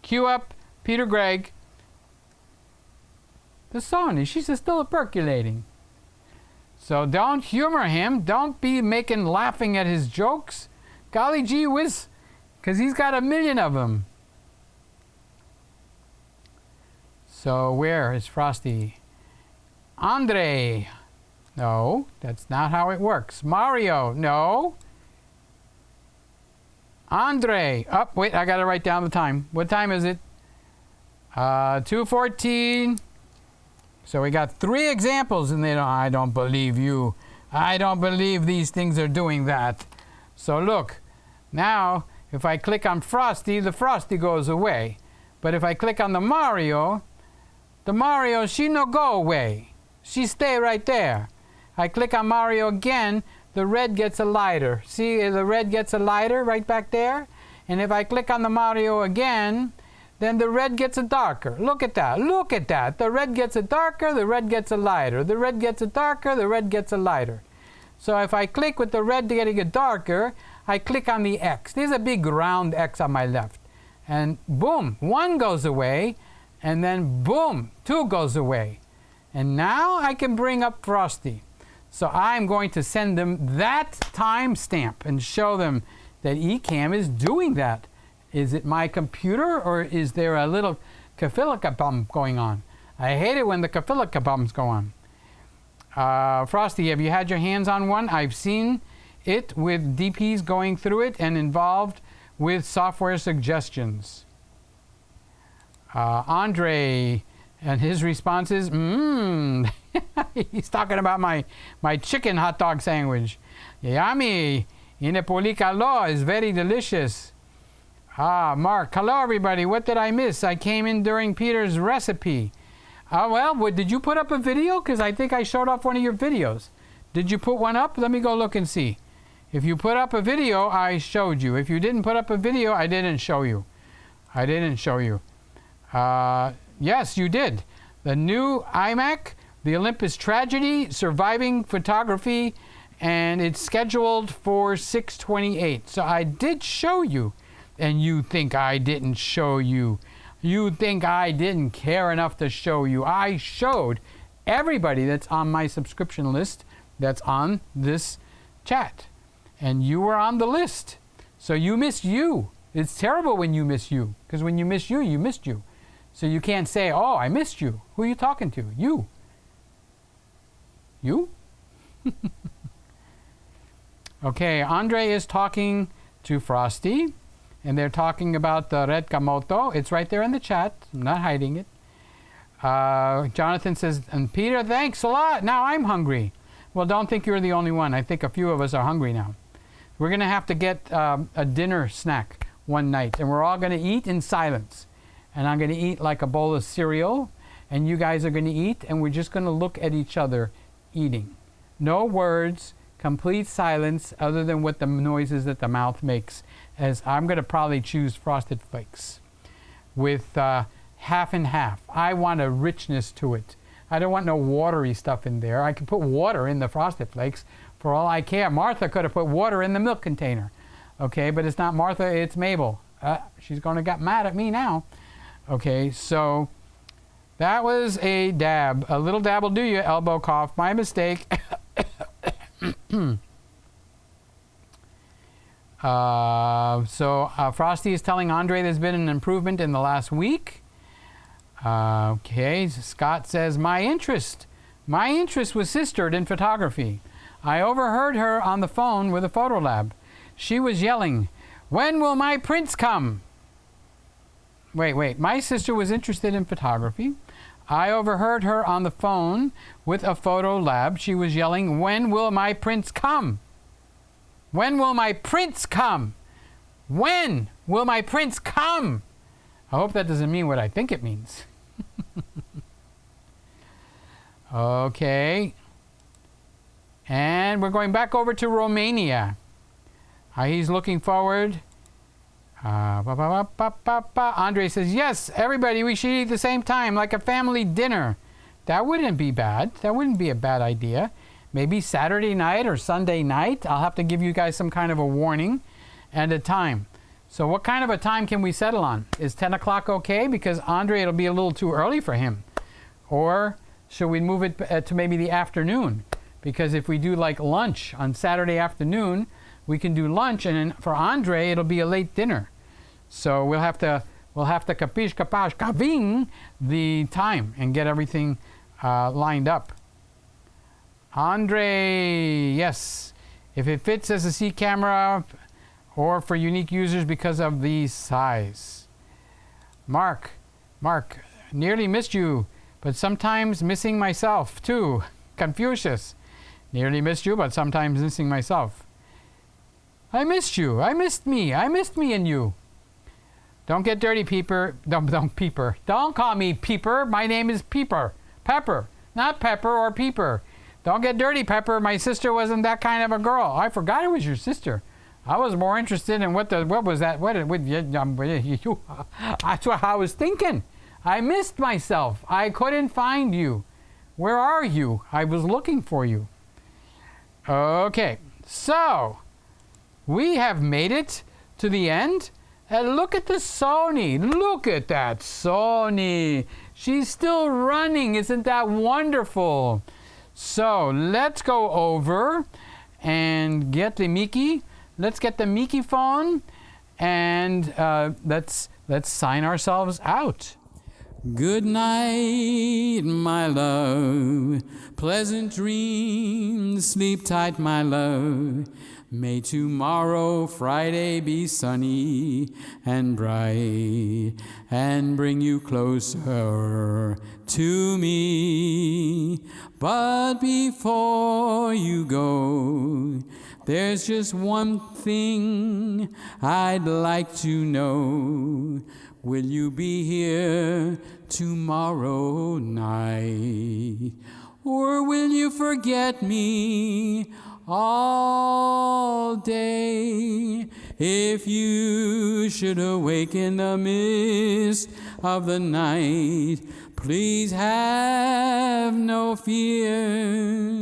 Cue up Peter Gregg. The Sony, she's still percolating. So don't humor him. Don't be laughing at his jokes. Golly gee whiz, because he's got 1 million of them. So where is Frosty? Andre. No, that's not how it works. Mario. No. Andre. Oh, wait, I got to write down the time. What time is it? 2:14. So we got 3 examples, and I don't believe you. I don't believe these things are doing that. So look, now if I click on Frosty, the Frosty goes away. But if I click on the Mario, she no go away. She stay right there. I click on Mario again, the red gets a lighter. See, the red gets a lighter right back there. And if I click on the Mario again, then the red gets a darker. Look at that. Look at that. The red gets a darker, the red gets a lighter. The red gets a darker, the red gets a lighter. So if I click with the red getting a darker, I click on the X. There's a big round X on my left. And boom, 1 goes away. And then boom, 2 goes away. And now I can bring up Frosty. So I'm going to send them that timestamp and show them that Ecamm is doing that. Is it my computer, or is there a little kafilika-bum going on? I hate it when the kafilika-bums go on. Frosty, have you had your hands on one? I've seen it with DPs going through it and involved with software suggestions. Andre, and his response is, he's talking about my chicken hot dog sandwich. Yummy. Inepolikalo is very delicious. Mark, hello everybody. What did I miss? I came in during Peter's recipe. Well, did you put up a video? Because I think I showed off one of your videos. Did you put one up? Let me go look and see. If you put up a video, I showed you. If you didn't put up a video, I didn't show you. I didn't show you. Yes, you did. The new iMac, the Olympus Tragedy, Surviving Photography, and it's scheduled for 6/28. So I did show you, and you think I didn't show you. You think I didn't care enough to show you. I showed everybody that's on my subscription list that's on this chat. And you were on the list. So you missed you. It's terrible when you miss you, because when you miss you, you missed you. So you can't say, oh, I missed you. Who are you talking to? You. You? Okay, Andre is talking to Frosty, and they're talking about the Red Kamoto. It's right there in the chat. I'm not hiding it. Jonathan says, and Peter, thanks a lot. Now I'm hungry. Well, don't think you're the only one. I think a few of us are hungry now. We're going to have to get a dinner snack one night, and we're all going to eat in silence. And I'm going to eat like a bowl of cereal, and you guys are going to eat, and we're just going to look at each other eating. No words, complete silence other than what the noises that the mouth makes. As I'm going to probably choose Frosted Flakes with half and half. I want a richness to it. I don't want no watery stuff in there. I can put water in the Frosted Flakes for all I care. Martha could have put water in the milk container. Okay, but it's not Martha, it's Mabel. She's going to get mad at me now. Okay, so that was a dab. A little dab will do you, elbow cough. My mistake. Frosty is telling Andre there's been an improvement in the last week. Okay, Scott says, my interest was sistered in photography. I overheard her on the phone with a photo lab. She was yelling, when will my prints come? Wait, my sister was interested in photography. I overheard her on the phone with a photo lab. She was yelling, when will my prints come? When will my prints come? When will my prints come? I hope that doesn't mean what I think it means. Okay. And we're going back over to Romania. He's looking forward. Andre says, yes, everybody, we should eat at the same time, like a family dinner. That wouldn't be bad. That wouldn't be a bad idea. Maybe Saturday night or Sunday night. I'll have to give you guys some kind of a warning and a time. So what kind of a time can we settle on? Is 10 o'clock okay? Because Andre, it'll be a little too early for him. Or should we move it to maybe the afternoon? because if we do like lunch on Saturday afternoon, we can do lunch, and then for Andre, it'll be a late dinner. So we'll have to capiche, capash, kaving the time and get everything lined up. Andre, yes, if it fits as a C camera or for unique users because of the size. Mark, nearly missed you, but sometimes missing myself too. Confucius, nearly missed you, but sometimes missing myself. I missed you. I missed me. I missed me and you. Don't get dirty, Peeper. Don't Peeper. Don't call me Peeper. My name is Peeper. Pepper, not Pepper or Peeper. Don't get dirty, Pepper. My sister wasn't that kind of a girl. I forgot it was your sister. I was more interested in what was that? That's what I was thinking. I missed myself. I couldn't find you. Where are you? I was looking for you. Okay, so we have made it to the end. And look at the Sony. Look at that Sony. She's still running. Isn't that wonderful? So let's go over and get the Mickey. Let's get the Mickey phone, and let's sign ourselves out. Good night, my love. Pleasant dreams. Sleep tight, my love. May tomorrow, Friday, be sunny and bright and bring you closer to me. But before you go, there's just one thing I'd like to know. Will you be here tomorrow night? Or will you forget me all day? If you should awake in the mist of the night, please have no fear,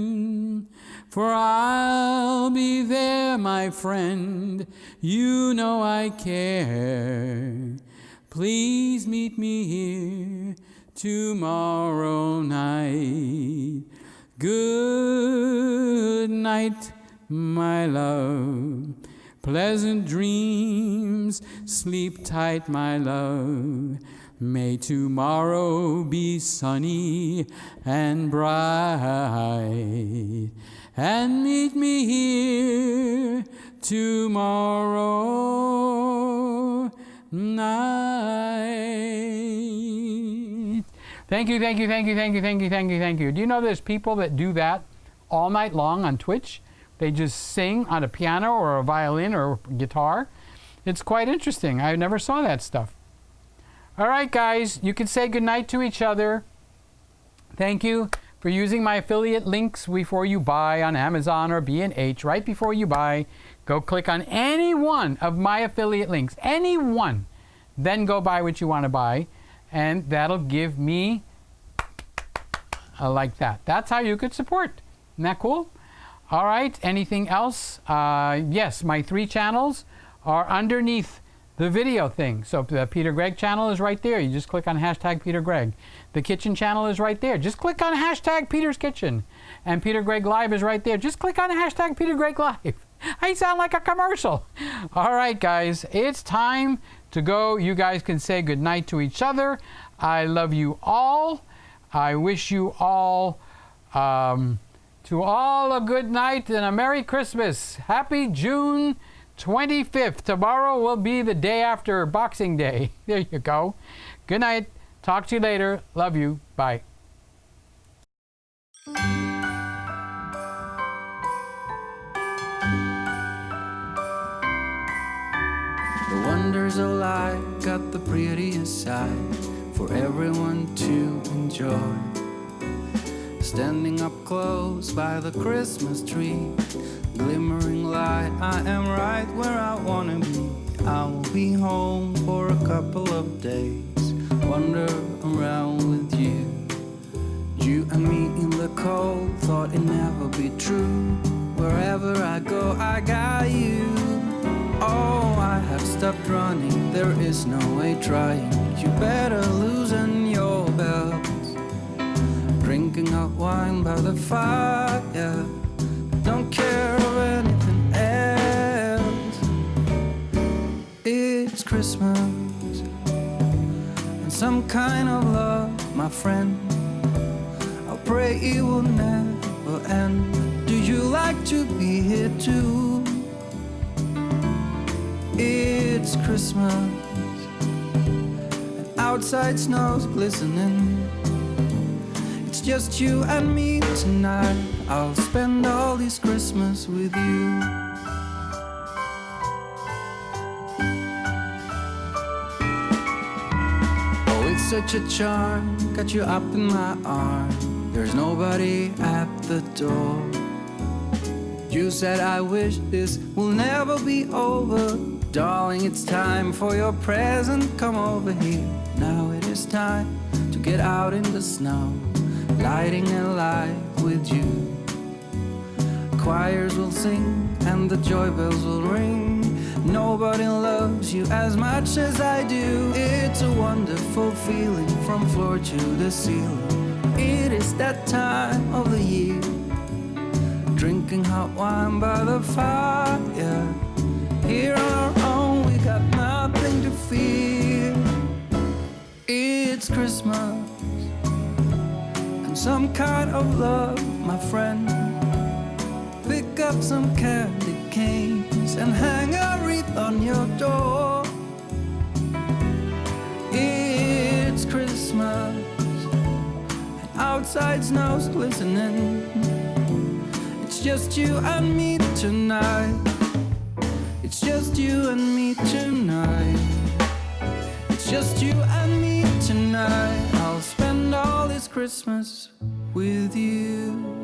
for I'll be there, my friend. You know I care. Please meet me here tomorrow night. Good night, my love. Pleasant dreams. Sleep tight, my love. May tomorrow be sunny and bright. And meet me here tomorrow night. Thank you. Do you know there's people that do that all night long on Twitch? They just sing on a piano or a violin or guitar. It's quite interesting. I never saw that stuff. All right, guys, you can say goodnight to each other. Thank you for using my affiliate links before you buy on Amazon or B&H. Right before you buy, go click on any one of my affiliate links, any one. Then go buy what you want to buy, and that'll give me like that. That's how you could support. Isn't that cool? All right, anything else? Yes, my 3 channels are underneath the video thing. So the Peter Gregg channel is right there. You just click on hashtag Peter Gregg. The kitchen channel is right there. Just click on hashtag Peter's Kitchen. And PeterGreggLive is right there. Just click on hashtag PeterGreggLive. I sound like a commercial. All right, guys, it's time to go. You guys can say goodnight to each other. I love you all. I wish you all, to all a good night and a Merry Christmas. Happy June 25th. Tomorrow will be the day after Boxing Day. There you go. Good night. Talk to you later. Love you. Bye. The wonders of life got the prettiest side for everyone to enjoy. Standing up close by the Christmas tree, glimmering light, I am right where I wanna be. I will be home for a couple of days, wander around with you. You and me in the cold, thought it'd never be true. Wherever I go, I got you. Oh, I have stopped running, there is no way trying. You better loosen your belt. Drinking hot wine by the fire, don't care of anything else. It's Christmas and some kind of love, my friend. I pray it will never end. Do you like to be here too? It's Christmas and outside snow's glistening. It's just you and me tonight. I'll spend all this Christmas with you. Oh, it's such a charm, got you up in my arms. There's nobody at the door. You said I wish this will never be over. Darling, it's time for your present. Come over here. Now it is time to get out in the snow, lighting a light with you. Choirs will sing and the joy bells will ring. Nobody loves you as much as I do. It's a wonderful feeling from floor to the ceiling. It is that time of the year, drinking hot wine by the fire. Here on our own, we got nothing to fear. It's Christmas and some kind of love, my friend. Pick up some candy canes and hang a wreath on your door. It's Christmas and outside snow's glistening. It's just you and me tonight. It's just you and me tonight. It's just you and me tonight. I'll spend all this Christmas with you.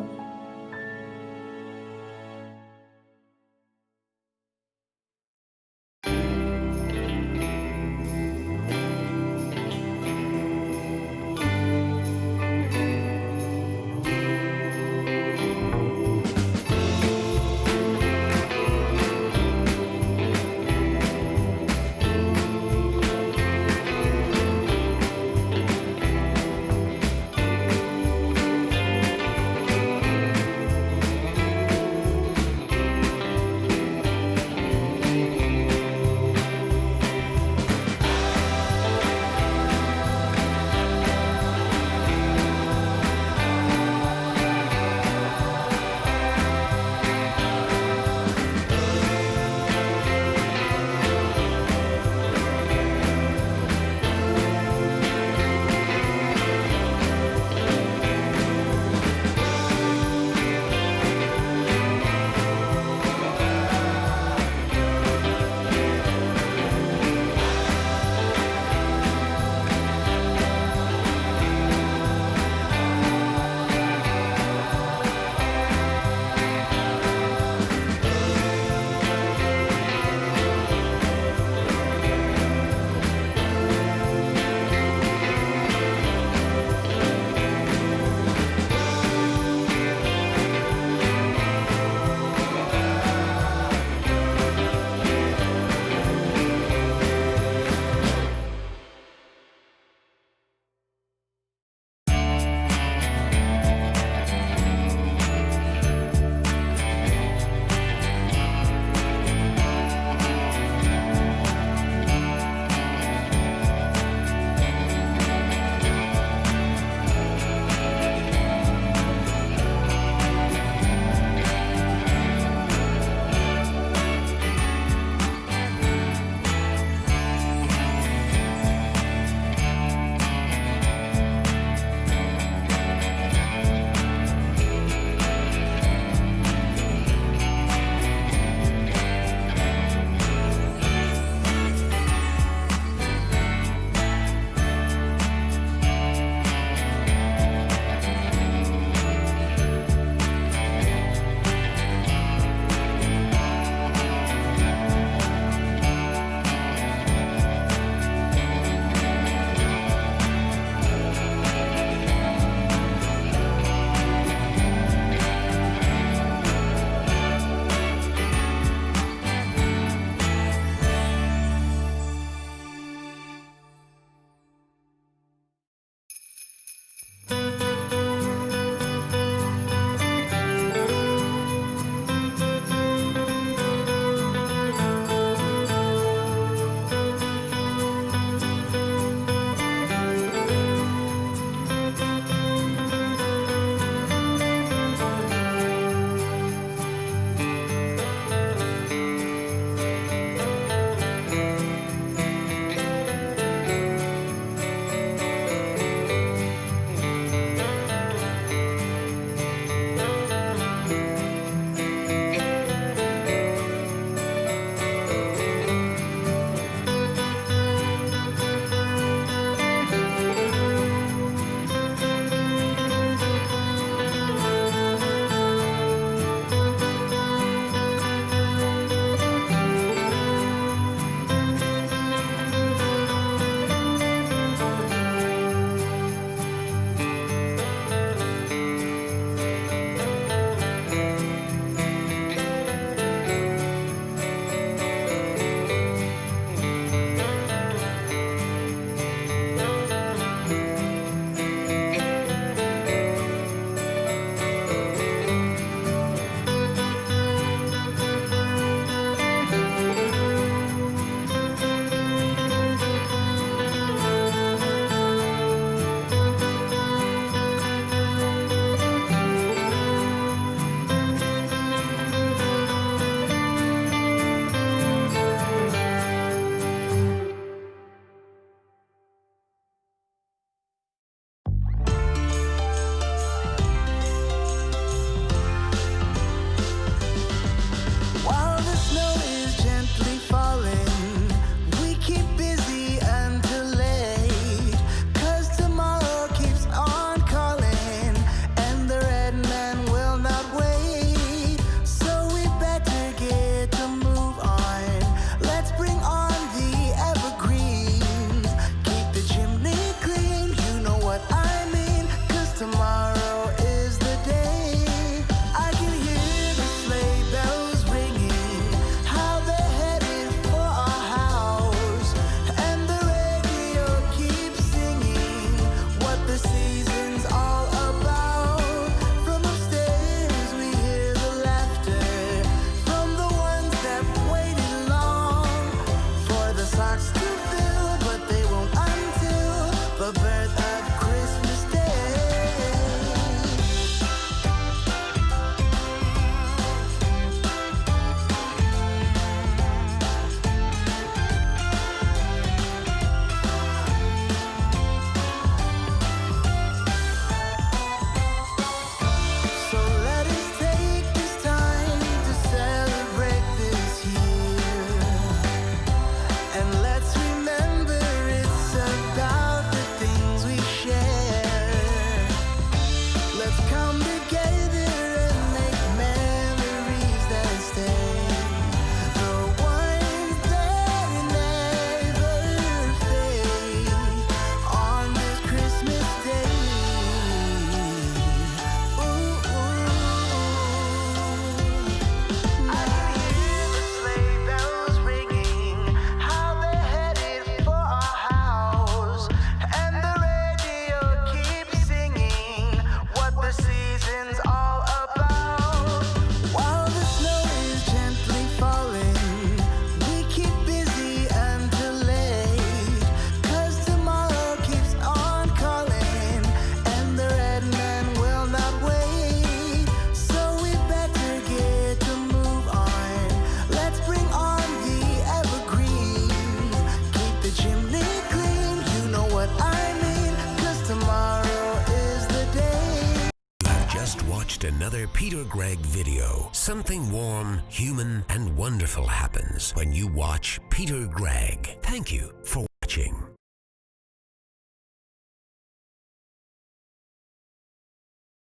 watched another Peter Gregg video. Something warm, human, and wonderful happens when you watch Peter Gregg. Thank you for watching.